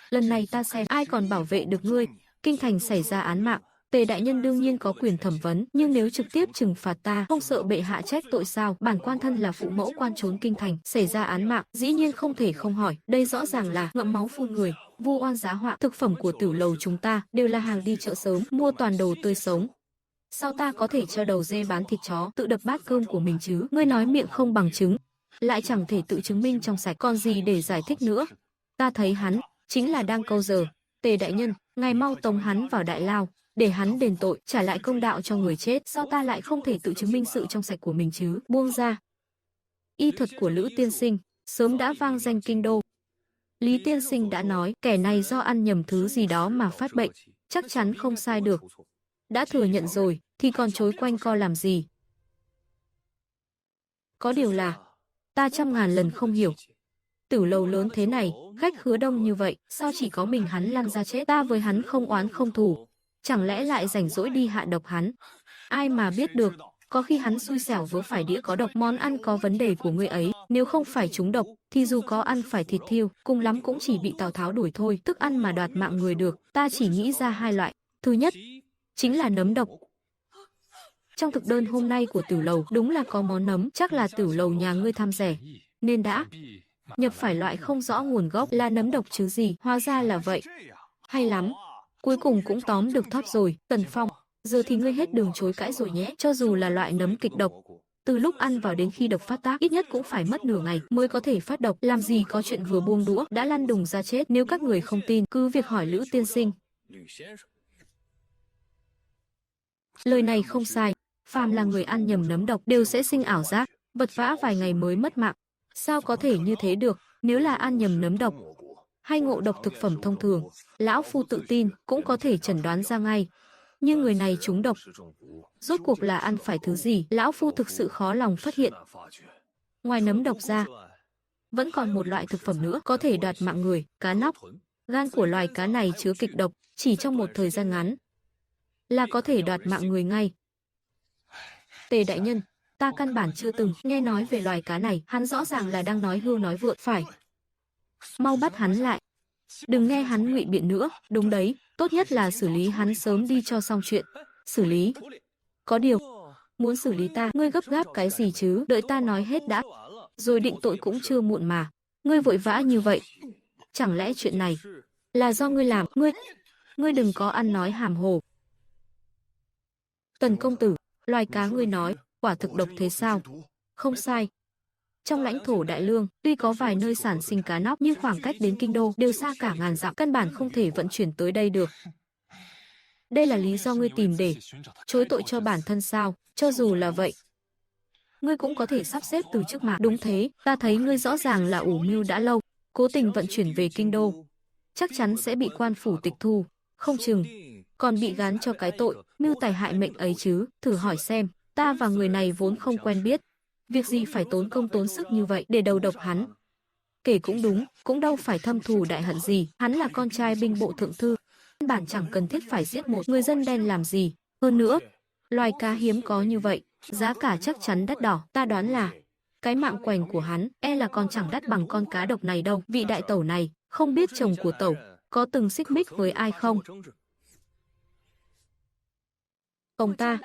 lần này ta xem ai còn bảo vệ được ngươi. Kinh thành xảy ra án mạng, Tề đại nhân đương nhiên có quyền thẩm vấn, nhưng nếu trực tiếp trừng phạt ta, không sợ bệ hạ trách tội sao? Bản quan thân là phụ mẫu quan trốn kinh thành, xảy ra án mạng, dĩ nhiên không thể không hỏi. Đây rõ ràng là ngậm máu phun người, vu oan giá họa. Thực phẩm của Tử Lầu chúng ta đều là hàng đi chợ sớm, mua toàn đồ tươi sống. Sao ta có thể cho đầu dê bán thịt chó, tự đập bát cơm của mình chứ? Ngươi nói miệng không bằng chứng, lại chẳng thể tự chứng minh trong sạch, còn gì để giải thích nữa? Ta thấy hắn chính là đang câu giờ. Tề đại nhân, ngài mau tống hắn vào đại lao, để hắn đền tội, trả lại công đạo cho người chết. Sao ta lại không thể tự chứng minh sự trong sạch của mình chứ? Buông ra. Y thuật của Lữ tiên sinh sớm đã vang danh kinh đô. Lý tiên sinh đã nói, kẻ này do ăn nhầm thứ gì đó mà phát bệnh, chắc chắn không sai được. Đã thừa nhận rồi, thì còn chối quanh co làm gì? Có điều là, ta trăm ngàn lần không hiểu. Tử Lầu lớn thế này, khách khứa đông như vậy, sao chỉ có mình hắn lăn ra chết? Ta với hắn không oán không thù, chẳng lẽ lại rảnh rỗi đi hạ độc hắn? Ai mà biết được, có khi hắn xui xẻo vớ phải đĩa có độc, món ăn có vấn đề của ngươi ấy, nếu không phải trúng độc, thì dù có ăn phải thịt thiêu, cùng lắm cũng chỉ bị Tào Tháo đuổi thôi. Thức ăn mà đoạt mạng người được, ta chỉ nghĩ ra hai loại. Thứ nhất, chính là nấm độc. Trong thực đơn hôm nay của Tử Lầu đúng là có món nấm, chắc là Tử Lầu nhà ngươi tham rẻ, nên đã nhập phải loại không rõ nguồn gốc là nấm độc chứ gì, hóa ra là vậy. Hay lắm, cuối cùng cũng tóm được thóp rồi, Tần Phong, giờ thì ngươi hết đường chối cãi rồi nhé, cho dù là loại nấm kịch độc. Từ lúc ăn vào đến khi độc phát tác, ít nhất cũng phải mất nửa ngày mới có thể phát độc, làm gì có chuyện vừa buông đũa đã lăn đùng ra chết, nếu các người không tin, cứ việc hỏi Lữ tiên sinh. Lời này không sai, phàm là người ăn nhầm nấm độc đều sẽ sinh ảo giác, vật vã vài ngày mới mất mạng. Sao có thể như thế được, nếu là ăn nhầm nấm độc hay ngộ độc thực phẩm thông thường, lão phu tự tin cũng có thể chẩn đoán ra ngay. Nhưng người này trúng độc, rốt cuộc là ăn phải thứ gì, lão phu thực sự khó lòng phát hiện. Ngoài nấm độc ra, vẫn còn một loại thực phẩm nữa có thể đoạt mạng người, cá nóc. Gan của loài cá này chứa kịch độc, chỉ trong một thời gian ngắn là có thể đoạt mạng người ngay. Tề đại nhân, ta căn bản chưa từng nghe nói về loài cá này, hắn rõ ràng là đang nói hưu nói vượn, phải. Mau bắt hắn lại. Đừng nghe hắn ngụy biện nữa, đúng đấy, tốt nhất là xử lý hắn sớm đi cho xong chuyện. Xử lý? Có điều, muốn xử lý ta, ngươi gấp gáp cái gì chứ, đợi ta nói hết đã. Rồi định tội cũng chưa muộn mà. Ngươi vội vã như vậy. Chẳng lẽ chuyện này là do ngươi làm, ngươi đừng có ăn nói hàm hồ. Tần công tử, loài cá ngươi nói, quả thực độc thế sao? Không sai. Trong lãnh thổ Đại Lương, tuy có vài nơi sản sinh cá nóc nhưng khoảng cách đến kinh đô đều xa cả ngàn dặm, căn bản không thể vận chuyển tới đây được. Đây là lý do ngươi tìm để chối tội cho bản thân sao? Cho dù là vậy, ngươi cũng có thể sắp xếp từ chức mà. Đúng thế, ta thấy ngươi rõ ràng là ủ mưu đã lâu, cố tình vận chuyển về kinh đô, chắc chắn sẽ bị quan phủ tịch thu, không chừng còn bị gán cho cái tội mưu tài hại mệnh ấy chứ. Thử hỏi xem, ta và người này vốn không quen biết, việc gì phải tốn công tốn sức như vậy để đầu độc hắn? Kể cũng đúng, cũng đâu phải thâm thù đại hận gì, hắn là con trai binh bộ thượng thư, căn bản chẳng cần thiết phải giết một người dân đen làm gì. Hơn nữa, loài cá hiếm có như vậy, giá cả chắc chắn đắt đỏ, ta đoán là cái mạng quành của hắn e là còn chẳng đắt bằng con cá độc này đâu. Vị đại tẩu này, không biết chồng của tẩu có từng xích mích với ai không? Ông ta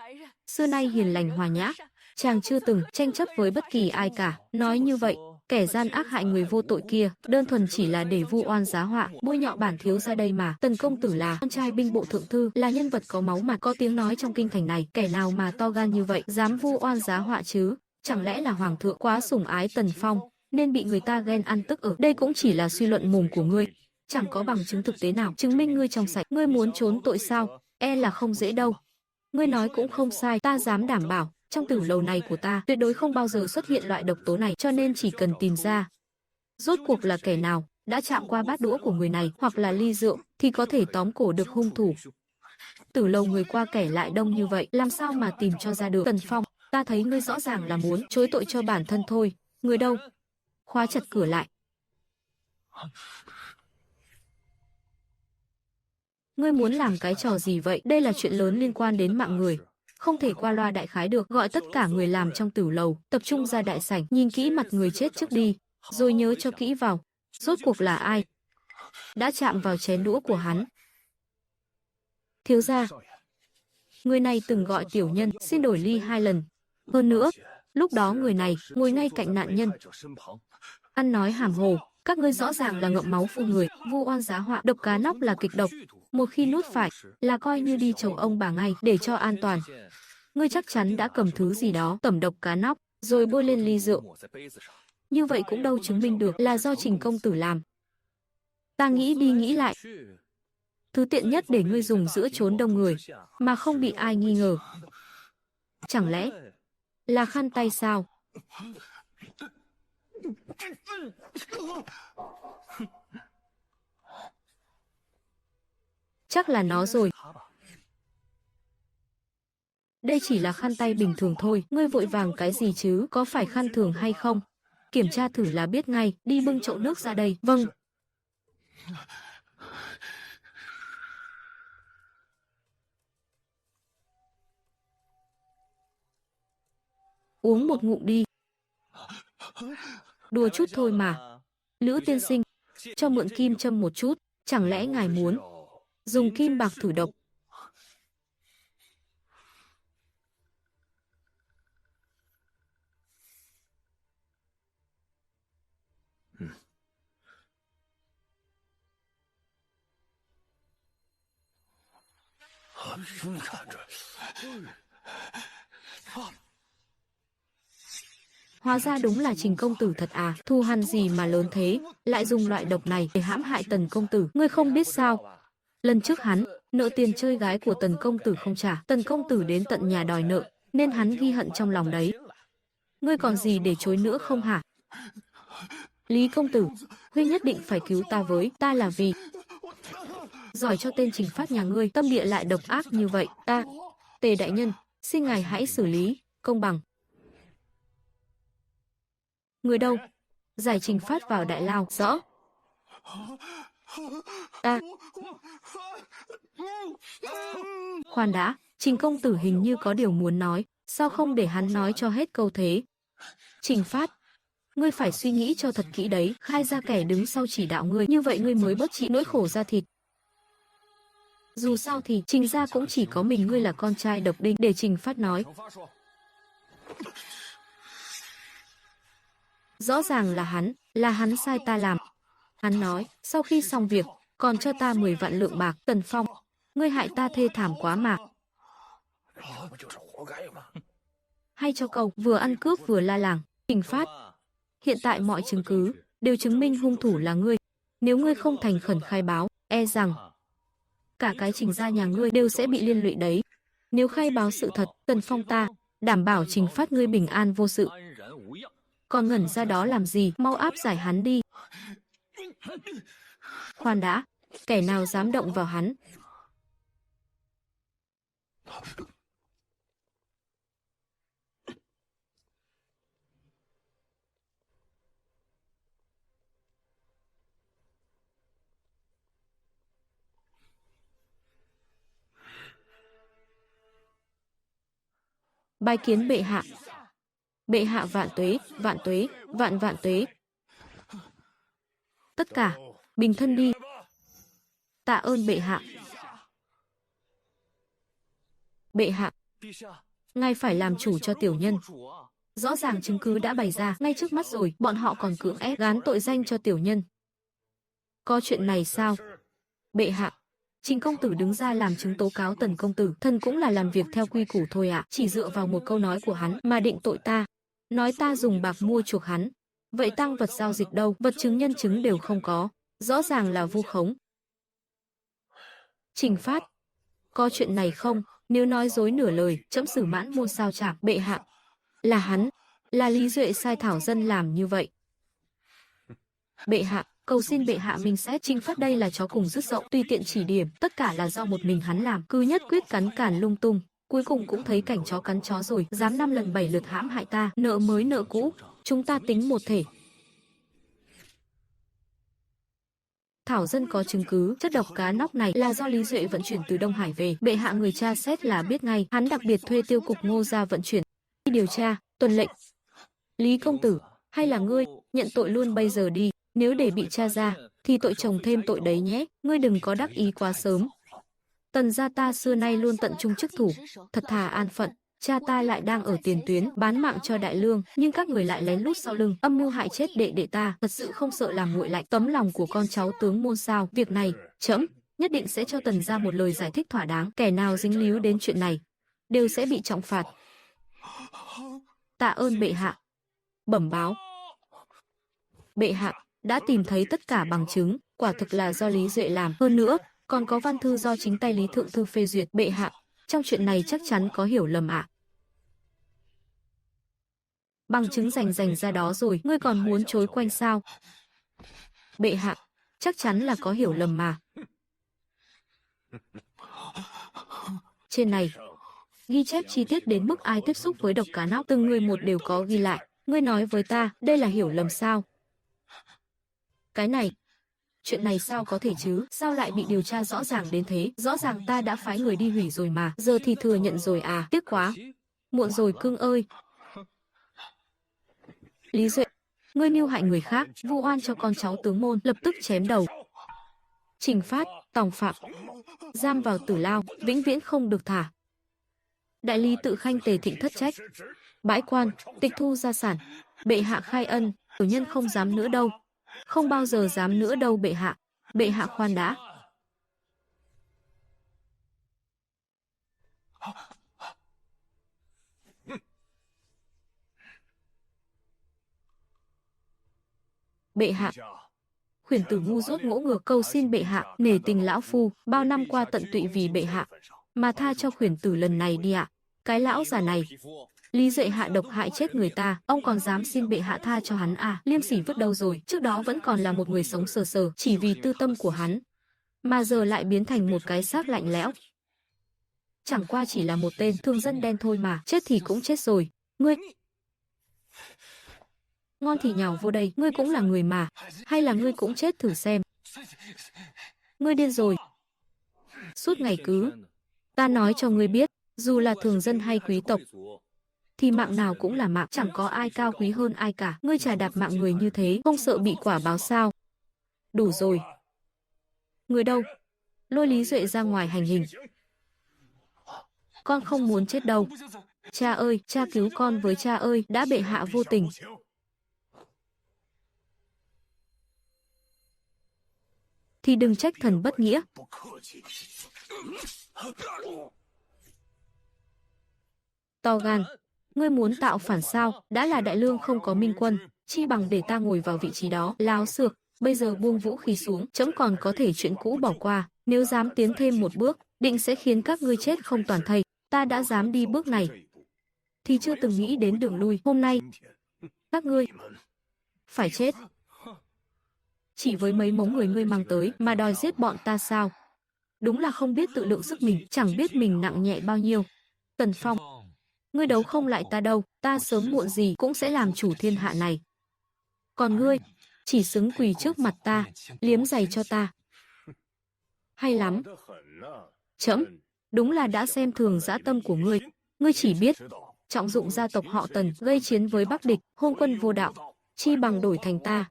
xưa nay hiền lành hòa nhã, chàng chưa từng tranh chấp với bất kỳ ai cả. Nói như vậy, kẻ gian ác hại người vô tội kia đơn thuần chỉ là để vu oan giá họa, bôi nhọ bản thiếu gia đây mà. Tần công tử là con trai binh bộ thượng thư, là nhân vật có máu mặt, có tiếng nói trong kinh thành này, kẻ nào mà to gan như vậy, dám vu oan giá họa chứ? Chẳng lẽ là hoàng thượng quá sủng ái Tần Phong nên bị người ta ghen ăn tức ở? Đây cũng chỉ là suy luận mồm của ngươi, chẳng có bằng chứng thực tế nào chứng minh ngươi trong sạch. Ngươi muốn trốn tội sao? E là không dễ đâu. Ngươi nói cũng không sai, ta dám đảm bảo, trong tử lầu này của ta tuyệt đối không bao giờ xuất hiện loại độc tố này, cho nên chỉ cần tìm ra rốt cuộc là kẻ nào đã chạm qua bát đũa của người này hoặc là ly rượu thì có thể tóm cổ được hung thủ. Tử lầu người qua kẻ lại đông như vậy, làm sao mà tìm cho ra được? Tần Phong, ta thấy ngươi rõ ràng là muốn chối tội cho bản thân thôi. Người đâu? Khóa chặt cửa lại. Ngươi muốn làm cái trò gì vậy? Đây là chuyện lớn liên quan đến mạng người, không thể qua loa đại khái được. Gọi tất cả người làm trong tử lầu tập trung ra đại sảnh, nhìn kỹ mặt người chết trước đi, rồi nhớ cho kỹ vào, rốt cuộc là ai đã chạm vào chén đũa của hắn. Thiếu gia, người này từng gọi tiểu nhân xin đổi ly 2 lần. Hơn nữa, lúc đó người này ngồi ngay cạnh nạn nhân. Ăn nói hàm hồ, các ngươi rõ ràng là ngậm máu phun người, vu oan giá họa. Độc cá nóc là kịch độc, một khi nuốt phải là coi như đi chầu ông bà ngay. Để cho an toàn, ngươi chắc chắn đã cầm thứ gì đó tẩm độc cá nóc rồi bôi lên ly rượu. Như vậy cũng đâu chứng minh được là do Trình công tử làm. Ta nghĩ đi nghĩ lại, thứ tiện nhất để ngươi dùng giữa chốn đông người mà không bị ai nghi ngờ, chẳng lẽ là khăn tay sao? Chắc là nó rồi. Đây chỉ là khăn tay bình thường thôi, ngươi vội vàng cái gì chứ, có phải khăn thường hay không? Kiểm tra thử là biết ngay, đi bưng chậu nước ra đây. Vâng. Uống một ngụm đi. Đùa chút thôi mà. Lữ tiên sinh, cho mượn kim châm một chút, chẳng lẽ ngài muốn dùng kim bạc thử độc? Hóa ra đúng là Trình công tử thật à, thù hằn gì mà lớn thế, lại dùng loại độc này để hãm hại Tần công tử, ngươi không biết sao? Lần trước hắn nợ tiền chơi gái của Tần công tử không trả, Tần công tử đến tận nhà đòi nợ, nên hắn ghi hận trong lòng đấy. Ngươi còn gì để chối nữa không hả? Lý công tử, ngươi nhất định phải cứu ta với, ta là vì giỏi cho tên Trình Phát nhà ngươi, tâm địa lại độc ác như vậy, ta. Tề đại nhân, xin ngài hãy xử lý công bằng. Người đâu? Giải Trình Phát vào đại lao. Rõ. Ta. Khoan đã, Trình công tử hình như có điều muốn nói, sao không để hắn nói cho hết câu thế? Trình Phát, ngươi phải suy nghĩ cho thật kỹ đấy, khai ra kẻ đứng sau chỉ đạo ngươi, như vậy ngươi mới bớt chịu nỗi khổ da thịt. Dù sao thì Trình gia cũng chỉ có mình ngươi là con trai độc đinh. Để Trình Phát nói. Rõ ràng là hắn sai ta làm. Hắn nói, sau khi xong việc, còn cho ta 10 vạn lượng bạc. Tần Phong, ngươi hại ta thê thảm quá mà. Hay cho câu, vừa ăn cướp vừa la làng. Trình Phát, hiện tại mọi chứng cứ đều chứng minh hung thủ là ngươi. Nếu ngươi không thành khẩn khai báo, e rằng cả cái Trình gia nhà ngươi đều sẽ bị liên lụy đấy. Nếu khai báo sự thật, Tần Phong ta đảm bảo Trình Phát ngươi bình an vô sự. Còn ngẩn ra đó làm gì, mau áp giải hắn đi. Khoan đã, kẻ nào dám động vào hắn? Bái kiến bệ hạ. Bệ hạ vạn tuế, vạn tuế, vạn vạn tuế. Tất cả, bình thân đi. Tạ ơn bệ hạ. Bệ hạ, ngài phải làm chủ cho tiểu nhân. Rõ ràng chứng cứ đã bày ra ngay trước mắt rồi, bọn họ còn cưỡng ép gán tội danh cho tiểu nhân. Có chuyện này sao? Bệ hạ, Trình công tử đứng ra làm chứng tố cáo Tần công tử, thần cũng là làm việc theo quy củ thôi ạ. Chỉ dựa vào một câu nói của hắn mà định tội ta, nói ta dùng bạc mua chuộc hắn. Vậy tang vật giao dịch đâu, vật chứng nhân chứng đều không có, rõ ràng là vu khống. Trình Phát, có chuyện này không? Nếu nói dối nửa lời, trẫm xử mãn môn sao chảm. Bệ hạ, là hắn, là Lý Duệ sai thảo dân làm như vậy. Bệ hạ, cầu xin bệ hạ minh xét. Trình Phát đây là chó cùng dứt dậu, tùy tiện chỉ điểm, tất cả là do một mình hắn làm, cứ nhất quyết cắn cản lung tung, cuối cùng cũng thấy cảnh chó cắn chó rồi, dám 5 lần 7 lượt hãm hại ta, nợ mới nợ cũ, chúng ta tính một thể. Thảo dân có chứng cứ, chất độc cá nóc này là do Lý Duệ vận chuyển từ Đông Hải về, bệ hạ người tra xét là biết ngay, hắn đặc biệt thuê tiêu cục Ngô ra vận chuyển. Đi điều tra, tuần lệnh. Lý công tử, hay là ngươi nhận tội luôn bây giờ đi, nếu để bị tra ra thì tội chồng thêm tội đấy nhé, ngươi đừng có đắc ý quá sớm. Tần gia ta xưa nay luôn tận trung chức thủ, thật thà an phận, cha ta lại đang ở tiền tuyến bán mạng cho đại lương, nhưng các người lại lén lút sau lưng âm mưu hại chết đệ đệ ta, thật sự không sợ làm nguội lạnh tấm lòng của con cháu tướng môn sao? Việc này, trẫm nhất định sẽ cho Tần gia một lời giải thích thỏa đáng, kẻ nào dính líu đến chuyện này đều sẽ bị trọng phạt. Tạ ơn bệ hạ. Bẩm báo. Bệ hạ đã tìm thấy tất cả bằng chứng, quả thực là do Lý Duệ làm, hơn nữa còn có văn thư do chính tay Lý thượng thư phê duyệt. Bệ hạ, trong chuyện này chắc chắn có hiểu lầm ạ. Bằng chứng rành ra đó rồi, ngươi còn muốn chối quanh sao? Bệ hạ, chắc chắn là có hiểu lầm mà. Trên này ghi chép chi tiết đến mức ai tiếp xúc với độc cá nóc, từng người một đều có ghi lại. Ngươi nói với ta, đây là hiểu lầm sao? Cái này, chuyện này sao có thể chứ? Sao lại bị điều tra rõ ràng đến thế? Rõ ràng ta đã phái người đi hủy rồi mà, giờ thì thừa nhận rồi à? Tiếc quá. Muộn rồi cưng ơi. Lý Duệ, ngươi mưu hại người khác, vu oan cho con cháu tướng môn, lập tức chém đầu. Trừng phát, tòng phạm, giam vào tử lao, vĩnh viễn không được thả. Đại Lý Tự Khanh Tề Thịnh thất trách, bãi quan, tịch thu gia sản. Bệ hạ khai ân, tiểu nhân không dám nữa đâu, không bao giờ dám nữa đâu bệ hạ. Bệ hạ khoan đã. Bệ hạ, khuyển tử ngu dốt ngỗ ngược cầu xin bệ hạ nể tình lão phu, bao năm qua tận tụy vì bệ hạ, mà tha cho khuyển tử lần này đi ạ. Cái lão già này, Lý Duệ hạ độc hại chết người ta, ông còn dám xin bệ hạ tha cho hắn à? Liêm Sỉ vứt đâu rồi? Trước đó vẫn còn là một người sống sờ sờ, chỉ vì tư tâm của hắn, mà giờ lại biến thành một cái xác lạnh lẽo. Chẳng qua chỉ là một tên thường dân đen thôi mà, chết thì cũng chết rồi. Ngươi ngon thì nhào vô đây, ngươi cũng là người mà, hay là ngươi cũng chết thử xem. Ngươi điên rồi. Suốt ngày cứ, ta nói cho ngươi biết, dù là thường dân hay quý tộc, thì mạng nào cũng là mạng, chẳng có ai cao quý hơn ai cả. Ngươi chà đạp mạng người như thế, không sợ bị quả báo sao? Đủ rồi. Người đâu? Lôi Lý Duệ ra ngoài hành hình. Con không muốn chết đâu. Cha ơi, cha cứu con với, cha ơi, đã bệ hạ vô tình. Thì đừng trách thần bất nghĩa. To gan, ngươi muốn tạo phản sao? Đã là đại lương không có minh quân, chi bằng để ta ngồi vào vị trí đó. Láo xược, bây giờ buông vũ khí xuống, trẫm còn có thể chuyện cũ bỏ qua, nếu dám tiến thêm một bước, định sẽ khiến các ngươi chết không toàn thây. Ta đã dám đi bước này, thì chưa từng nghĩ đến đường lui. Hôm nay, các ngươi phải chết. Chỉ với mấy mống người ngươi mang tới mà đòi giết bọn ta sao? Đúng là không biết tự lượng sức mình, chẳng biết mình nặng nhẹ bao nhiêu. Tần Phong, ngươi đấu không lại ta đâu, ta sớm muộn gì cũng sẽ làm chủ thiên hạ này. Còn ngươi, chỉ xứng quỳ trước mặt ta, liếm giày cho ta. Hay lắm. Trẫm, đúng là đã xem thường dã tâm của ngươi. Ngươi chỉ biết trọng dụng gia tộc họ Tần, gây chiến với Bắc địch, hôn quân vô đạo, chi bằng đổi thành ta,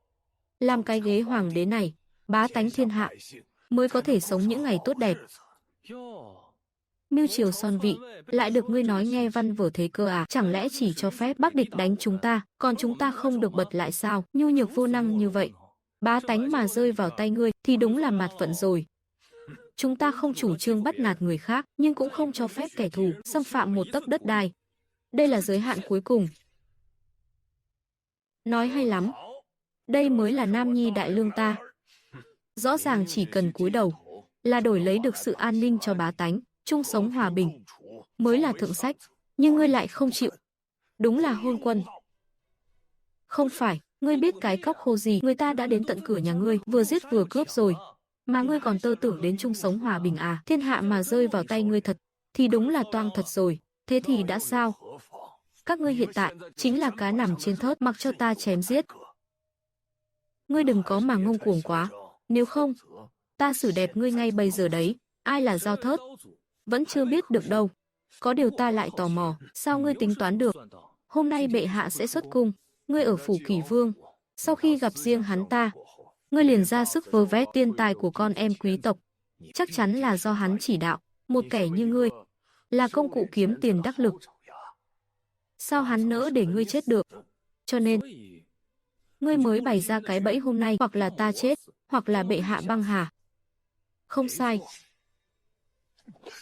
làm cái ghế hoàng đế này, bá tánh thiên hạ, mới có thể sống những ngày tốt đẹp. Mưu triều son vị, lại được ngươi nói nghe văn vở thế cơ à? Chẳng lẽ chỉ cho phép Bắc địch đánh chúng ta, còn chúng ta không được bật lại sao? Nhu nhược vô năng như vậy, bá tánh mà rơi vào tay ngươi thì đúng là mạt phận rồi. Chúng ta không chủ trương bắt nạt người khác, nhưng cũng không cho phép kẻ thù xâm phạm một tấc đất đai. Đây là giới hạn cuối cùng. Nói hay lắm. Đây mới là nam nhi đại lương ta. Rõ ràng chỉ cần cúi đầu là đổi lấy được sự an ninh cho bá tánh, chung sống hòa bình, mới là thượng sách. Nhưng ngươi lại không chịu. Đúng là hôn quân. Không phải, ngươi biết cái cóc khô gì, người ta đã đến tận cửa nhà ngươi, vừa giết vừa cướp rồi, mà ngươi còn tơ tưởng đến chung sống hòa bình à? Thiên hạ mà rơi vào tay ngươi thật, thì đúng là toang thật rồi. Thế thì đã sao? Các ngươi hiện tại chính là cá nằm trên thớt, mặc cho ta chém giết. Ngươi đừng có mà ngông cuồng quá, nếu không, ta xử đẹp ngươi ngay bây giờ đấy. Ai là Dao Thớt? Vẫn chưa biết được đâu. Có điều ta lại tò mò, sao ngươi tính toán được? Hôm nay bệ hạ sẽ xuất cung, ngươi ở phủ Kỷ Vương. Sau khi gặp riêng hắn ta, ngươi liền ra sức vơ vét tiền tài của con em quý tộc. Chắc chắn là do hắn chỉ đạo. Một kẻ như ngươi, là công cụ kiếm tiền đắc lực. Sao hắn nỡ để ngươi chết được? Cho nên, ngươi mới bày ra cái bẫy hôm nay, hoặc là ta chết, hoặc là bệ hạ băng hà. Không sai.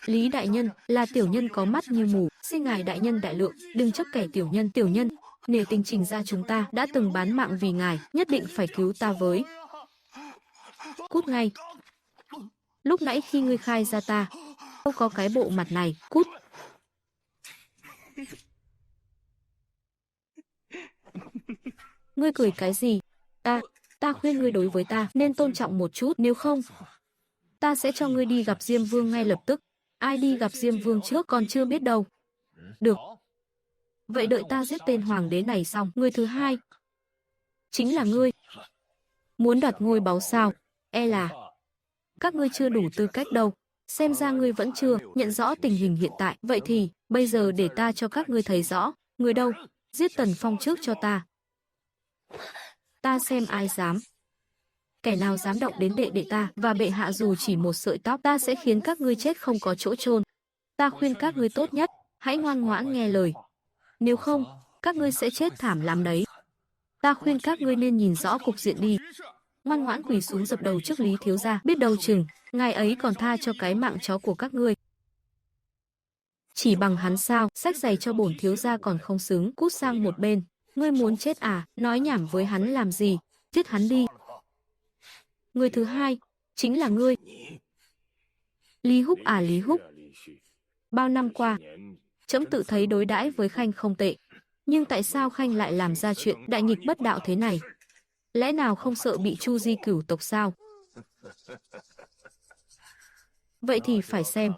Lý đại nhân là tiểu nhân có mắt như mù, xin ngài đại nhân đại lượng, đừng chấp kẻ tiểu nhân. Tiểu nhân, nể tình Trình gia chúng ta đã từng bán mạng vì ngài, nhất định phải cứu ta với. Cút ngay. Lúc nãy khi ngươi khai ra ta, không có cái bộ mặt này, cút. Ngươi cười cái gì? Ta khuyên ngươi đối với ta nên tôn trọng một chút, nếu không, ta sẽ cho ngươi đi gặp Diêm Vương ngay lập tức. Ai đi gặp Diêm Vương trước còn chưa biết đâu. Được. Vậy đợi ta giết tên hoàng đế này xong, người thứ hai chính là ngươi. Muốn đoạt ngôi báu sao? E là các ngươi chưa đủ tư cách đâu. Xem ra ngươi vẫn chưa nhận rõ tình hình hiện tại. Vậy thì, bây giờ để ta cho các ngươi thấy rõ. Người đâu? Giết Tần Phong trước cho ta. Ta xem ai dám. Kẻ nào dám động đến đệ đệ ta và bệ hạ dù chỉ một sợi tóc, ta sẽ khiến các ngươi chết không có chỗ chôn. Ta khuyên các ngươi tốt nhất, hãy ngoan ngoãn nghe lời. Nếu không, các ngươi sẽ chết thảm lắm đấy. Ta khuyên các ngươi nên nhìn rõ cục diện đi. Ngoan ngoãn quỳ xuống dập đầu trước Lý thiếu gia, biết đâu chừng ngài ấy còn tha cho cái mạng chó của các ngươi. Chỉ bằng hắn sao, xách giày cho bổn thiếu gia còn không xứng, cút sang một bên. Ngươi muốn chết à, nói nhảm với hắn làm gì, giết hắn đi. Người thứ hai, chính là ngươi. Lý Húc à Lý Húc. Bao năm qua, trẫm tự thấy đối đãi với Khanh không tệ. Nhưng tại sao Khanh lại làm ra chuyện đại nghịch bất đạo thế này? Lẽ nào không sợ bị Chu Di cửu tộc sao? Vậy thì phải xem,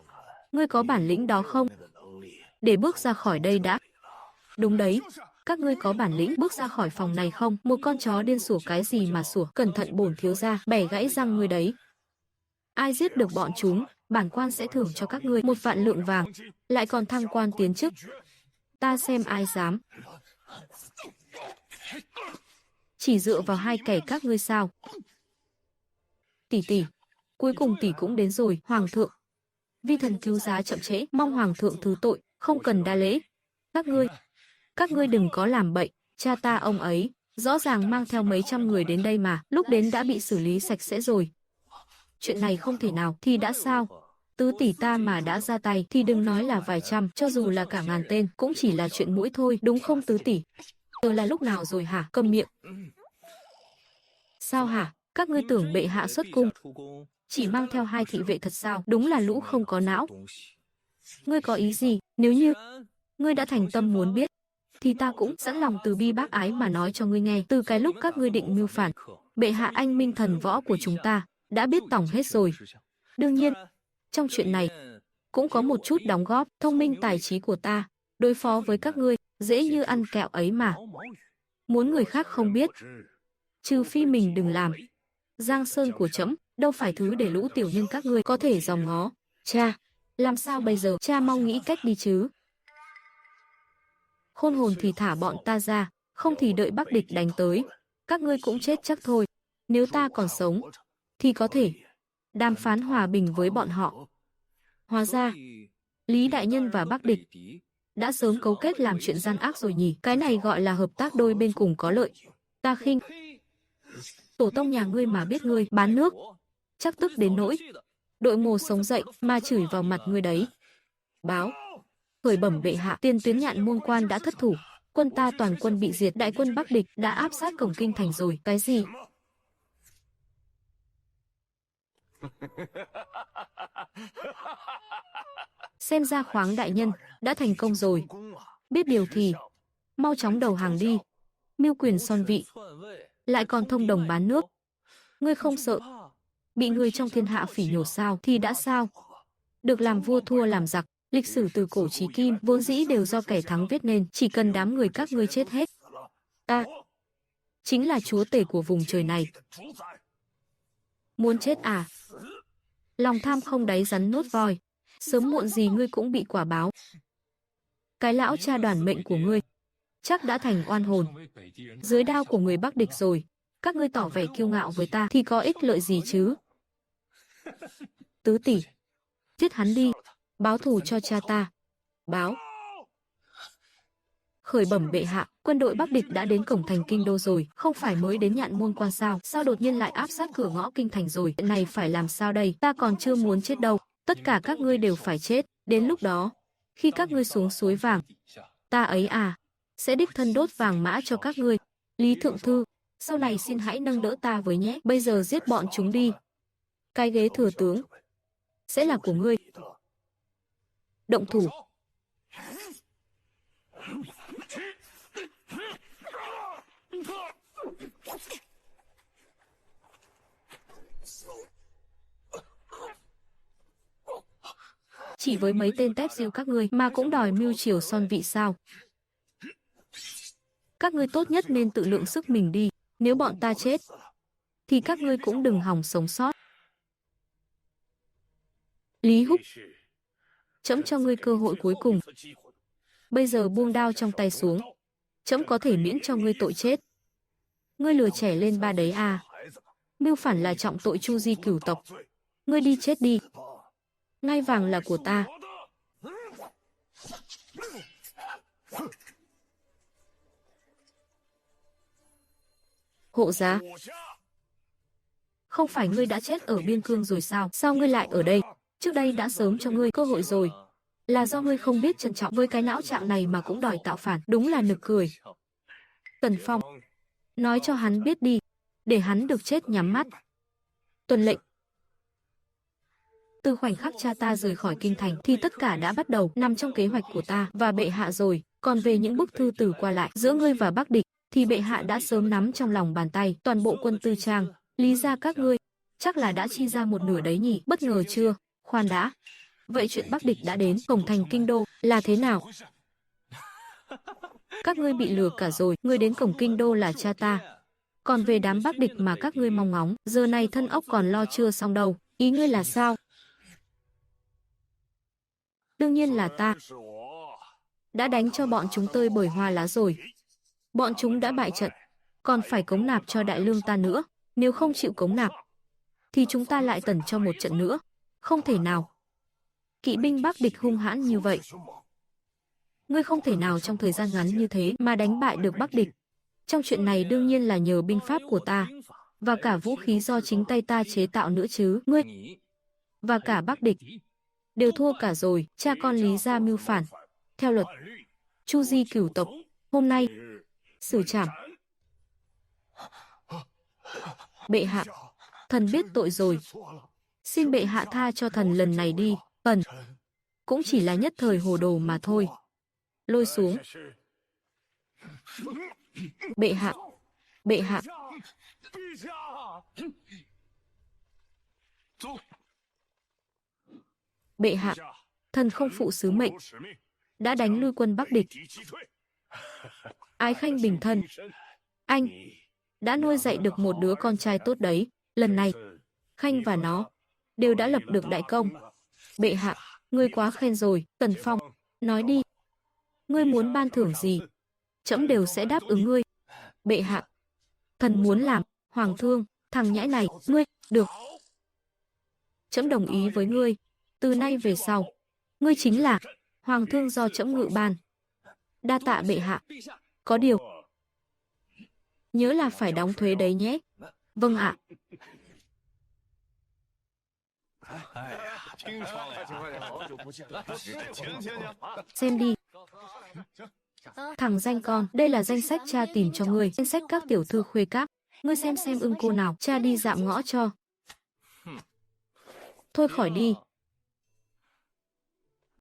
ngươi có bản lĩnh đó không? Để bước ra khỏi đây đã. Đúng đấy, các ngươi có bản lĩnh bước ra khỏi phòng này không? Một con chó điên sủa cái gì mà sủa, cẩn thận bổn thiếu gia bẻ gãy răng ngươi đấy. Ai giết được bọn chúng, bản quan sẽ thưởng cho các ngươi 1.000 lượng vàng, lại còn thăng quan tiến chức. Ta xem ai dám. Chỉ dựa vào hai kẻ các ngươi sao? Tỷ tỷ, cuối cùng tỷ cũng đến rồi, hoàng thượng. Vi thần cứu giá chậm trễ, mong hoàng thượng thứ tội, không cần đa lễ. Các ngươi đừng có làm bậy, cha ta ông ấy, rõ ràng mang theo mấy trăm người đến đây mà, lúc đến đã bị xử lý sạch sẽ rồi. Chuyện này không thể nào, thì đã sao? Tứ tỷ ta mà đã ra tay thì đừng nói là vài trăm, cho dù là cả ngàn tên, cũng chỉ là chuyện mũi thôi, đúng không tứ tỷ? Giờ là lúc nào rồi hả? Câm miệng. Sao hả? Các ngươi tưởng bệ hạ xuất cung chỉ mang theo 2 thị vệ thật sao? Đúng là lũ không có não. Ngươi có ý gì? Nếu như ngươi đã thành tâm muốn biết, thì ta cũng sẵn lòng từ bi bác ái mà nói cho ngươi nghe. Từ cái lúc các ngươi định mưu phản, bệ hạ anh minh thần võ của chúng ta đã biết tổng hết rồi. Đương nhiên, trong chuyện này cũng có một chút đóng góp, thông minh tài trí của ta đối phó với các ngươi dễ như ăn kẹo ấy mà. Muốn người khác không biết, trừ phi mình đừng làm. Giang sơn của trẫm đâu phải thứ để lũ tiểu nhân các ngươi có thể dòm ngó. Cha, làm sao bây giờ? Cha mau nghĩ cách đi chứ. Khôn hồn thì thả bọn ta ra, không thì đợi Bắc địch đánh tới, các ngươi cũng chết chắc thôi. Nếu ta còn sống, thì có thể đàm phán hòa bình với bọn họ. Hóa ra, Lý đại nhân và Bắc địch đã sớm cấu kết làm chuyện gian ác rồi nhỉ. Cái này gọi là hợp tác đôi bên cùng có lợi. Ta khinh. Tổ tông nhà ngươi mà biết ngươi bán nước, chắc tức đến nỗi đội mồ sống dậy mà chửi vào mặt ngươi đấy. Báo, khởi bẩm bệ hạ, tiền tuyến Nhạn Môn quan đã thất thủ, quân ta toàn quân bị diệt, đại quân Bắc địch đã áp sát cổng kinh thành rồi. Cái gì? Xem ra Khoáng đại nhân đã thành công rồi. Biết điều thì mau chóng đầu hàng đi. Mưu quyền son vị, lại còn thông đồng bán nước. Ngươi không sợ bị người trong thiên hạ phỉ nhổ sao? Thì đã sao? Được làm vua thua làm giặc, lịch sử từ cổ chí kim vốn dĩ đều do kẻ thắng viết nên, chỉ cần đám người các ngươi chết hết, ta chính là chúa tể của vùng trời này. Muốn chết à? Lòng tham không đáy rắn nuốt voi, sớm muộn gì ngươi cũng bị quả báo. Cái lão cha đoàn mệnh của ngươi chắc đã thành oan hồn dưới đao của người Bắc địch rồi. Các ngươi tỏ vẻ kiêu ngạo với ta thì có ích lợi gì chứ? Tứ tỷ, giết hắn đi, báo thù cho cha ta. Báo. Khởi bẩm bệ hạ, quân đội Bắc địch đã đến cổng thành kinh đô rồi, không phải mới đến Nhạn Môn quan sao? Sao đột nhiên lại áp sát cửa ngõ kinh thành rồi? Chuyện này phải làm sao đây? Ta còn chưa muốn chết đâu. Tất cả các ngươi đều phải chết. Đến lúc đó, khi các ngươi xuống suối vàng, ta ấy à, sẽ đích thân đốt vàng mã cho các ngươi. Lý thượng thư, sau này xin hãy nâng đỡ ta với nhé. Bây giờ giết bọn chúng đi. Cái ghế thừa tướng sẽ là của ngươi. Động thủ. Chỉ với mấy tên tép diêu các ngươi mà cũng đòi mưu triều son vị sao? Các ngươi tốt nhất nên tự lượng sức mình đi. Nếu bọn ta chết, thì các ngươi cũng đừng hòng sống sót. Lý Húc, trẫm cho ngươi cơ hội cuối cùng. Bây giờ buông đao trong tay xuống, trẫm có thể miễn cho ngươi tội chết. Ngươi lừa trẻ lên ba đấy à? Mưu phản là trọng tội chu di cửu tộc. Ngươi đi chết đi. Ngai vàng là của ta. Hộ giá. Không phải ngươi đã chết ở biên cương rồi sao? Sao ngươi lại ở đây? Trước đây đã sớm cho ngươi cơ hội rồi. Là do ngươi không biết trân trọng, với cái não trạng này mà cũng đòi tạo phản. Đúng là nực cười. Tần Phong. Nói cho hắn biết đi. Để hắn được chết nhắm mắt. Tuân lệnh. Từ khoảnh khắc cha ta rời khỏi kinh thành thì tất cả đã bắt đầu nằm trong kế hoạch của ta và bệ hạ rồi. Còn về những bức thư từ qua lại giữa ngươi và Bắc Địch thì bệ hạ đã sớm nắm trong lòng bàn tay. Toàn bộ quân tư trang, Lý gia các ngươi chắc là đã chi ra một nửa đấy nhỉ? Bất ngờ chưa? Khoan đã. Vậy chuyện Bắc Địch đã đến cổng thành kinh đô là thế nào? Các ngươi bị lừa cả rồi. Ngươi đến cổng kinh đô là cha ta. Còn về đám Bắc Địch mà các ngươi mong ngóng, giờ này thân ốc còn lo chưa xong đâu. Ý ngươi là sao? Đương nhiên là ta. Đã đánh cho bọn chúng tơi bời hoa lá rồi. Bọn chúng đã bại trận, còn phải cống nạp cho đại lương ta nữa. Nếu không chịu cống nạp, thì chúng ta lại tẩn cho một trận nữa. Không thể nào. Kỵ binh Bắc Địch hung hãn như vậy. Ngươi không thể nào trong thời gian ngắn như thế mà đánh bại được Bắc Địch. Trong chuyện này đương nhiên là nhờ binh pháp của ta, và cả vũ khí do chính tay ta chế tạo nữa chứ. Ngươi và cả Bắc Địch đều thua cả rồi. Cha con Lý gia mưu phản. Theo luật chu di cửu tộc, hôm nay xử trảm. Bệ hạ, thần biết tội rồi. Xin bệ hạ tha cho thần lần này đi. Thần cũng chỉ là nhất thời hồ đồ mà thôi. Lôi xuống. Bệ hạ, bệ hạ. Bệ hạ, thần không phụ sứ mệnh, đã đánh lui quân Bắc Địch. Ái khanh bình thân. Anh đã nuôi dạy được một đứa con trai tốt đấy. Lần này, khanh và nó đều đã lập được đại công. Bệ hạ, ngươi quá khen rồi. Tần Phong, nói đi. Ngươi muốn ban thưởng gì? Trẫm đều sẽ đáp ứng ngươi. Bệ hạ, thần muốn làm hoàng thương. Thằng nhãi này, ngươi, được. Trẫm đồng ý với ngươi. Từ nay về sau, ngươi chính là hoàng thương do trẫm ngự ban. Đa tạ bệ hạ. Có điều, nhớ là phải đóng thuế đấy nhé. Vâng ạ. Xem đi. Thằng danh con, đây là danh sách cha tìm cho ngươi. Danh sách các tiểu thư khuê các. Ngươi xem ưng cô nào, cha đi dạm ngõ cho. Thôi khỏi đi.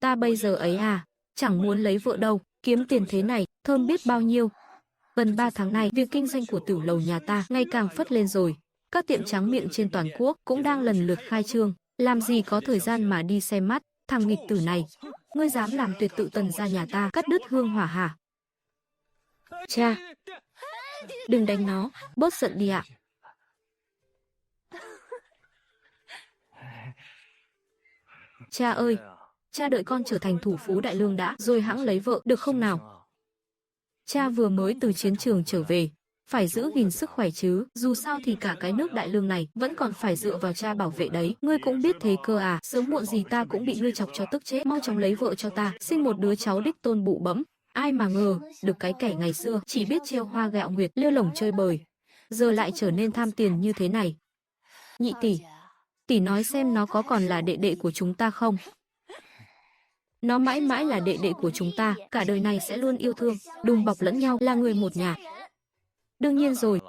Ta bây giờ ấy à, chẳng muốn lấy vợ đâu. Kiếm tiền thế này, thơm biết bao nhiêu. Gần 3 tháng này, việc kinh doanh của tiểu lầu nhà ta ngày càng phất lên rồi. Các tiệm tráng miệng trên toàn quốc cũng đang lần lượt khai trương. Làm gì có thời gian mà đi xem mắt. Thằng nghịch tử này, ngươi dám làm tuyệt tự Tần gia nhà ta cắt đứt hương hỏa hả? Cha, đừng đánh nó, bớt giận đi ạ. Cha ơi, cha đợi con trở thành thủ phú đại lương đã, rồi hẵng lấy vợ, được không nào? Cha vừa mới từ chiến trường trở về, phải giữ gìn sức khỏe chứ, dù sao thì cả cái nước đại lương này vẫn còn phải dựa vào cha bảo vệ đấy. Ngươi cũng biết thế cơ à, sớm muộn gì ta cũng bị ngươi chọc cho tức chết. Mau chóng lấy vợ cho ta, sinh một đứa cháu đích tôn bụ bẫm. Ai mà ngờ, được cái kẻ ngày xưa chỉ biết treo hoa gạo nguyệt, lêu lổng chơi bời, giờ lại trở nên tham tiền như thế này. Nhị tỷ, tỷ nói xem nó có còn là đệ đệ của chúng ta không? Nó mãi mãi là đệ đệ của chúng ta, cả đời này sẽ luôn yêu thương, đùm bọc lẫn nhau, là người một nhà. Đương nhiên rồi,